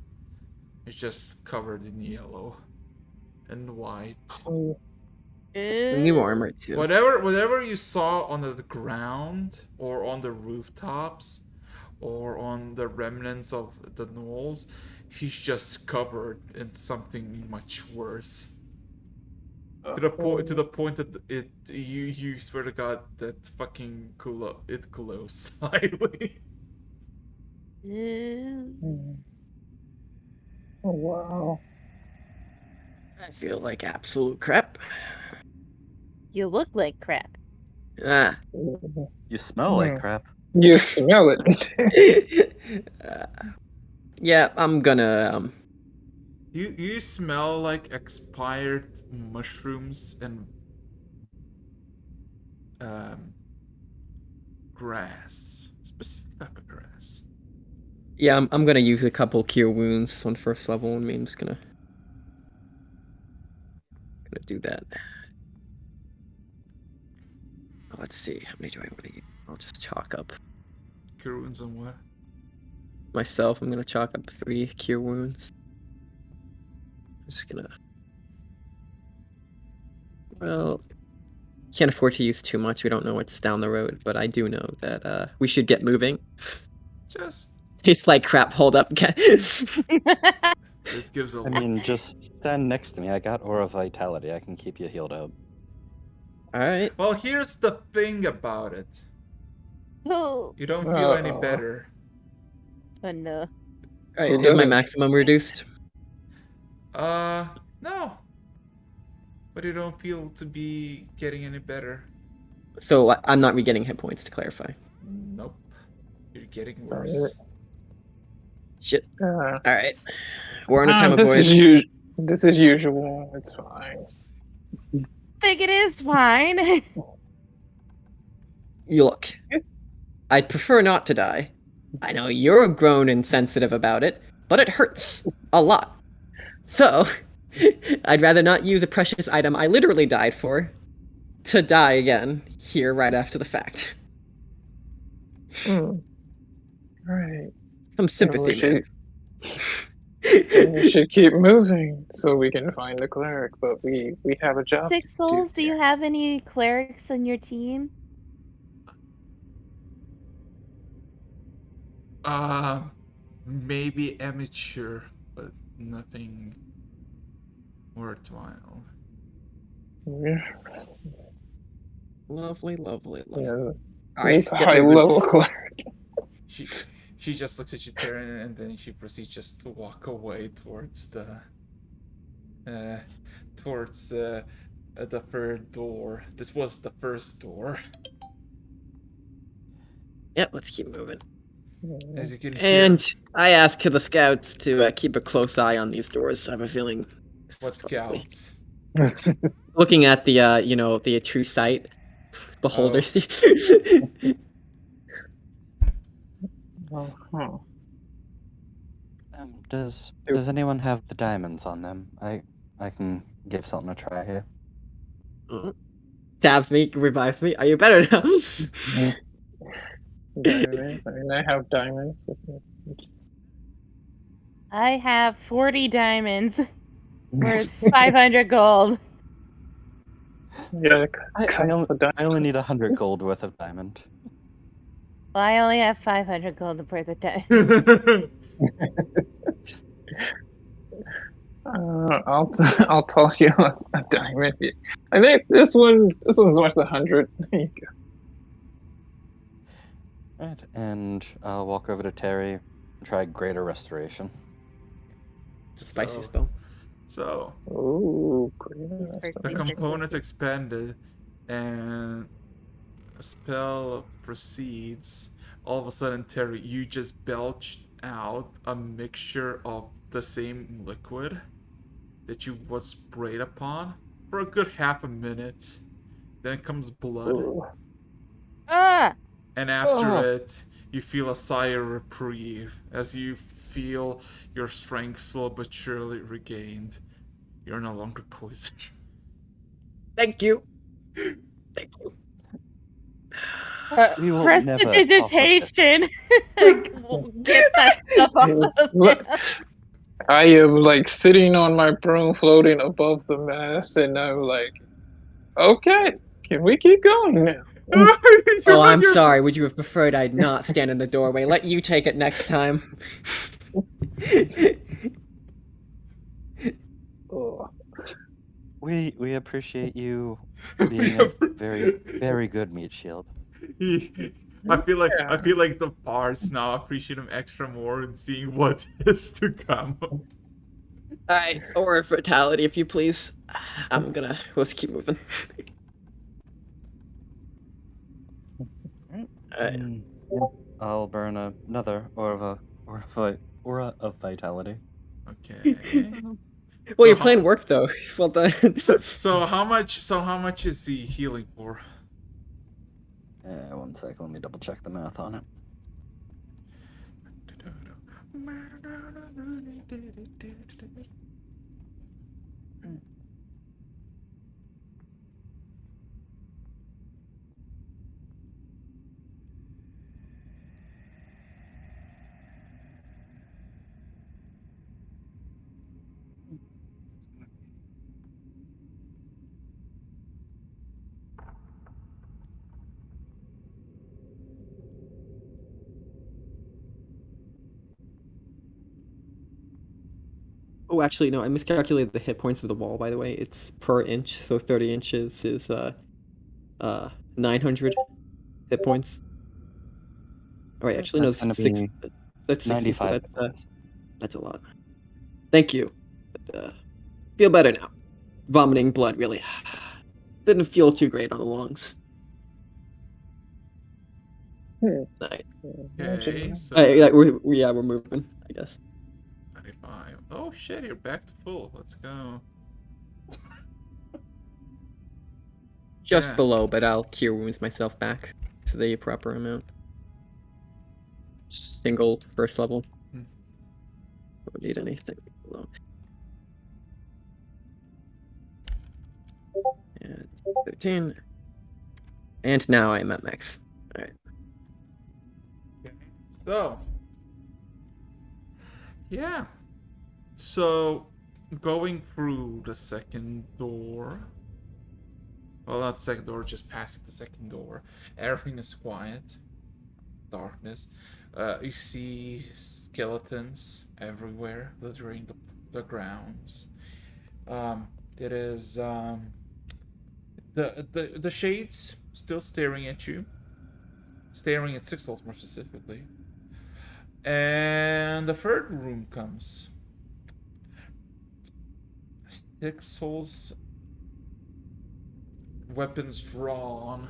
S3: It's just covered in yellow and white.
S1: New armor, too.
S3: Whatever you saw on the ground or on the rooftops or on the remnants of the knolls, he's just covered in something much worse. To the point that you swear to God that fucking it glows slightly.
S2: Oh, wow.
S1: I feel like absolute crap.
S4: You look like crap.
S1: Ah.
S6: You smell like crap.
S2: You smell it.
S1: Yeah, I'm gonna,
S3: You smell like expired mushrooms and grass, specific type of grass.
S1: Yeah, I'm gonna use a couple cure wounds on first level. I mean, I'm just gonna do that. Let's see, how many do I want to use? I'll just chalk up
S3: Cure wounds on what?
S1: myself. I'm gonna chalk up 3 cure wounds. I'm just gonna... Well, can't afford to use too much. We don't know what's down the road, but I do know that we should get moving.
S3: Just
S1: Tastes like crap. Hold up.
S3: this gives a.
S6: I mean, just stand next to me. I got Aura Vitality. I can keep you healed up.
S1: Alright.
S3: Well, here's the thing about it.
S4: Oh
S3: You don't feel any better.
S4: no.
S1: Alright, is my maximum reduced?
S3: No. But you don't feel to be getting any better.
S1: So I'm not re-getting hit points, to clarify.
S3: Nope. You're getting
S2: So
S3: worse.
S1: Shit.
S2: Uh,
S1: All right. We're in a time of
S2: this is
S1: voids.
S2: this is usual. It's fine.
S4: Think it is fine.
S1: You look. I'd prefer not to die. I know you're grown and sensitive about it, but it hurts. A lot. So, I'd rather not use a precious item I literally died for to die again here right after the fact.
S2: Right.
S1: Some
S2: We
S1: sympathy, man.
S2: should keep moving so we can find the cleric, but we have a job.
S4: Six
S2: to
S4: Souls, do
S2: here.
S4: you have any clerics on your team?
S3: Maybe amateur, but nothing worthwhile.
S2: Yeah.
S1: Lovely, lovely, lovely.
S2: Yeah.
S1: All right,
S2: He's a
S1: get
S2: high
S1: moving.
S2: level cleric.
S3: She just looks at you, Taryn, and then she proceeds just to walk away towards the third door. This was the first door.
S1: Yep, let's keep moving.
S3: As you can
S1: And
S3: hear,
S1: I ask the scouts to keep a close eye on these doors. I have a feeling.
S3: what scouts?
S1: Looking at the, the true sight, beholders.
S6: Does anyone have the diamonds on them? I can give something a try here.
S1: Stabs me, revives me. Are you better now?
S2: Diamonds. I mean, I have diamonds with me.
S4: I have 40 diamonds. Worth 500 gold.
S2: Yeah,
S6: I only need 100 gold worth of diamond.
S4: Well, I only have 500 gold worth of diamonds.
S2: I'll toss you a diamond. I think this one's worth 100. There you go.
S6: Right, and I'll walk over to Terry and try Greater Restoration.
S1: It's a spicy spell.
S3: So,
S2: Ooh,
S3: the components expanded, and a spell proceeds. All of a sudden, Terry, you just belched out a mixture of the same liquid that you was sprayed upon for a good half a minute. Then comes blood.
S2: Ooh.
S4: Ah!
S3: And after it, you feel a sigh of reprieve as you feel your strength slowly but surely regained. You're no longer poisoned.
S1: Thank you. Thank you.
S6: We will
S4: Press
S6: never
S4: the digitation. Get that stuff off of him.
S2: I am like sitting on my broom floating above the mess, and I'm like, okay, can we keep going now?
S1: Oh, I'm sorry. Would you have preferred I'd not stand in the doorway? Let you take it next time.
S2: Oh.
S6: We appreciate you being a very, very good meat shield.
S3: I feel like the bars now appreciate him extra more and seeing what is to come.
S1: Alright, or fatality if you please. Let's keep moving. Alright.
S6: I'll burn another aura of vitality.
S3: Okay.
S1: Well, your plan worked though. Well done.
S3: So how much is he healing for?
S6: 1 sec, let me double check the math on it.
S1: Oh, actually, no, I miscalculated the hit points of the wall, by the way. It's per inch, so 30 inches is 900 hit points. Alright, actually, no,
S6: That's gonna
S1: six,
S6: be
S1: that's 60, so
S6: 95.
S1: that's a lot. Thank you. But, feel better now. Vomiting blood really didn't feel too great on the lungs. Alright.
S3: Okay, so
S1: Alright, we're moving. I guess.
S3: 95. Oh shit, you're back to full. Let's go.
S1: Just
S3: Yeah.
S1: below, but I'll cure wounds myself back to the proper amount. Just single first level.
S3: Hmm.
S1: Don't need anything below. And 13. And now I'm at max. Alright.
S3: Okay. So, yeah. So, going through the second door. Well, not the second door, just passing the second door. Everything is quiet. Darkness. You see skeletons everywhere, littering the grounds. It is the shades still staring at you, staring at Six Souls more specifically. And the third room comes. Six Souls, weapons drawn,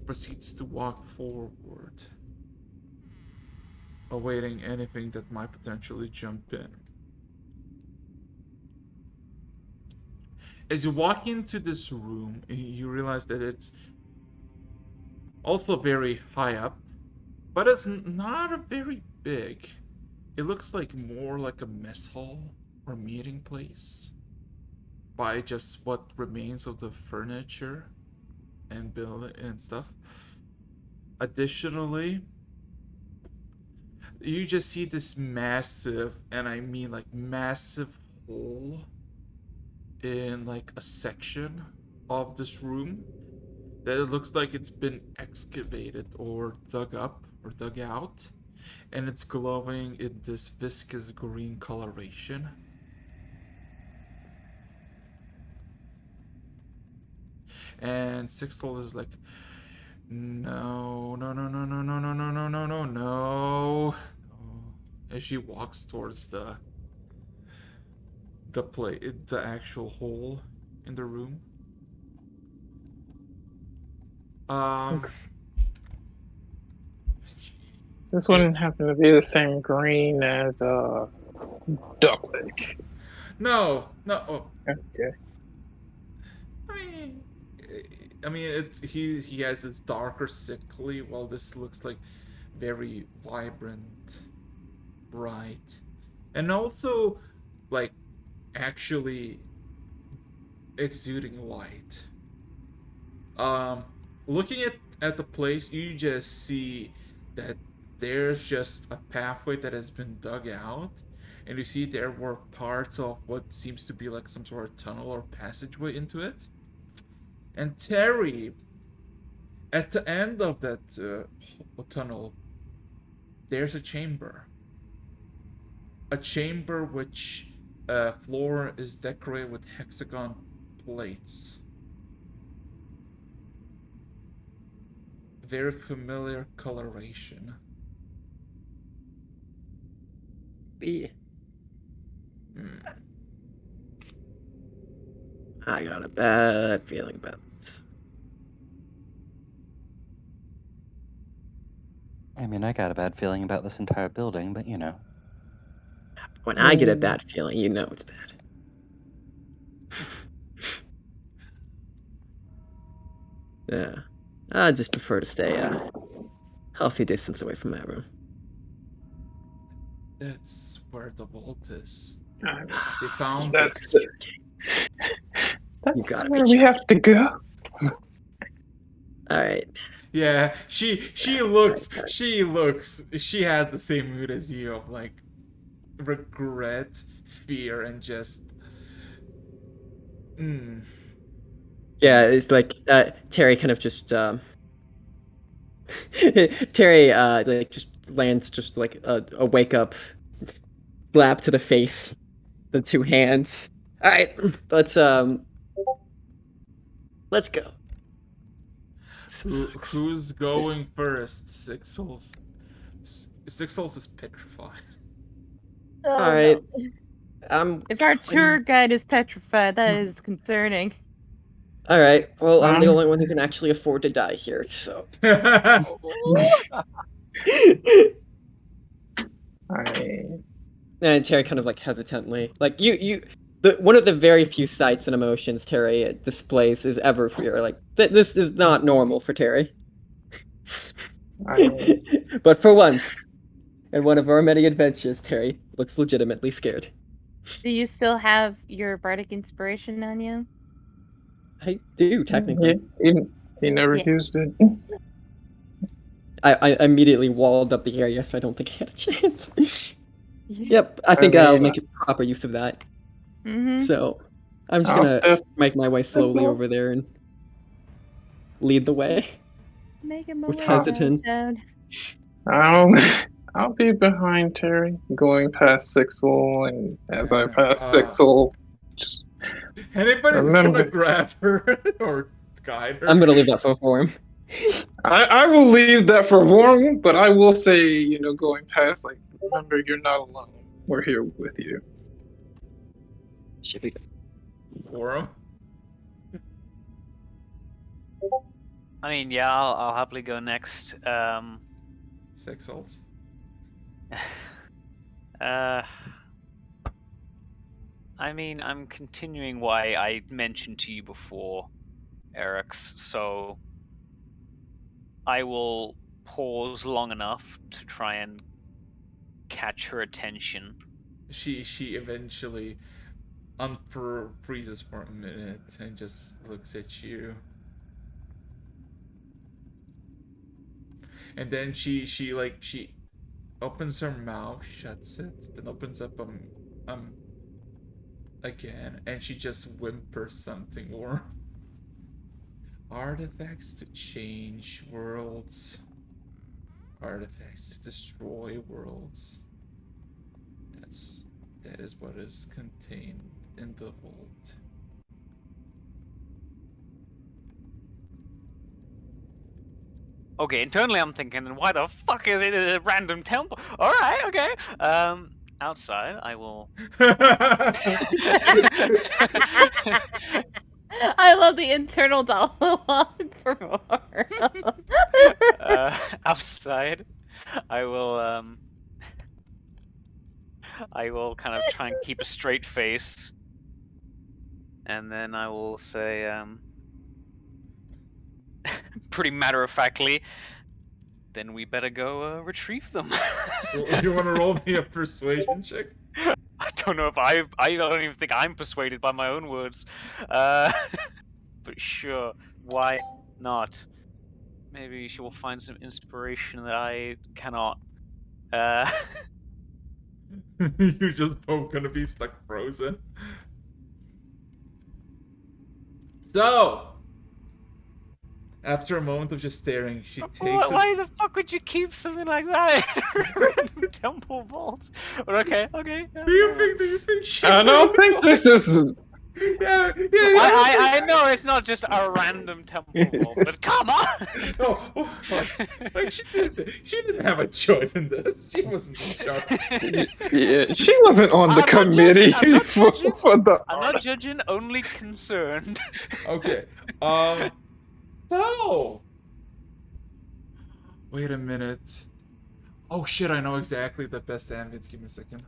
S3: proceeds to walk forward, awaiting anything that might potentially jump in. As you walk into this room, you realize that it's also very high up, but it's not a very big. It looks like more like a mess hall or meeting place by just what remains of the furniture and building and stuff. Additionally, you just see this massive, and I mean like massive hole in like a section of this room that it looks like it's been excavated or dug up or dug out, and it's glowing in this viscous green coloration. And Sixtel is like, no, no, no, no, no, no, no, no, no, no, no, no. As she walks towards the actual hole in the room.
S2: This wouldn't happen to be the same green as Duck Lake.
S3: No. Oh,
S2: Okay.
S3: I mean, it's he has this darker sickly, while this looks like very vibrant, bright, and also like actually exuding light. Looking at the place, you just see that there's just a pathway that has been dug out, and you see there were parts of what seems to be like some sort of tunnel or passageway into it. And Terry, at the end of that tunnel, there's a chamber. A chamber which floor is decorated with hexagon plates. Very familiar coloration.
S1: B. I got a bad feeling about this.
S6: I mean, I got a bad feeling about this entire building, but you know.
S1: When I get a bad feeling, you know it's bad. Yeah. I just prefer to stay a healthy distance away from that room.
S3: That's where the vault is.
S2: I mean,
S3: They found
S2: that's
S3: it.
S1: You gotta
S2: where
S1: be
S2: we have to go.
S1: Alright.
S3: Yeah, she looks, she has the same mood as you of like regret, fear, and just
S1: Yeah, it's like Terry kind of just Terry like just lands just like a wake up slap to the face, the two hands. Alright, let's go.
S3: Who's going first? Six Souls. Six Souls is petrified.
S4: Oh,
S1: Alright.
S4: no. If our tour guide is petrified, that is concerning.
S1: Alright, well, I'm the only one who can actually afford to die here, so.
S2: I
S1: And Terry kind of like hesitantly, like one of the very few sights and emotions Terry displays is ever fear. Like this is not normal for Terry.
S2: I mean,
S1: But for once, in one of our many adventures, Terry looks legitimately scared.
S4: Do you still have your bardic inspiration on you?
S1: I do technically.
S2: he never
S4: Yeah.
S2: used it.
S1: I immediately walled up the area, so I don't think I had a chance. Yep, I
S2: I
S1: think I'll
S2: mean,
S1: make a proper use of that.
S4: Mm-hmm.
S1: So I'm just
S2: I'll
S1: gonna
S2: step.
S1: make my way slowly over there and lead the way
S4: Making my
S1: with
S4: way
S1: hesitance.
S4: down.
S2: I'll I'll be behind Terry, going past Sixel, and as I pass Sixel, just
S3: Anybody's
S2: remember.
S3: gonna grab her or guide her.
S1: I'm gonna leave that for him.
S2: I will leave that for Warren, but I will say, going past, like, remember, you're not alone. We're here with you.
S1: Should be good.
S3: For him.
S5: I mean, yeah, I'll happily go next.
S3: 6 ults.
S5: I mean, I'm continuing why I mentioned to you before, Eric's, so I will pause long enough to try and catch her attention.
S3: She eventually unfreezes for a minute and just looks at you. And then she opens her mouth, shuts it, then opens up again, and she just whimpers something or artifacts to change worlds. Artifacts to destroy worlds. That is what is contained in the vault.
S5: Okay, internally I'm thinking, why the fuck is it a random temple? Alright, okay. Outside, I will...
S4: I love the internal dialogue for more.
S5: Outside, I will kind of try and keep a straight face. And then I will say, pretty matter-of-factly, then we better go retrieve them.
S3: You want to roll me a persuasion check?
S5: I don't know if I don't even think I'm persuaded by my own words. But sure, why not? Maybe she will find some inspiration that I cannot.
S3: You're just both gonna be stuck frozen. So, after a moment of just staring, she takes it.
S5: Why the fuck would you keep something like that in a random temple vault? But okay. Yeah,
S3: Do you think she?
S2: I don't think this is.
S3: Yeah.
S5: I know it's not just a random temple vault, but come on!
S3: Oh, like she didn't have a choice in this. She wasn't in charge.
S2: Yeah, she wasn't on the
S5: I'm not
S2: committee
S5: judging, I'm not
S2: for
S5: judging.
S2: the.
S5: I'm not judging, only concerned.
S3: Okay. So. Wait a minute. Oh shit! I know exactly the best ambience. Give me a second.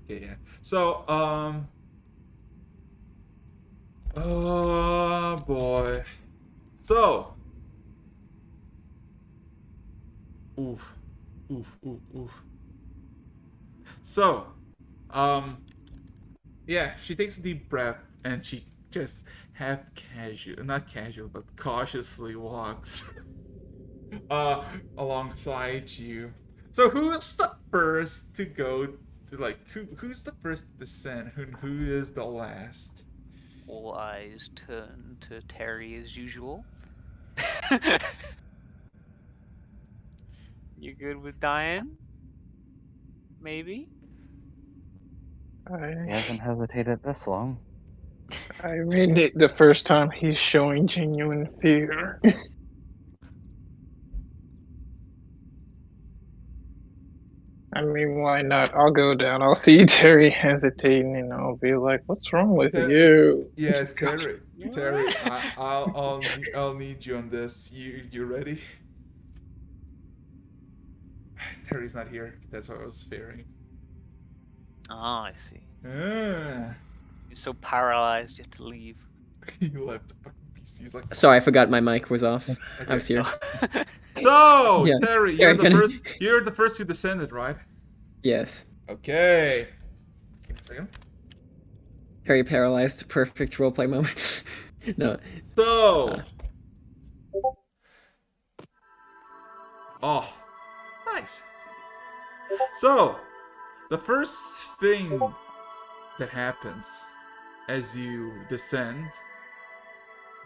S3: Okay, yeah. So, oh boy. So. Oof. So, yeah, she takes a deep breath and she just not casual, but cautiously walks alongside you. So who's the first to go to, like, who's the first to descend? Who is the last?
S5: All eyes turn to Terry as usual. You good with Diane? Maybe?
S6: He hasn't hesitated this long.
S2: I mean, the first time he's showing genuine fear. I mean, why not? I'll go down. I'll see Terry hesitating, and I'll be like, "What's wrong with you?"
S3: Yeah,
S2: Just go-
S3: Terry, I'll need you on this. You ready? Harry's not here. That's what I was fearing.
S5: Ah, I see.
S3: Ah.
S5: You're so paralyzed, you have to leave.
S3: You left the fucking PC. He's like,
S1: Sorry, I forgot my mic was off. I was
S3: okay.
S1: here.
S3: So,
S1: Yeah.
S3: Terry,
S1: Yeah,
S3: you're the
S1: can I-
S3: first. You're the first who descended, right?
S1: Yes.
S3: Okay. Give me a second.
S1: Harry paralyzed. Perfect roleplay moment. No.
S3: So. Oh, nice. So, the first thing that happens as you descend,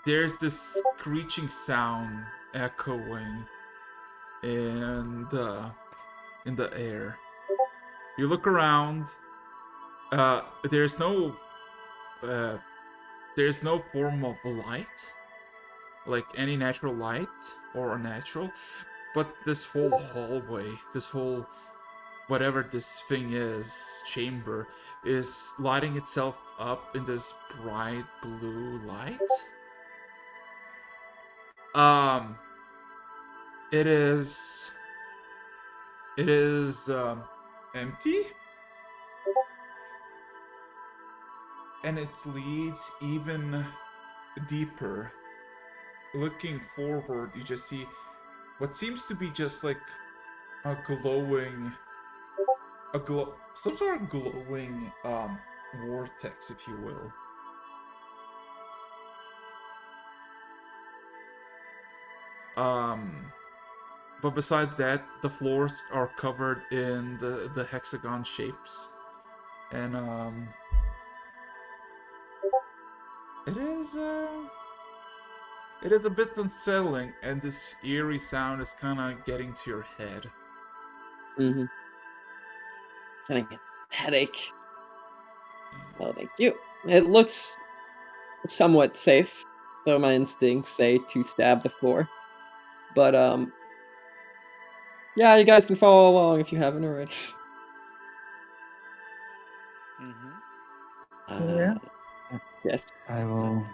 S3: there's this screeching sound echoing in the air. You look around. There's no form of light, like any natural light or unnatural, but this whole hallway, this whole whatever this thing is, chamber, is lighting itself up in this bright blue light. It is empty, and it leads even deeper. Looking forward, you just see what seems to be just like a glowing, some sort of glowing vortex, if you will. But besides that, the floors are covered in the hexagon shapes, and it is a bit unsettling, and this eerie sound is kind of getting to your head.
S1: Mm-hmm. Can I get a headache? Oh, thank you. It looks somewhat safe, though my instincts say to stab the floor. But yeah, you guys can follow along if you haven't already.
S5: Mm-hmm.
S1: Yes.
S6: I will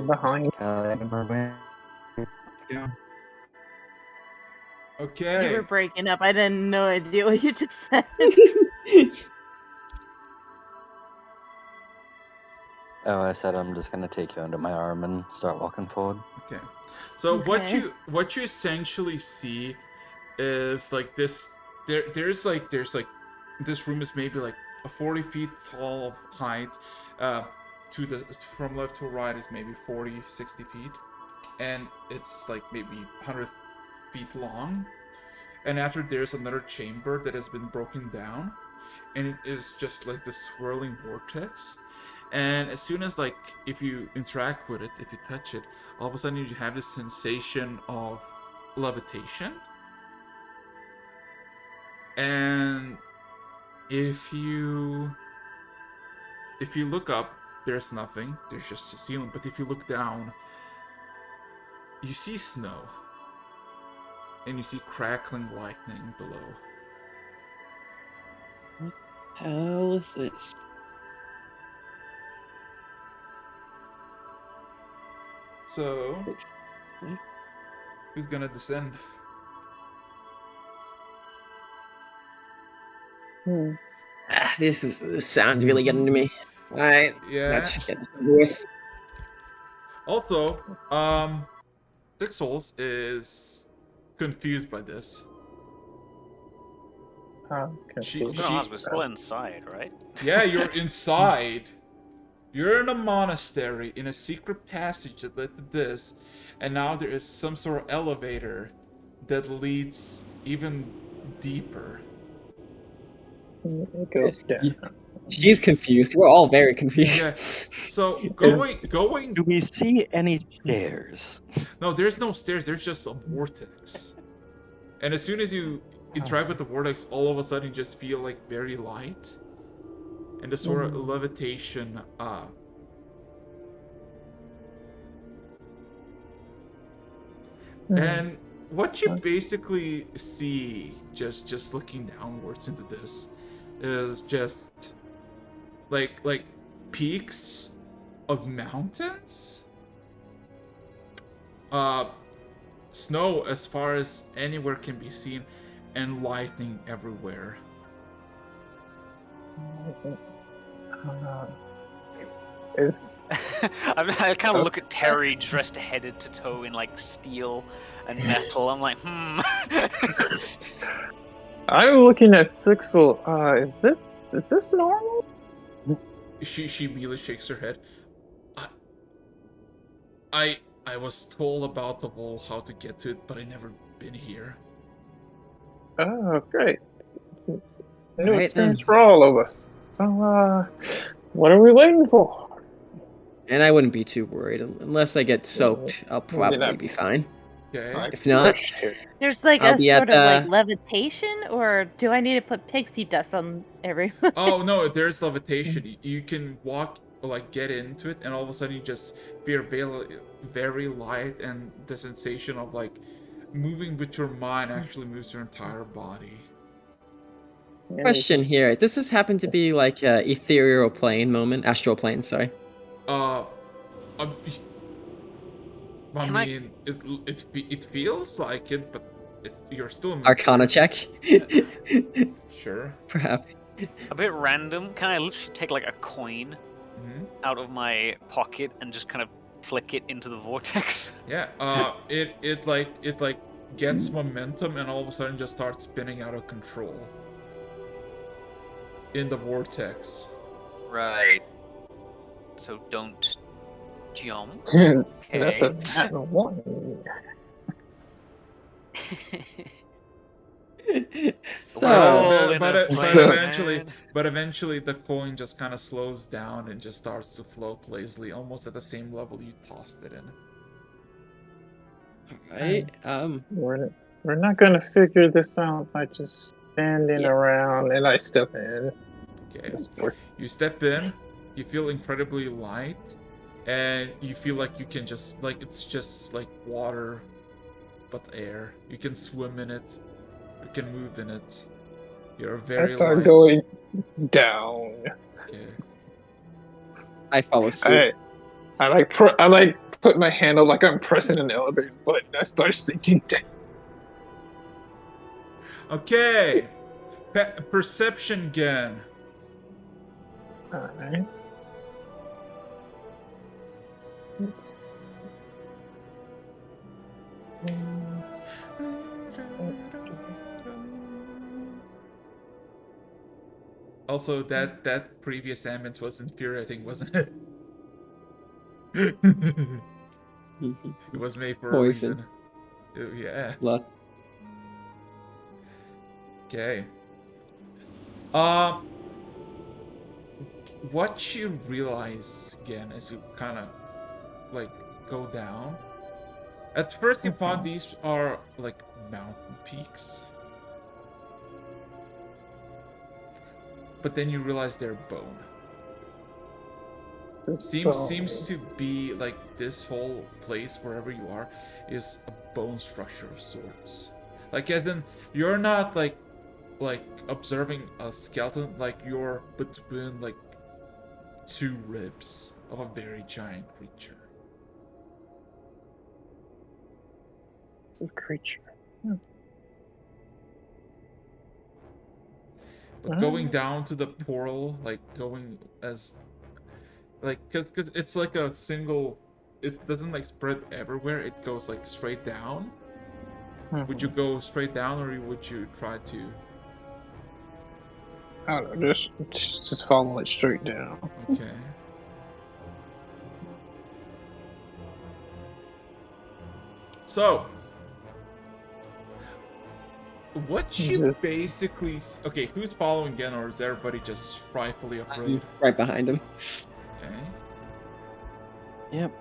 S2: Behind.
S3: Okay.
S4: You were breaking up. I didn't no idea what you just said.
S6: Oh, I said I'm just gonna take you under my arm and start walking forward.
S3: Okay. So
S4: Okay.
S3: what you essentially see is like this. There's like this room is maybe like a 40 feet tall of height. From left to right is maybe 40, 60 feet, and it's like maybe 100 feet long. And after there's another chamber that has been broken down, and it is just like this swirling vortex. And as soon as like if you interact with it, if you touch it, all of a sudden you have this sensation of levitation. And if you look up, there's nothing. There's just a ceiling. But if you look down, you see snow. And you see crackling lightning below.
S1: What the hell is this?
S3: So, who's gonna descend?
S1: This sounds really getting to me. Alright,
S3: Yeah.
S1: let's get this over with.
S3: Also, Six Souls is confused by this.
S5: We're still inside, right?
S3: Yeah, you're inside. You're in a monastery in a secret passage that led to this, and now there is some sort of elevator that leads even deeper.
S2: It goes down.
S1: She's confused. We're all very confused.
S3: Yeah. So going.
S6: Do we see any stairs?
S3: No, there's no stairs. There's just a vortex. And as soon as you interact with the vortex, all of a sudden you just feel like very light, and the sort of levitation. And what you basically see, just looking downwards into this, is just like peaks of mountains, snow as far as anywhere can be seen, and lightning everywhere.
S2: Is
S5: I kind of look at Terry dressed headed to toe in like steel and metal. I'm like,
S2: I'm looking at Sixel. Is this normal?
S3: She immediately shakes her head. I was told about the wall, how to get to it, but I never been here.
S2: Oh, great. New
S1: Alright,
S2: experience
S1: then.
S2: for all of us. So, what are we waiting for?
S1: And I wouldn't be too worried. Unless I get soaked, I'll probably be fine.
S3: Okay.
S1: If not,
S4: There's like
S1: I'll
S4: a
S1: be at
S4: sort of like
S1: the...
S4: levitation, or do I need to put pixie dust on everyone?
S3: Oh no, there's levitation. You can walk, like get into it, and all of a sudden you just feel very light, and the sensation of like moving with your mind actually moves your entire body.
S1: Question here. Does this happen to be like a ethereal plane moment? Astral plane, sorry.
S3: Uh, I
S5: Can
S3: mean, it feels like it, but you're still in
S1: Arcana check?
S3: Sure.
S1: Perhaps.
S5: a bit random. Can I literally take like a coin out of my pocket and just kind of flick it into the vortex?
S3: Yeah. It like gets momentum and all of a sudden just starts spinning out of control in the vortex.
S5: Right. So don't jump.
S2: That's a nat one.
S1: So,
S5: All in a
S3: but eventually the coin just kind of slows down and just starts to float lazily, almost at the same level you tossed it in.
S1: alright,
S2: We're not gonna figure this out by just standing around, and I step in.
S3: Okay. You step in, you feel incredibly light, and you feel like you can just, like, it's just like water, but air. You can swim in it, you can move in it. You're very
S2: I start
S3: light.
S2: going down.
S3: Okay.
S1: I follow suit.
S2: I like put my hand up like I'm pressing an elevator button. I start sinking down.
S3: Okay. Perception again.
S2: Alright.
S3: Also, that previous ambience was infuriating, wasn't it? It was made for
S1: Poison.
S3: a reason. Yeah.
S1: Blood.
S3: Okay. What you realize again as you kind of like go down. At first, you thought these are like mountain peaks, but then you realize they're bone. Seems to be like this whole place, wherever you are, is a bone structure of sorts. Like, as in, you're not like observing a skeleton, like you're between like two ribs of a very giant creature.
S2: It's a creature.
S3: But going down to the portal, like going as like, cause it's like a single, it doesn't like spread everywhere, it goes like straight down. Would you go straight down, or would you try to?
S2: I don't know, just follow it straight down.
S3: Okay. So, what you basically... Okay, who's following again, or is everybody just frightfully afraid?
S1: Right behind him.
S3: Okay.
S6: Yep.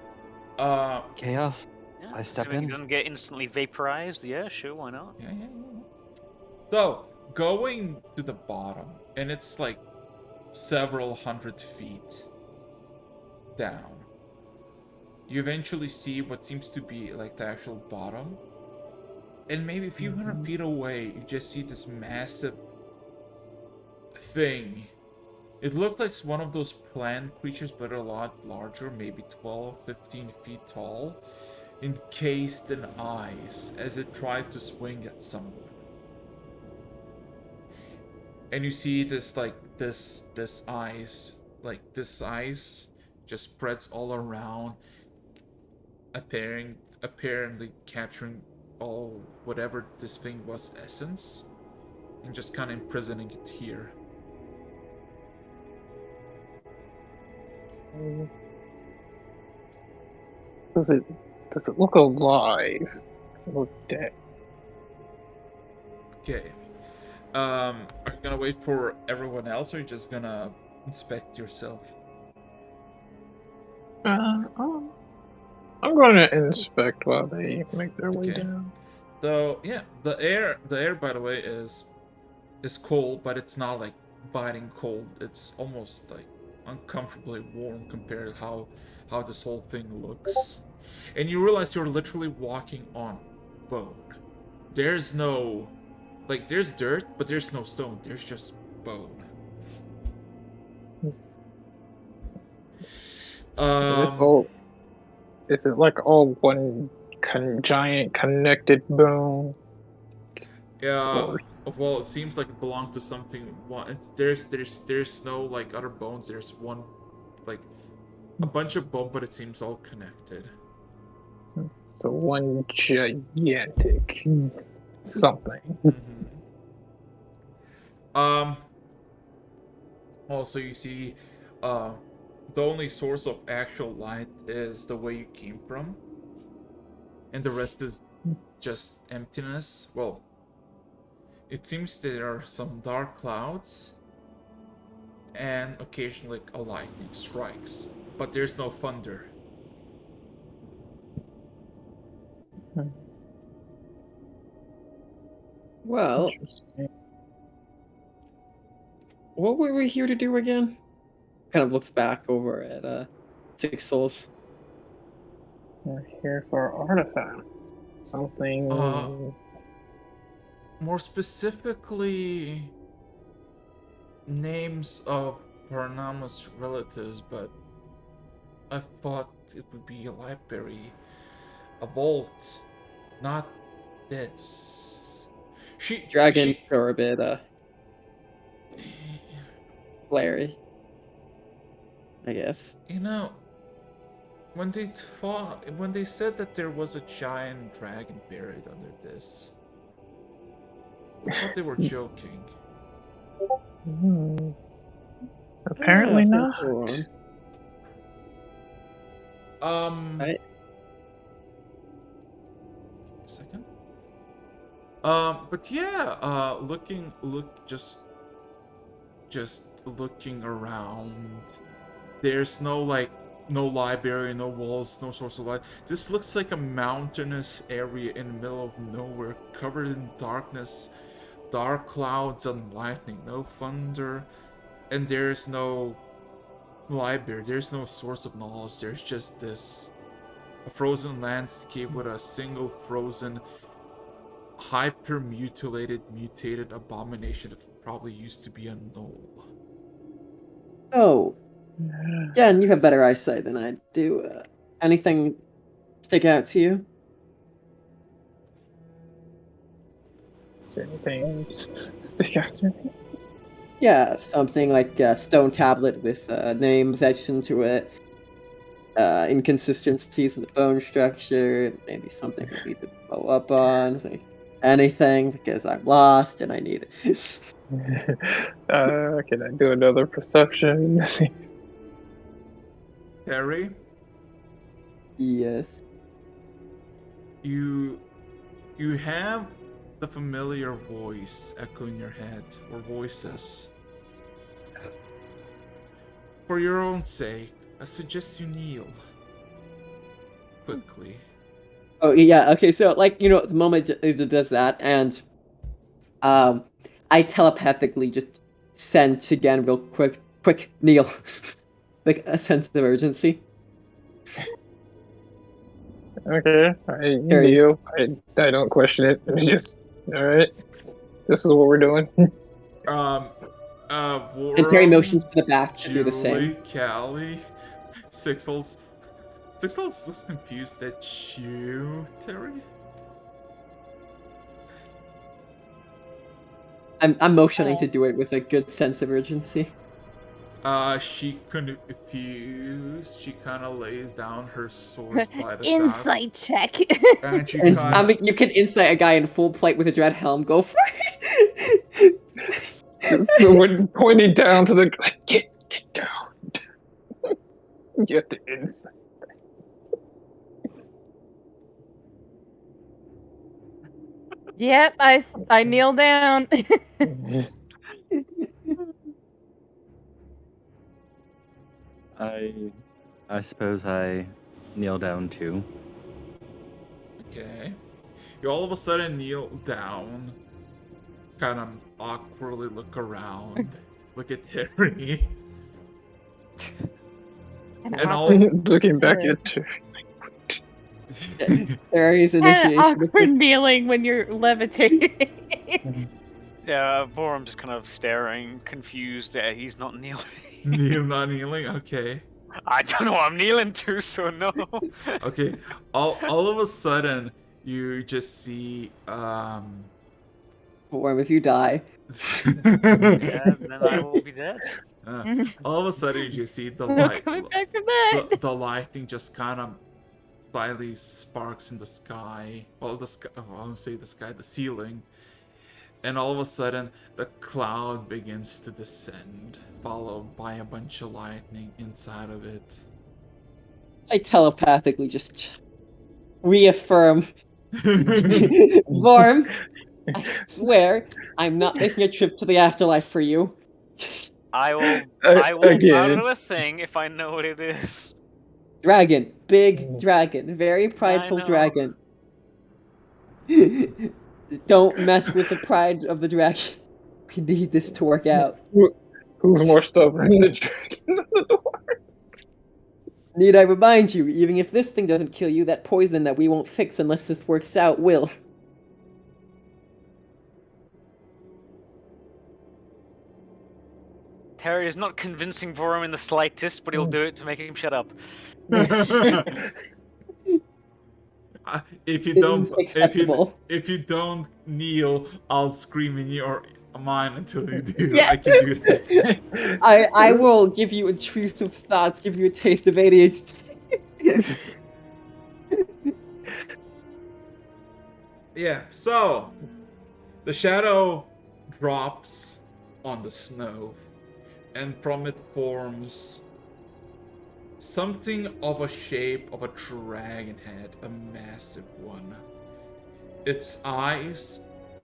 S6: Chaos.
S5: Yeah,
S6: I step
S5: assuming
S6: in.
S5: He doesn't get instantly vaporized. Yeah, sure, why not?
S3: Yeah. So, going to the bottom, and it's like several hundred feet down. You eventually see what seems to be like the actual bottom. And maybe a few hundred feet away, you just see this massive thing. It looks like one of those plant creatures, but a lot larger, maybe 12, 15 feet tall. encased in eyes as it tried to swing at someone. And you see this eyes just spreads all around, apparently capturing all whatever this thing was essence, and just kind of imprisoning it here.
S2: Does it look alive? Does it look dead?
S3: Okay. Are you gonna wait for everyone else, or are you just gonna inspect yourself?
S2: I'm going to inspect while they make their way
S3: Okay.
S2: down.
S3: So yeah, the air by the way is cold, but it's not like biting cold. It's almost like uncomfortably warm compared to how this whole thing looks. And you realize you're literally walking on bone. There's no, like, there's dirt, but there's no stone. There's just bone.
S2: Is it like all one giant connected bone?
S3: Yeah. Well, it seems like it belonged to something. One, there's no like other bones. There's one, like, a bunch of bone, but it seems all connected.
S2: So one gigantic something.
S3: Also, you see, the only source of actual light is the way you came from, and the rest is just emptiness. Well, it seems there are some dark clouds, and occasionally a lightning strikes, but there's no thunder.
S1: Well, what were we here to do again? Kind of looks back over at Six Souls.
S2: We're here for artifacts. Something.
S3: More specifically, names of Paranama's relatives, but I thought it would be a library, a vault, not this.
S1: Dragons are a bit flary, I guess.
S3: You know, when they said that there was a giant dragon buried under this, I thought they were joking.
S2: Apparently not.
S1: Right.
S3: A second. But yeah, just looking around. There's no library, no walls, no source of light. This looks like a mountainous area in the middle of nowhere, covered in darkness, dark clouds and lightning, no thunder, and there's no library, there's no source of knowledge. There's just a frozen landscape with a single frozen, mutated abomination that probably used to be a knoll.
S1: Oh, Jen, you have better eyesight than I do. Anything stick out to you?
S2: Anything stick out to me?
S1: Yeah, something like a stone tablet with names etched into it, inconsistencies in the bone structure, maybe something we need to follow up on. Like anything, because I'm lost and I need it.
S2: Can I do another perception?
S3: Harry?
S1: Yes.
S3: You have the familiar voice echo in your head, or voices. For your own sake, I suggest you kneel. Quickly.
S1: Oh yeah, okay, so the moment it does that, and I telepathically just sense again real quick, kneel. Like a sense of urgency.
S2: Okay, I kneel. I don't question it. It's just, alright, this is what we're doing.
S1: And Terry motions to the back to do the same.
S3: Callie, Sixels. Sixels looks confused at you, Terry.
S1: I'm motioning to do it with a good sense of urgency.
S3: She confused. She kind of lays down her swords by the side.
S4: Insight check.
S3: And she
S1: And
S3: kind of...
S1: you can insight a guy in full plate with a dread helm. Go for it.
S2: So when pointing down to the like, get down. You have to insight.
S4: Yep, I kneel down.
S6: I suppose I kneel down too.
S3: Okay. You all of a sudden kneel down, kind of awkwardly look around, look at Terry, and all...
S2: Looking back at her.
S1: Terry's initiation.
S4: Awkward kneeling when you're levitating.
S5: Yeah, Vorum's just kind of staring, confused that he's not kneeling.
S3: Not kneeling? Okay.
S5: I don't know what I'm kneeling to, so no.
S3: Okay. All of a sudden, you just see,
S1: Form if you die.
S5: Yeah, then I will be dead.
S3: all of a sudden, you just see the
S4: No
S3: light.
S4: coming back from that.
S3: The lightning just kind of slightly sparks in the sky. Well, the sky. Oh, I won't say the sky, the ceiling. And all of a sudden, the cloud begins to descend, followed by a bunch of lightning inside of it.
S1: I telepathically just reaffirm. Vorm, I swear, I'm not making a trip to the afterlife for you.
S5: I will
S2: Again.
S5: utter a thing if I know what it is.
S1: Dragon. Big dragon. Very prideful
S5: know.
S1: dragon. Don't mess with the pride of the dragon. We need this to work out.
S2: Who's more stubborn, the dragon or the dwarf?
S1: Need I remind you, even if this thing doesn't kill you, that poison that we won't fix unless this works out will.
S5: Terry is not convincing Vorum in the slightest, but he'll do it to make him shut up.
S3: If you
S1: It
S3: don't,
S1: is acceptable.
S3: if you don't kneel, I'll scream in your mind until you do.
S4: Yeah.
S3: I can do that.
S1: I will give you intrusive thoughts, give you a taste of ADHD.
S3: Yeah. So, the shadow drops on the snow, and from it forms something of a shape of a dragon head, a massive one. Its eyes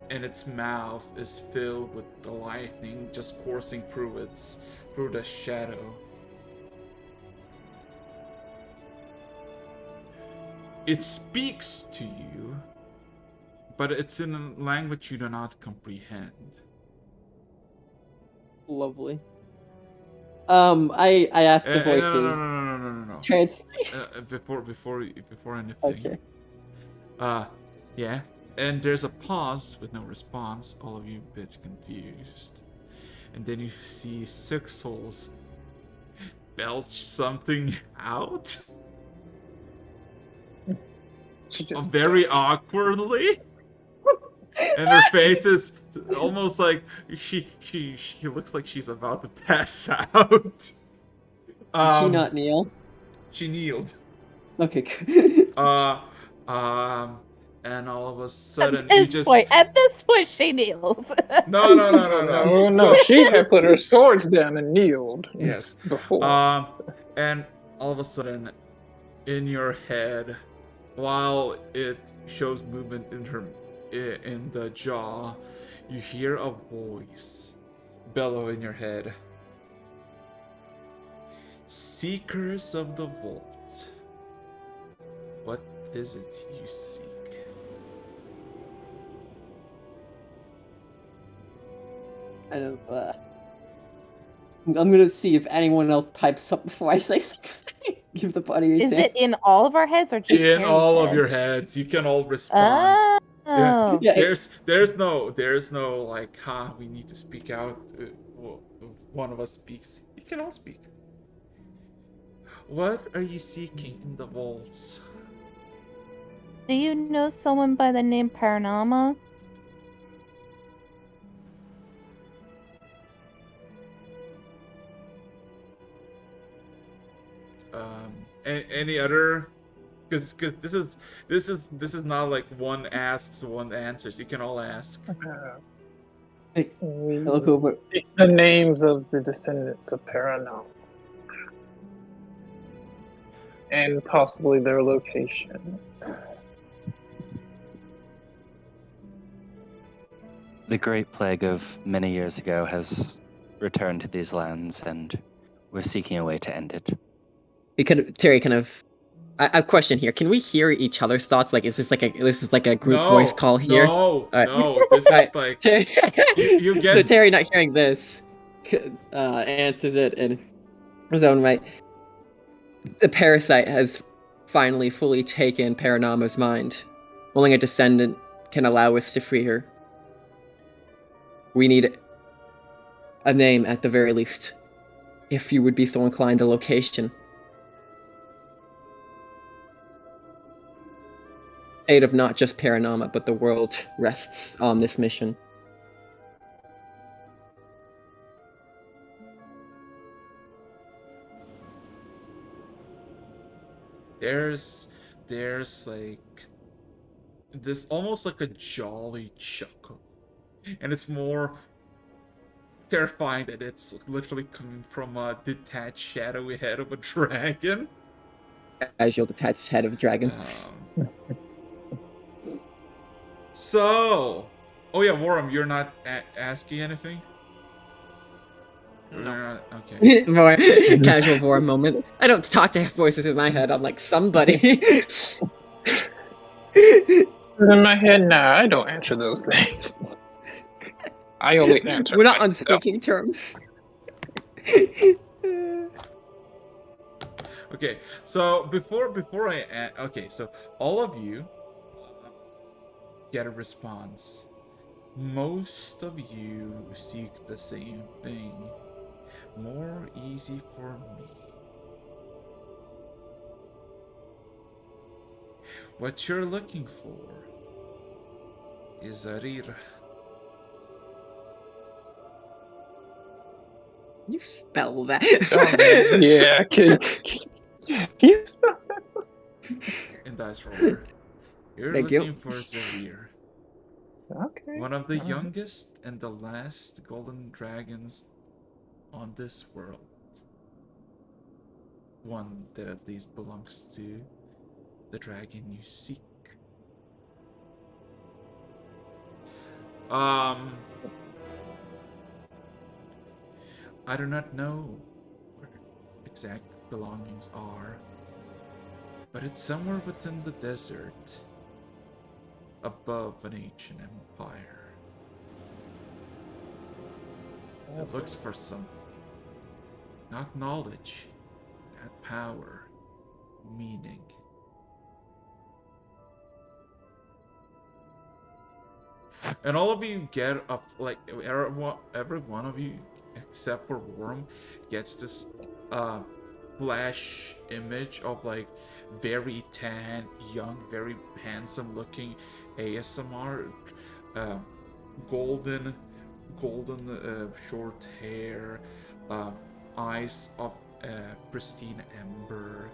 S3: and its mouth is filled with the lightning just coursing through the shadow. It speaks to you, but it's in a language you do not comprehend.
S1: Lovely. I asked the voices.
S3: No.
S1: Translate.
S3: Before anything.
S1: Okay.
S3: Yeah. And there's a pause with no response, all of you a bit confused. And then you see Six Souls belch something out. Very awkwardly. And her face is almost like she looks like she's about to pass out.
S1: Did she not kneel?
S3: She kneeled.
S1: Okay. Good.
S3: And all of a sudden
S4: At this point, she kneels.
S3: No.
S2: No, she had put her swords down and kneeled.
S3: Yes.
S2: Before.
S3: And all of a sudden, in your head, while it shows movement in the jaw, you hear a voice bellow in your head. Seekers of the Vault, what is it you seek?
S1: Kind of, I'm gonna see if anyone else pipes up before I say something. Give the buddy a
S4: Is
S1: chance.
S4: it in all of our heads or just
S3: In
S4: Terry's
S3: all of
S4: head?
S3: your heads, you can all respond.
S4: Oh.
S1: Yeah,
S3: There's no like, we need to speak out. One of us speaks. You can all speak. What are you seeking in the vaults?
S4: Do you know someone by the name Paranama?
S3: Any other? Because this is not like one asks, one answers. You can all ask.
S2: We
S1: look over.
S2: seek the names of the descendants of Paranama. And possibly their location.
S6: The Great Plague of many years ago has returned to these lands, and we're seeking a way to end it.
S1: Terry kind of. I have a question here. Can we hear each other's thoughts? Like, is this like a group voice call here?
S3: No,
S1: Alright.
S3: no. This
S1: Alright,
S3: is like
S1: Terry-
S3: you get.
S1: So Terry, not hearing this, answers it in his own way. The parasite has finally fully taken Paranama's mind. Only a descendant can allow us to free her. We need a name at the very least. If you would be so inclined, a location. Fate of not just Paranama, but the world rests on this mission.
S3: There's like this almost like a jolly chuckle, and it's more terrifying that it's literally coming from a detached shadowy head of a dragon.
S1: As you'll detached head of a dragon.
S3: So, oh yeah, Warren, you're not asking anything?
S5: No.
S3: You're not- okay.
S1: More casual for a moment. I don't talk to voices in my head. I'm like somebody.
S2: In my head, nah, I don't answer those things. I only answer
S1: We're not on
S2: myself.
S1: speaking terms.
S3: Okay, so before okay, so all of you get a response. Most of you seek the same thing. More easy for me. What you're looking for is Arira.
S1: You spell that.
S2: Yeah, can you spell that?
S3: In Dice Roller. You're
S1: Thank you.
S3: looking for Zavir.
S2: Okay.
S3: One of the
S2: Alright.
S3: youngest and the last golden dragons on this world. One that at least belongs to the dragon you seek. I do not know where exact belongings are, but it's somewhere within the desert, above an ancient empire. It looks for something. Not knowledge, not power, meaning. And all of you get up, like every one of you except for Worm gets this flash image of like very tan, young, very handsome looking ASMR, golden short hair, eyes of pristine amber,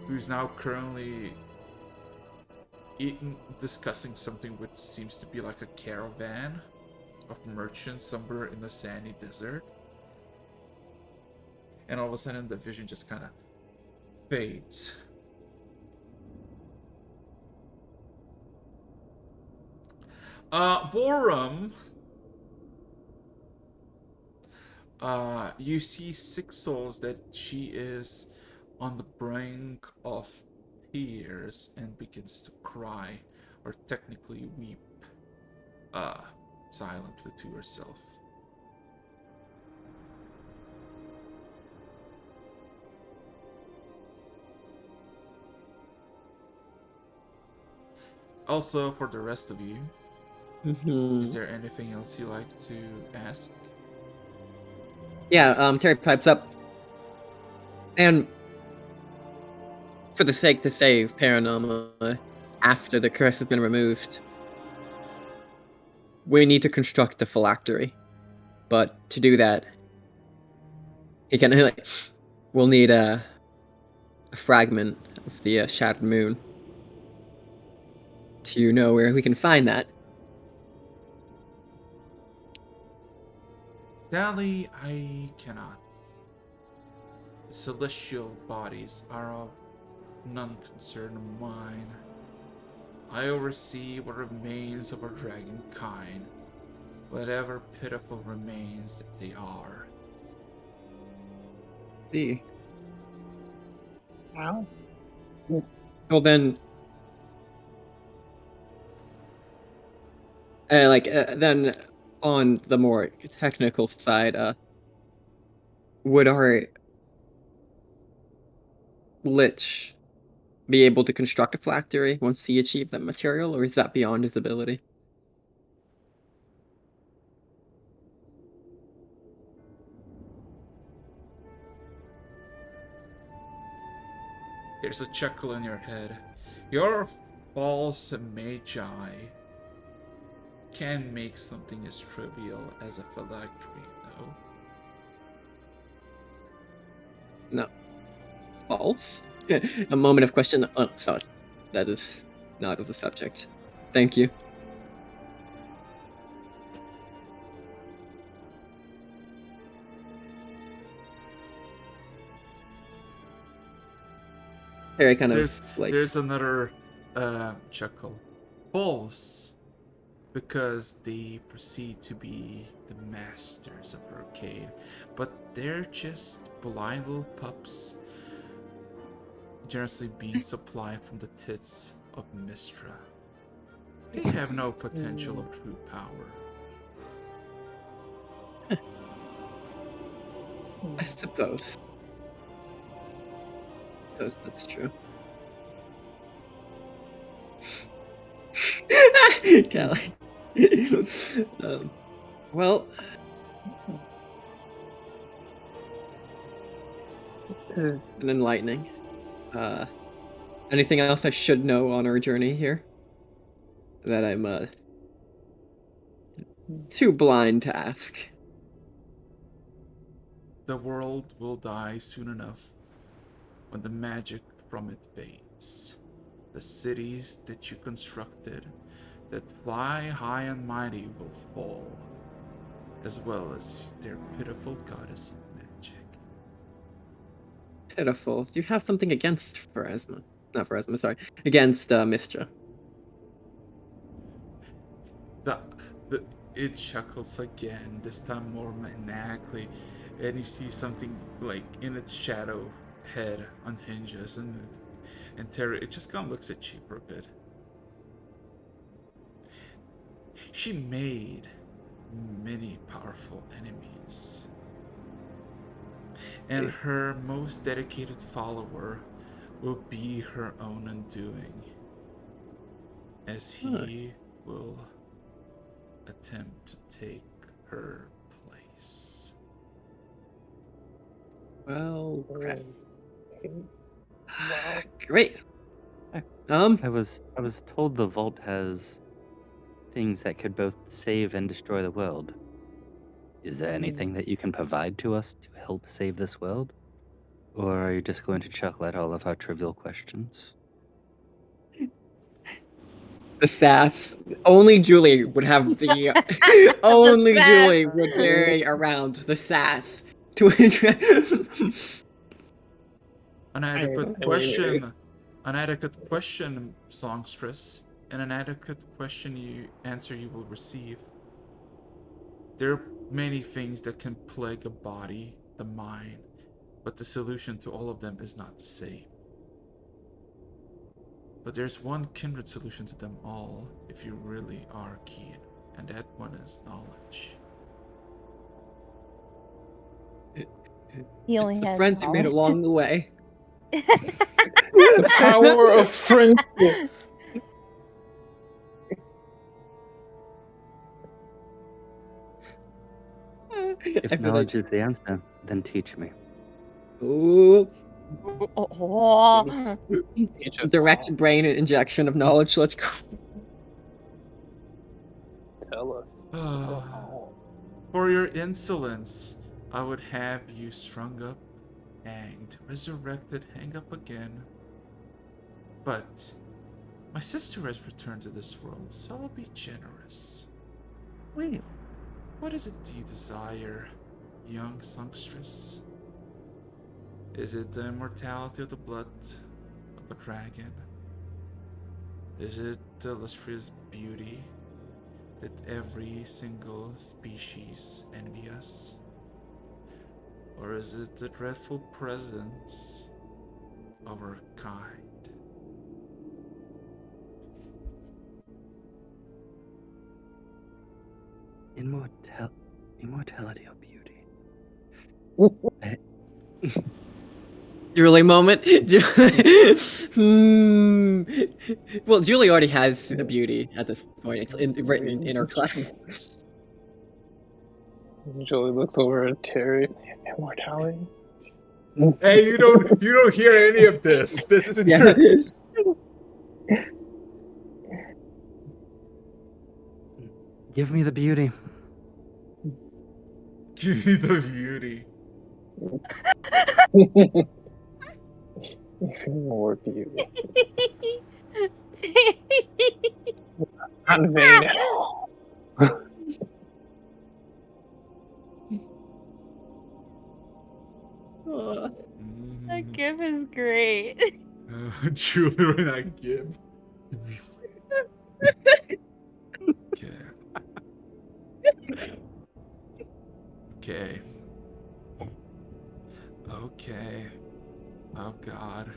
S3: who's now currently discussing something which seems to be like a caravan of merchants somewhere in the sandy desert. And all of a sudden the vision just kind of fades. Vorum, you see Six Souls that she is on the brink of tears and begins to cry, or technically weep, silently to herself. Also, for the rest of you, is there anything else you like to ask?
S1: Yeah, Terry pipes up. And for the sake to save Paranama, after the curse has been removed, we need to construct a phylactery. But to do that, we'll need a fragment of the shattered moon. Do you know where we can find that?
S3: Sadly, I cannot. The celestial bodies are of none concern of mine. I oversee what remains of our dragon kind, whatever pitiful remains that they are.
S1: See.
S2: Wow.
S1: Well then, then on the more technical side, would our lich be able to construct a phylactery once he achieved that material, or is that beyond his ability?
S3: There's a chuckle in your head. Your false magi can make something as trivial as a phylactery, though.
S1: No. False? A moment of question. Oh, sorry. That is not of the subject. Thank you. Harry kind of
S3: There's another chuckle. False, because they proceed to be the masters of arcade, but they're just blind little pups, generously being supplied from the tits of Mistra. They have no potential of true power.
S1: I suppose. That's true. Callie. Well, an enlightening. Anything else I should know on our journey here? That I'm too blind to ask.
S3: The world will die soon enough when the magic from it fades. The cities that you constructed that fly high and mighty will fall, as well as their pitiful goddess of magic.
S1: Pitiful. Do you have something against Pharasma? Not Pharasma, sorry. Against Mistra.
S3: It chuckles again, this time more maniacally, and you see something like in its shadow head unhinges, and Terry, it just kind of looks at you for a bit. She made many powerful enemies, and her most dedicated follower will be her own undoing, as he will attempt to take her place.
S1: Well, crap.
S2: Wow.
S1: Great.
S6: I was told the vault has things that could both save and destroy the world. Is there anything that you can provide to us to help save this world? Or are you just going to chuckle at all of our trivial questions?
S1: The sass. Only Julie would have the. Only
S4: sass.
S1: Julie would carry around the sass to
S3: An adequate question, songstress, and an adequate question you will receive. There are many things that can plague a body, the mind, but the solution to all of them is not the same. But there's one kindred solution to them all, if you really are keen, and that one is knowledge.
S4: He only
S1: It's the
S4: has
S1: friends you made
S4: knowledge.
S1: along the way.
S2: The power of friendship.
S6: If knowledge is the answer, then teach me.
S1: Ooh,
S4: Oh.
S2: He just
S1: Direct brain injection of knowledge. Let's go.
S2: tell us. Oh,
S3: For your insolence, I would have you strung up, hanged, resurrected, hang up again. But my sister has returned to this world, so I'll be generous.
S1: Wait.
S3: What is it do you desire, young songstress? Is it the immortality of the blood of a dragon? Is it the lustrous beauty that every single species envy us? Or is it the dreadful presence of our kind?
S6: Immortality or beauty?
S1: Julie moment. Well, Julie already has the beauty at this point. It's written in her class.
S2: Julie looks over at Terry. Immortality.
S3: Hey, you don't hear any of this. This isn't
S1: Yeah.
S3: your.
S6: Give me the beauty.
S3: Give me the beauty.
S2: Even more beauty. Not vain at all.
S4: That gif is great.
S3: Julie when I give. Okay. Okay. Okay. Oh God.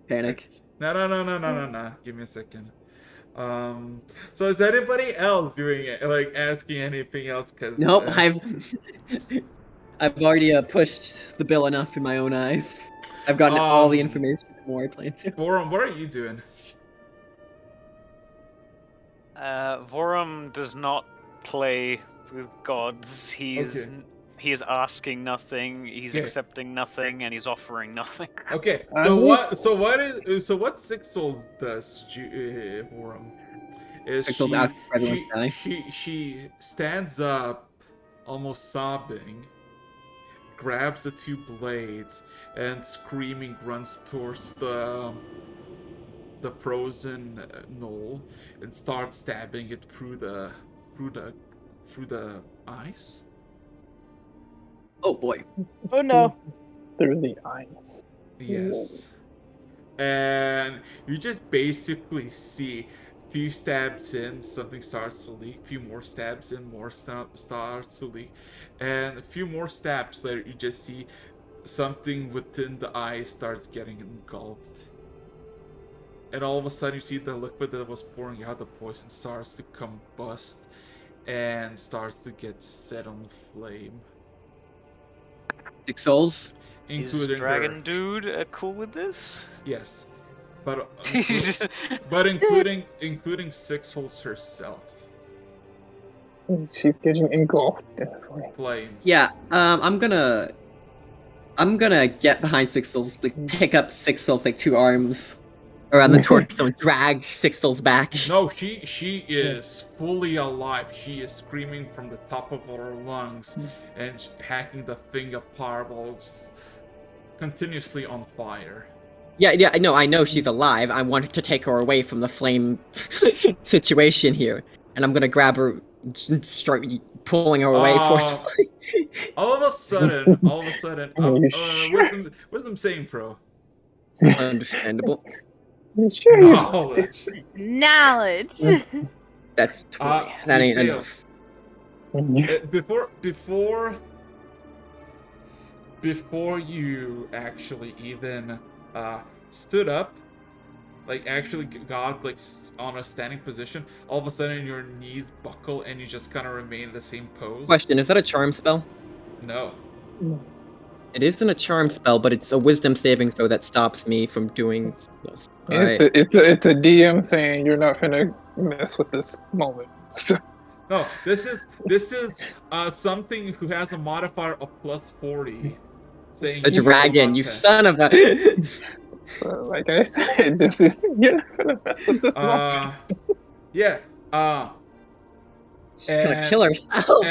S1: Panic.
S3: No. Give me a second. So is anybody else doing it? Like asking anything else? Cause
S1: Nope. I've already pushed the bill enough in my own eyes. I've gotten all the information and more I plan to.
S3: Vorum, what are you doing?
S5: Vorum does not play with gods. He is asking nothing. He's
S3: Okay.
S5: accepting nothing, and he's offering nothing.
S3: Okay. So what Six Souls does, Vorum, is
S1: Six Souls asks for everyone to die.
S3: she stands up, almost sobbing, grabs the two blades, and screaming runs towards the frozen knoll and starts stabbing it through the ice.
S1: Oh boy.
S4: Oh no.
S2: Through the eyes.
S3: Yes. And you just basically see few stabs in, something starts to leak, few more stabs in, more starts to leak, and a few more stabs later you just see something within the eye starts getting engulfed. And all of a sudden you see the liquid that was pouring out, the poison starts to combust and starts to get set on flame.
S1: Six Souls.
S5: Is Dragon Dude cool with this?
S3: Yes, but including Six Souls herself.
S2: She's getting engulfed in
S3: flames.
S1: Yeah. I'm gonna get behind Six Souls, like pick up Six Souls like two arms around the torso and drag Six Souls back.
S3: No, she is fully alive. She is screaming from the top of her lungs and hacking the thing apart while continuously on fire.
S1: Yeah, I know she's alive. I want to take her away from the flame situation here. And I'm gonna grab her, start pulling her away forcefully.
S3: All of a sudden, wisdom saving throw.
S1: Understandable.
S3: Knowledge.
S1: That's totally, that ain't enough.
S3: Before you actually even stood up, like actually got like on a standing position, all of a sudden your knees buckle and you just kind of remain in the same pose.
S1: Question: is that a charm spell?
S3: No.
S1: It isn't a charm spell, but it's a wisdom saving throw that stops me from doing this.
S2: It's a DM saying you're not gonna mess with this moment. So.
S3: No, this is something who has a modifier of +40, saying
S1: A
S3: you will
S1: dragon,
S3: not
S1: you
S3: pass.
S1: son of a.
S2: Like I said, this is you're not gonna mess with this one.
S3: Yeah.
S1: She's gonna
S3: And
S1: kill herself.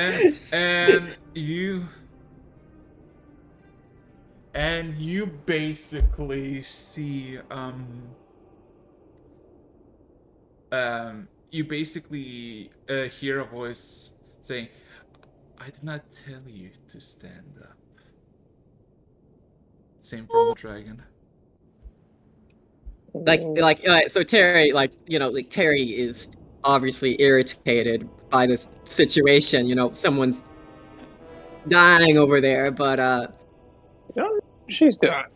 S3: and you basically see you basically hear a voice saying, "I did not tell you to stand up." Same from the dragon.
S1: So Terry, Terry is obviously irritated by this situation. Someone's dying over there, but
S2: She's done.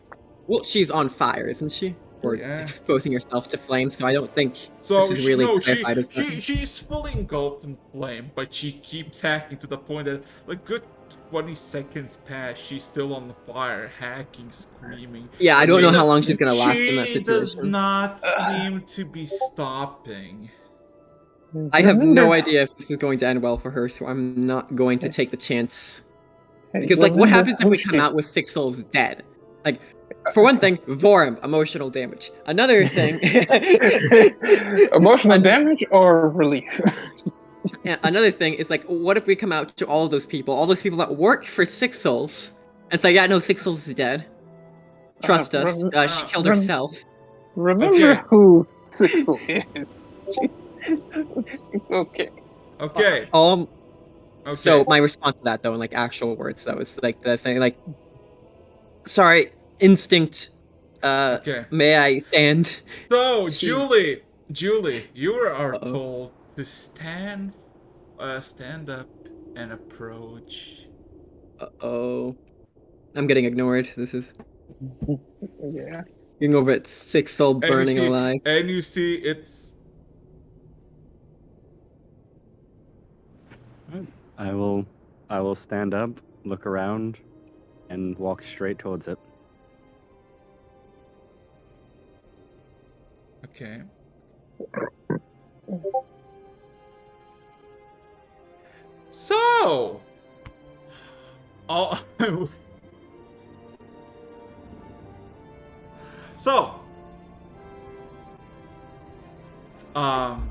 S1: well, she's on fire, isn't she? Or
S3: Yeah.
S1: exposing herself to flames. So I don't think
S3: So
S1: this is really clarified as that.
S3: she's fully engulfed in flame, but she keeps hacking to the point that like good 20 seconds pass, she's still on the fire, hacking, screaming.
S1: Yeah, I
S3: But
S1: don't know how long she's gonna last in that
S3: she does
S1: situation.
S3: not seem to be stopping.
S1: I have no
S2: Remember-
S1: idea if this is going to end well for her, so I'm not going to take the chance.
S2: Hey,
S1: Because, what
S2: remember
S1: happens if
S2: who
S1: we
S2: she-
S1: come out with 6 souls dead? Like, for one thing, Vorum, emotional damage. Another thing...
S2: Emotional damage or relief?
S1: Another thing is, like, what if we come out to all those people that worked for 6 souls, and say, yeah, no, 6 souls is dead. Trust us, she killed herself.
S2: Remember
S3: Okay.
S2: who Sixel is. She's okay.
S3: Okay.
S1: Okay. So
S3: Okay.
S1: my response to that, though, in like actual words, though, is like the saying, like, sorry, instinct.
S3: Okay.
S1: May I stand?
S3: So,
S1: She-
S3: Julie, you are
S1: Uh-oh.
S3: told to stand up and approach.
S1: Uh-oh. I'm getting ignored. This is
S2: Yeah.
S1: getting over at 6 soul burning alive.
S3: And you see it's
S6: I will stand up, look around, and walk straight towards it.
S3: okay. So, all so, all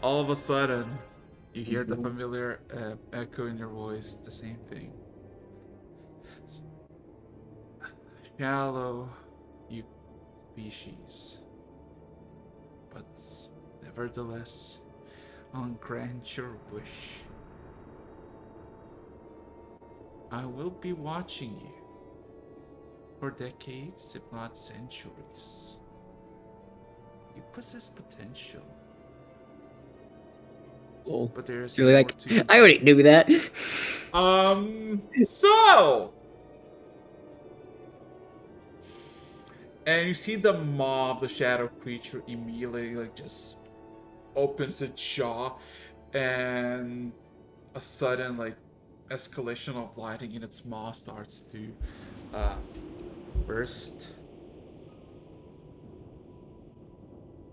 S3: of a sudden, you hear the familiar echo in your voice, the same thing. Shallow, you species, but nevertheless, I'll grant your wish. I will be watching you for decades, if not centuries. You possess potential,
S1: Oh.
S3: but there's
S1: Really,
S3: more
S1: like,
S3: to you.
S1: I already knew that.
S3: So, and you see the mob, the shadow creature, immediately like just opens its jaw, and a sudden like escalation of lighting in its maw starts to burst.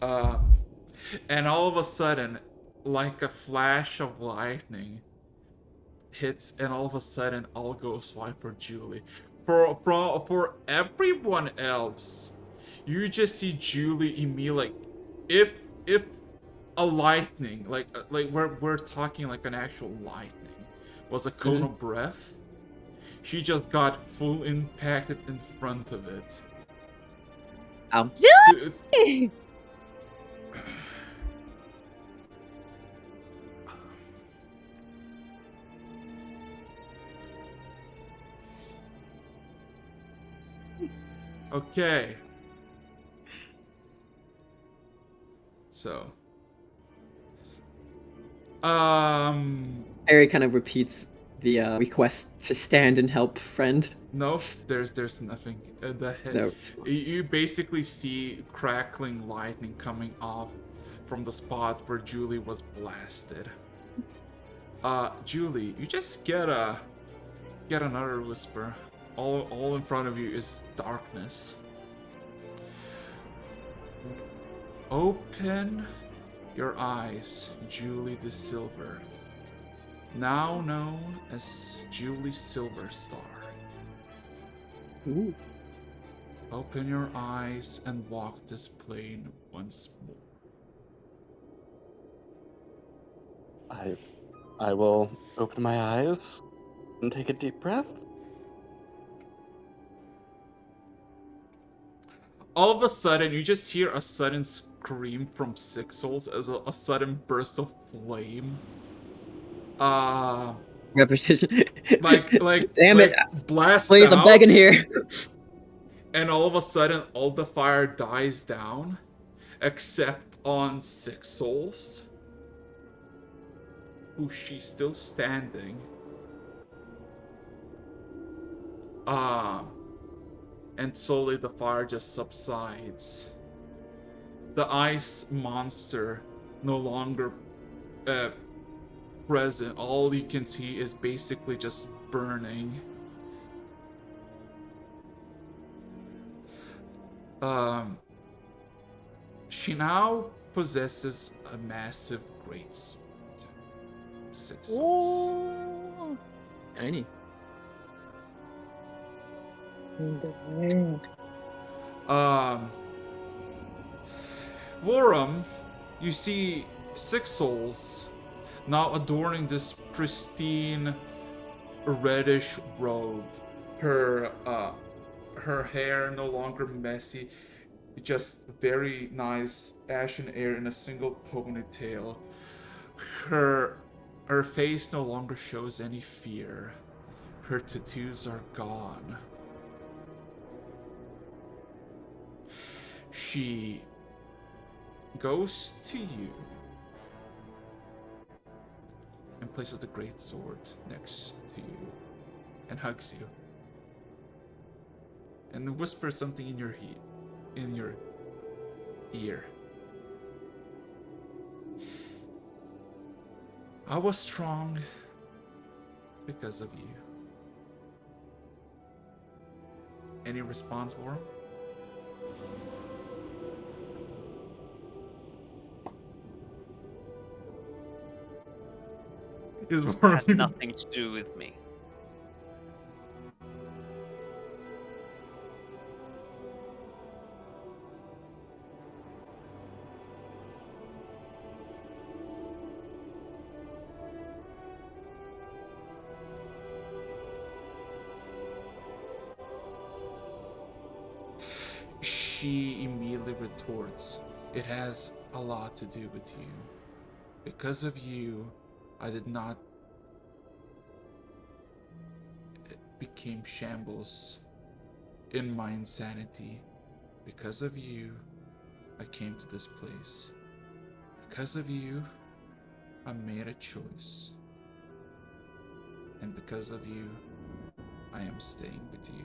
S3: And all of a sudden, like a flash of lightning hits, and all of a sudden all goes white for Julie. For everyone else, you just see Julie immediately, like, if a lightning, like we're talking like an actual lightning, was a cone of breath, she just got full impacted in front of it.
S1: Ow.
S3: Okay. So.
S1: Harry kind of repeats the request to stand and help friend.
S3: No, there's nothing.
S1: No.
S3: You basically see crackling lightning coming off from the spot where Julie was blasted. Julie, you just get another whisper. All in front of you is darkness. Open your eyes, Julie the Silver, now known as Julie Silverstar.
S1: Ooh.
S3: Open your eyes and walk this plane once more.
S6: I will open my eyes and take a deep breath.
S3: All of a sudden, you just hear a sudden scream from Six Souls as a sudden burst of flame.
S1: Repetition.
S3: Like
S1: Damn it!
S3: blasts
S1: Please, I'm
S3: out,
S1: begging here.
S3: and all of a sudden, all the fire dies down, except on Six Souls, who she's still standing. And slowly the fire just subsides. The ice monster no longer present. All you can see is basically just burning. She now possesses a massive greatsword. Six Souls.
S1: Tiny.
S3: Vorum, you see Six Souls now adorning this pristine reddish robe. Her hair no longer messy, just very nice ashen hair in a single ponytail. Her face no longer shows any fear. Her tattoos are gone. She goes to you and places the great sword next to you and hugs you and whispers something in your ear. I was strong because of you. Any response for him? Is
S5: It has nothing to do with me.
S3: She immediately retorts, it has a lot to do with you. Because of you, I did not became shambles in my insanity. Because of you, I came to this place. Because of you, I made a choice. And because of you, I am staying with you.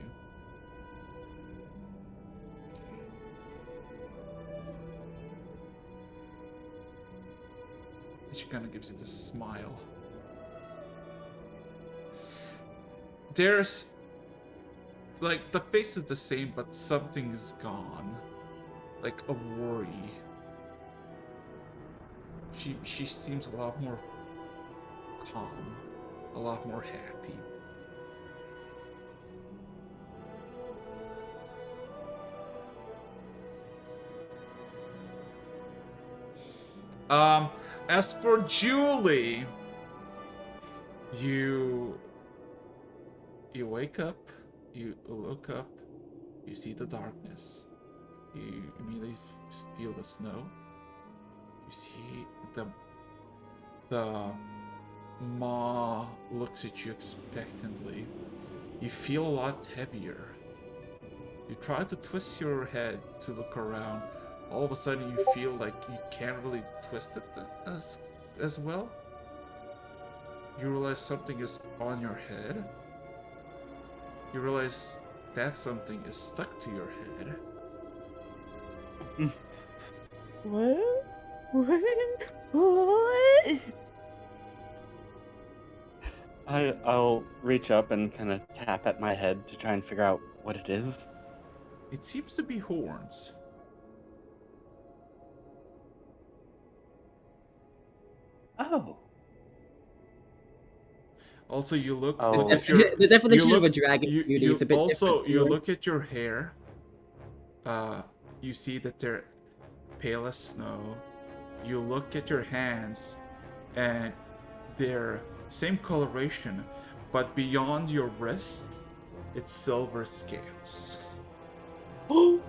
S3: And she kind of gives you this smile. There's, like, the face is the same, but something is gone. Like a worry. She seems a lot more calm, a lot more happy. As for Julie, you wake up, you look up, you see the darkness, you immediately feel the snow, you see the maw looks at you expectantly, you feel a lot heavier, you try to twist your head to look around, all of a sudden you feel like you can't really twist it as well. You realize something is on your head. You realize that something is stuck to your head.
S4: What? What?
S6: I'll reach up and kind of tap at my head to try and figure out what it is.
S3: It seems to be horns.
S6: Oh.
S3: Also, you look
S6: Oh.
S3: at your
S1: The definition
S3: you
S1: of a
S3: look
S1: dragon beauty
S3: you
S1: is a bit
S3: also
S1: different.
S3: you look at your hair. You see that they're pale as snow. You look at your hands, and they're same coloration, but beyond your wrist, it's silver scales.
S6: Oh.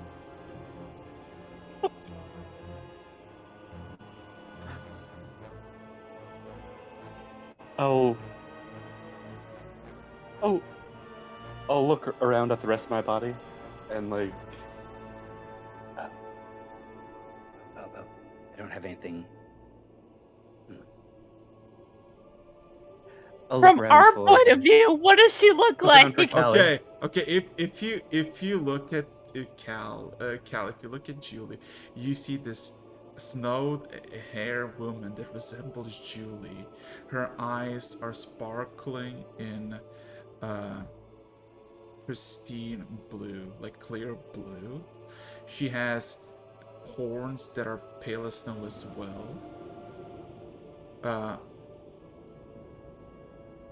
S6: Oh. I'll look around at the rest of my body, and like. Oh, I don't have anything. I'll look
S4: From
S6: around
S4: our
S6: for-
S4: point of view, what does she look
S6: Look around
S4: like?
S6: for Callie.
S3: Okay. If you look at Cal, if you look at Julie, you see this snowed hair woman that resembles Julie. Her eyes are sparkling in pristine blue, like clear blue. She has horns that are pale as snow as well.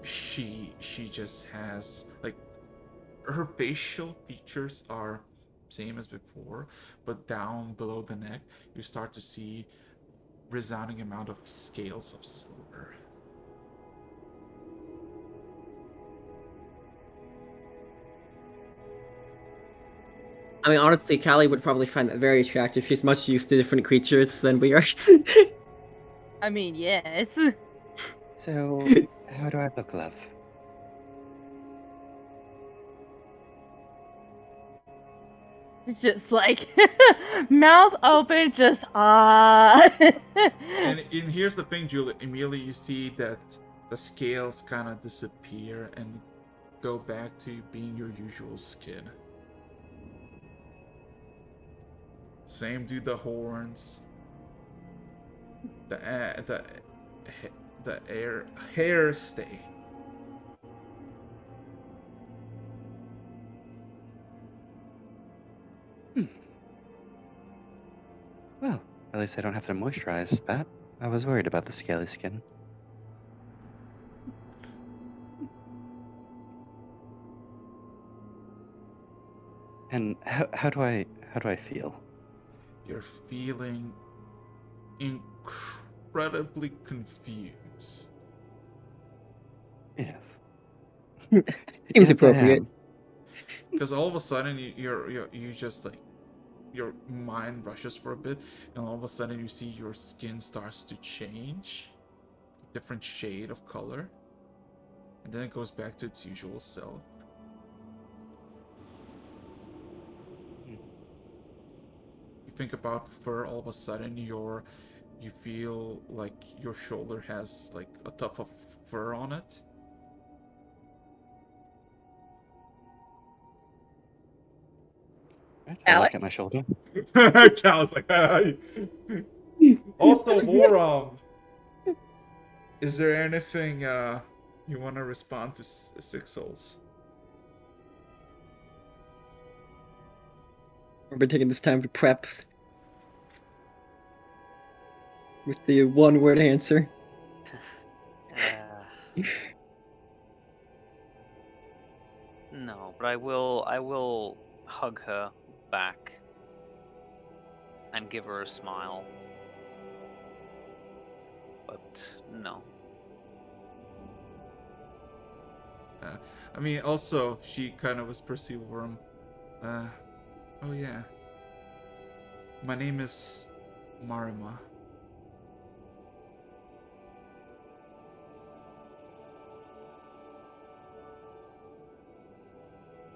S3: She just has like her facial features are same as before, but down below the neck you start to see resounding amount of scales of silver.
S1: I mean, honestly, Callie would probably find that very attractive. She's much used to different creatures than we are.
S4: I mean, yes.
S6: So, how do I look, love?
S4: It's just like mouth open, just
S3: And here's the thing, Julie. Immediately you see that the scales kind of disappear and go back to being your usual skin. Same do the horns. The hair stay.
S6: Well, at least I don't have to moisturize that. I was worried about the scaly skin. And how do I feel?
S3: You're feeling incredibly confused.
S6: Yes.
S1: Seems
S6: Yes, I
S1: appropriate.
S6: am.
S3: Because all of a sudden you just like your mind rushes for a bit, and all of a sudden you see your skin starts to change, different shade of color, and then it goes back to its usual self. You think about fur, all of a sudden you feel like your shoulder has like a tuft of fur on it.
S6: I look at my shoulder.
S3: Cal's like, "Hey." Also, more is there anything you want to respond to Six Souls?
S1: We've been taking this time to prep with the one-word answer.
S5: No, but I will hug her back and give her a smile. But no.
S3: I mean, also, she kind of whispers to Worm, oh yeah, my name is Marima.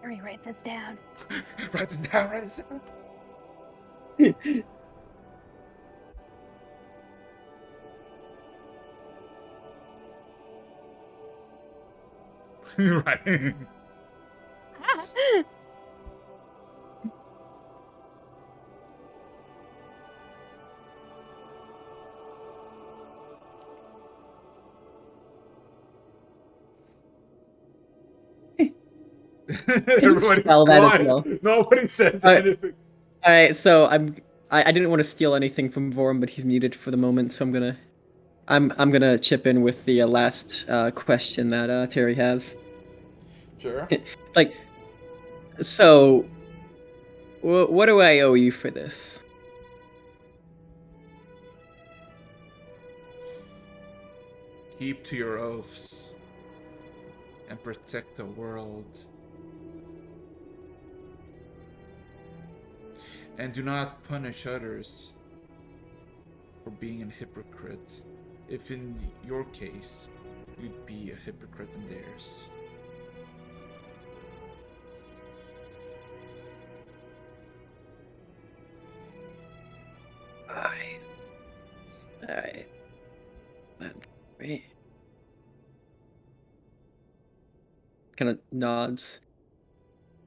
S4: Let me write this down.
S3: Write this down, write this down. Right. Everybody's
S1: spell that as
S3: quiet.
S1: well?
S3: Nobody says
S1: Alright.
S3: anything.
S1: Alright, so I didn't want to steal anything from Vorm, but he's muted for the moment, so I'm gonna I'm gonna chip in with the last question that Terry has.
S3: Sure.
S1: Like, so, what do I owe you for this?
S3: Keep to your oaths and protect the world. And do not punish others for being a hypocrite, if in your case, you'd be a hypocrite in theirs.
S1: Alright. That's great. Kind of nods.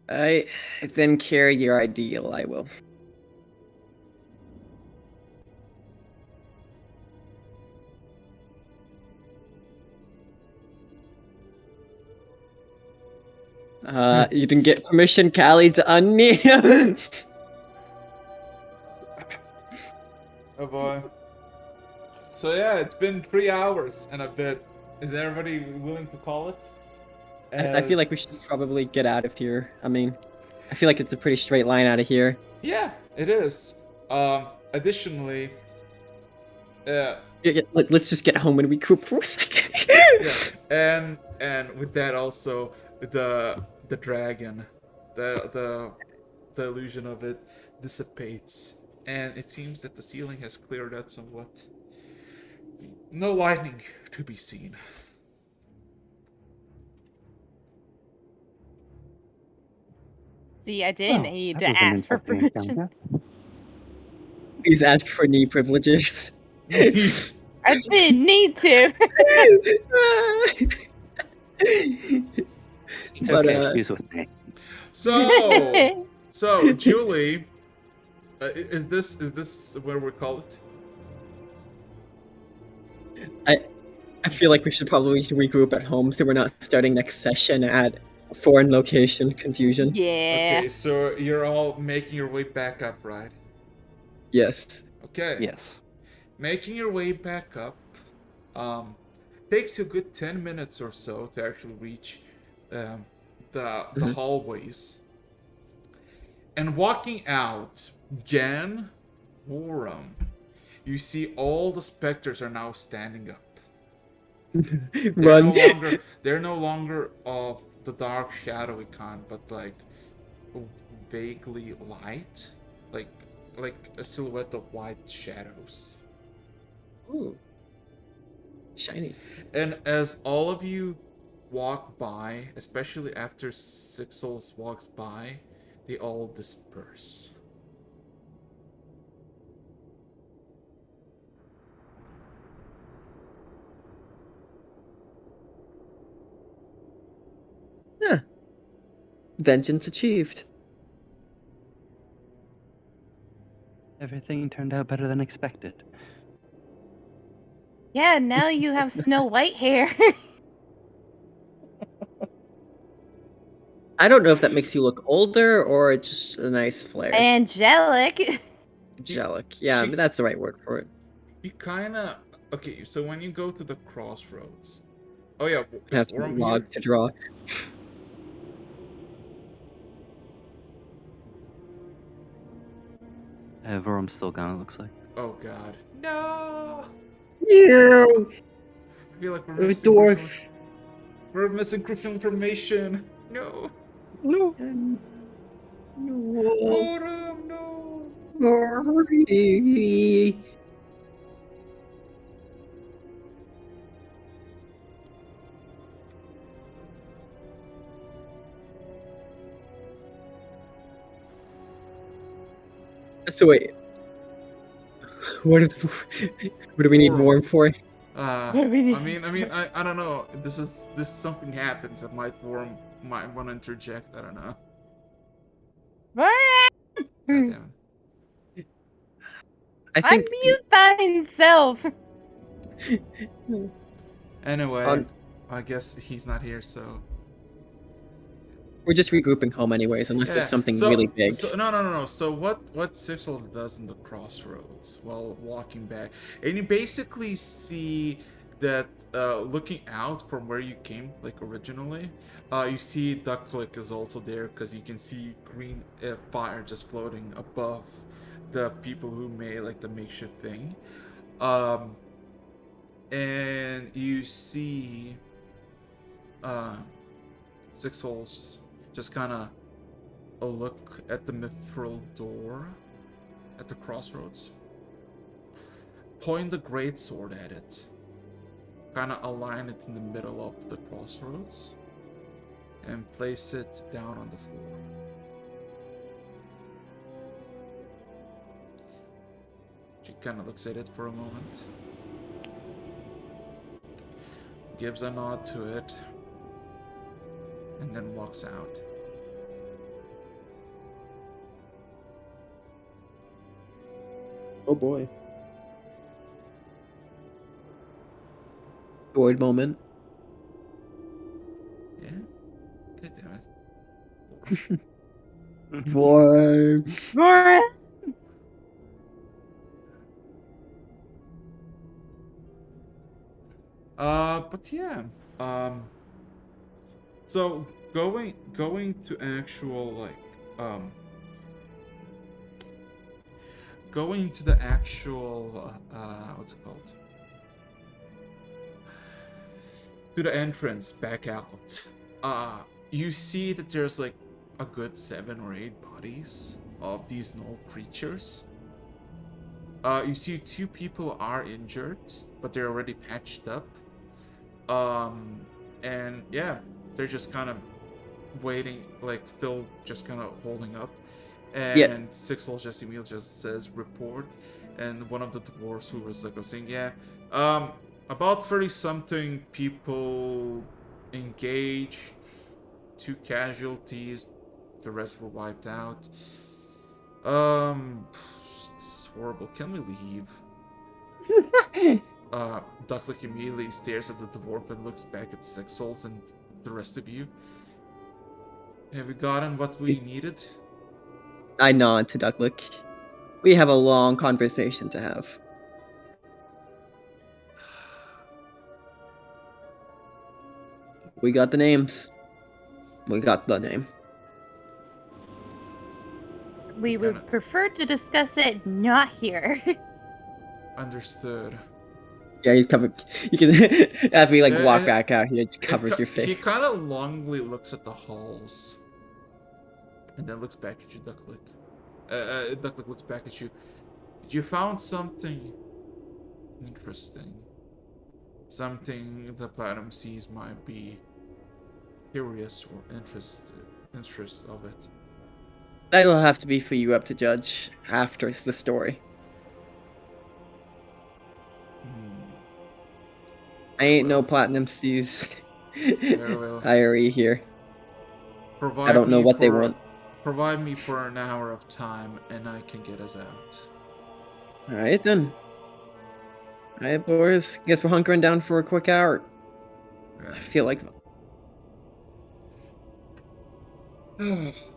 S1: I then carry your ideal, I will. You didn't get permission, Callie, to unmute.
S3: Oh boy. So yeah, it's been 3 hours and a bit. Is everybody willing to call it?
S1: I feel like we should probably get out of here. I mean, I feel like it's a pretty straight line out of here.
S3: Yeah, it is. Additionally,
S1: Let's just get home and regroup for a second.
S3: yeah, and with that also the dragon, the illusion of it dissipates, and it seems that the ceiling has cleared up somewhat. No lightning to be seen.
S4: See, I didn't
S6: Well,
S4: need
S6: that
S4: to
S6: was an
S4: ask for
S6: interesting
S4: permission.
S6: encounter.
S1: Please ask for knee privileges.
S4: I didn't need to.
S6: It's
S1: But,
S6: okay, she's with me.
S3: So Julie, is this where we call it?
S1: I feel like we should probably regroup at home so we're not starting next session at a foreign location confusion.
S4: Yeah.
S3: Okay, so you're all making your way back up, right?
S1: Yes.
S3: Okay.
S6: Yes.
S3: Making your way back up takes you a good 10 minutes or so to actually reach the hallways. And walking out, Jan, Woram, you see all the specters are now standing up.
S1: Run.
S3: They're no longer of the dark shadowy kind, but like vaguely light, like a silhouette of white shadows.
S1: Ooh. Shiny.
S3: And as all of you walk by, especially after Six Souls walks by, they all disperse.
S1: Yeah. Vengeance achieved.
S6: Everything turned out better than expected.
S4: Yeah, now you have Snow White hair.
S1: I don't know if that makes you look older or just a nice flare.
S4: Angelic.
S1: Angelic. Yeah, I mean, that's the right word for it.
S3: You kind of okay. So when you go to the crossroads, oh yeah,
S1: I have
S3: is
S1: to
S3: Worm
S1: log
S3: here?
S1: to draw.
S6: Vorum's still gone, it looks like.
S3: Oh god, no!
S1: No,
S3: I feel like we're
S1: a
S3: missing
S1: dwarf.
S3: We're missing crucial information. No.
S6: No.
S1: No.
S3: Worm, no.
S1: Sorry. So wait, what do we need Worm for?
S3: I don't know. This something happens that might want to interject. I don't know. Goddamn.
S1: I think.
S4: Unmute thyself.
S3: Anyway, I guess he's not here, so
S1: We're just regrouping home anyways, unless
S3: Yeah.
S1: there's something
S3: so,
S1: really big.
S3: So no. So what Sixels does in the crossroads while walking back, and you basically see that looking out from where you came, like originally, you see Ducklick is also there because you can see green fire just floating above the people who made like the makeshift thing, and you see Six Holes just kind of a look at the mithril door at the crossroads. Point the greatsword at it. Kind of align it in the middle of the crossroads. And place it down on the floor. She kind of looks at it for a moment. Gives a nod to it. And then walks out.
S1: Oh boy. Bored moment.
S3: Yeah? God damn it.
S1: Boy.
S3: But yeah. So going to actual going to the actual what's it called? To the entrance back out. You see that there's like a good 7 or 8 bodies of these null creatures. You see 2 people are injured, but they're already patched up. And yeah, they're just kind of waiting, like still just kind of holding up. And Six Holes just immediately just says report, and one of the dwarves who was saying, yeah, about 30 something people engaged, 2 casualties, the rest were wiped out. This is horrible. Can we leave? Ducklick immediately stares at the dwarf and looks back at Six Souls and the rest of you. Have we gotten what we needed?
S1: I nod to Ducklick. We have a long conversation to have. We got the names. We got the name.
S4: We would prefer to discuss it not here.
S3: Understood.
S1: Yeah, you can as we walk back out, he just covers your face.
S3: He kind of longly looks at the halls, and then looks back at you, Ducklick. Ducklick looks back at you. You found something interesting. Something the Platinum Seas might be curious or interest of it.
S1: That'll have to be for you up to judge after the story. I ain't no Platinum Seas IRE here. I don't know what they want.
S3: Provide me for an hour of time, and I can get us out.
S1: Alright then. Alright, boys. Guess we're hunkering down for a quick hour. Yeah. I feel like...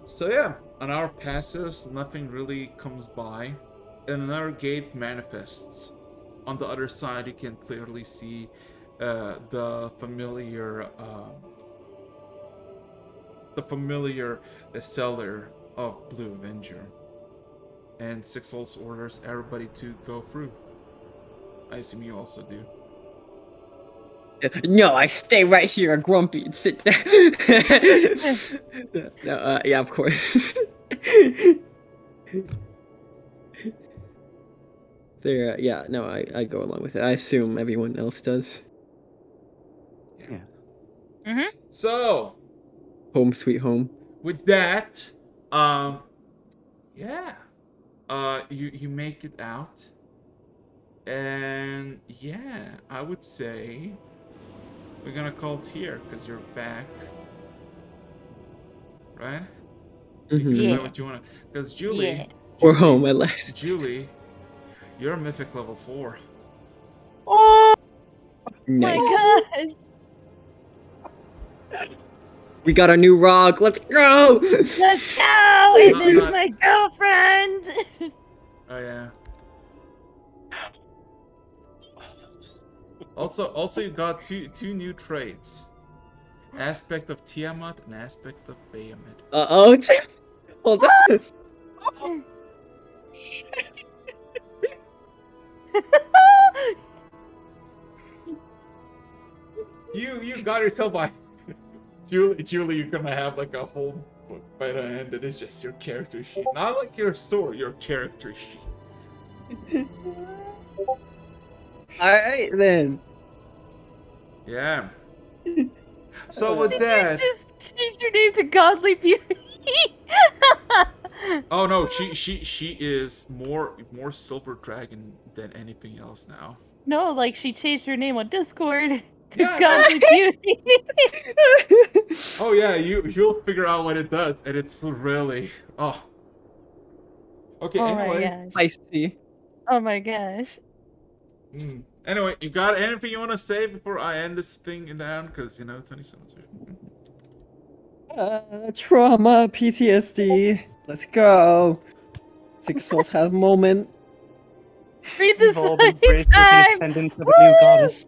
S3: So yeah, an hour passes, nothing really comes by, and another gate manifests. On the other side, you can clearly see the familiar seller of Blue Avenger. And Six Souls orders everybody to go through. I assume you also do.
S1: No, I stay right here, grumpy, and sit there. No, yeah, of course. There, yeah, no, I go along with it. I assume everyone else does.
S3: Yeah.
S4: Mm-hmm.
S3: So,
S1: home sweet home.
S3: With that, yeah, you make it out, and yeah, I would say we're gonna call it here because you're back, right? You can decide what you wanna. Because Julie,
S1: we're home at last.
S3: Julie, you're Mythic level 4.
S4: Oh
S1: nice.
S4: my gosh!
S1: We got a new rock. Let's go.
S4: Let's go! And this is my girlfriend!
S3: Oh yeah. Also, you got two new traits. Aspect of Tiamat and aspect of Bahamut.
S1: Uh-oh. Hold on.
S3: You got yourself by Julie, you're gonna have like a whole book by the end that is just your character sheet. Not like your story, your character sheet.
S1: Alright then.
S3: Yeah. So with that,
S4: You just change your name to Godly Beauty.
S3: oh no, she is more Silver Dragon than anything else now.
S4: No, like she changed her name on Discord to
S3: Yeah.
S4: Godly Beauty.
S3: Oh yeah, you'll figure out what it does, and it's really oh. Okay,
S4: Oh
S3: anyway.
S4: my gosh.
S1: Spicy.
S4: Oh my gosh.
S3: Anyway, you got anything you want to say before I end this thing down? Because, 27.
S1: Trauma, PTSD. Let's go. Six Souls have moment.
S6: We've all been
S4: Redesign
S6: braced with the
S4: time!
S6: ascendance of a new goddess.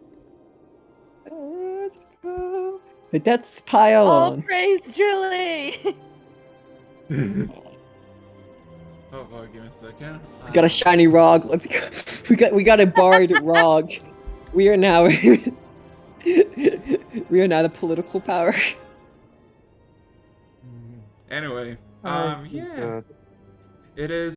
S1: Let's go. The death's pile
S4: All
S1: on.
S4: praise Julie!
S3: Oh, give me a second.
S1: We got a shiny rog. Let's go. We got a barred rog. We are now we are now the political power.
S3: Anyway,
S6: Oh,
S3: yeah.
S6: God.
S3: It is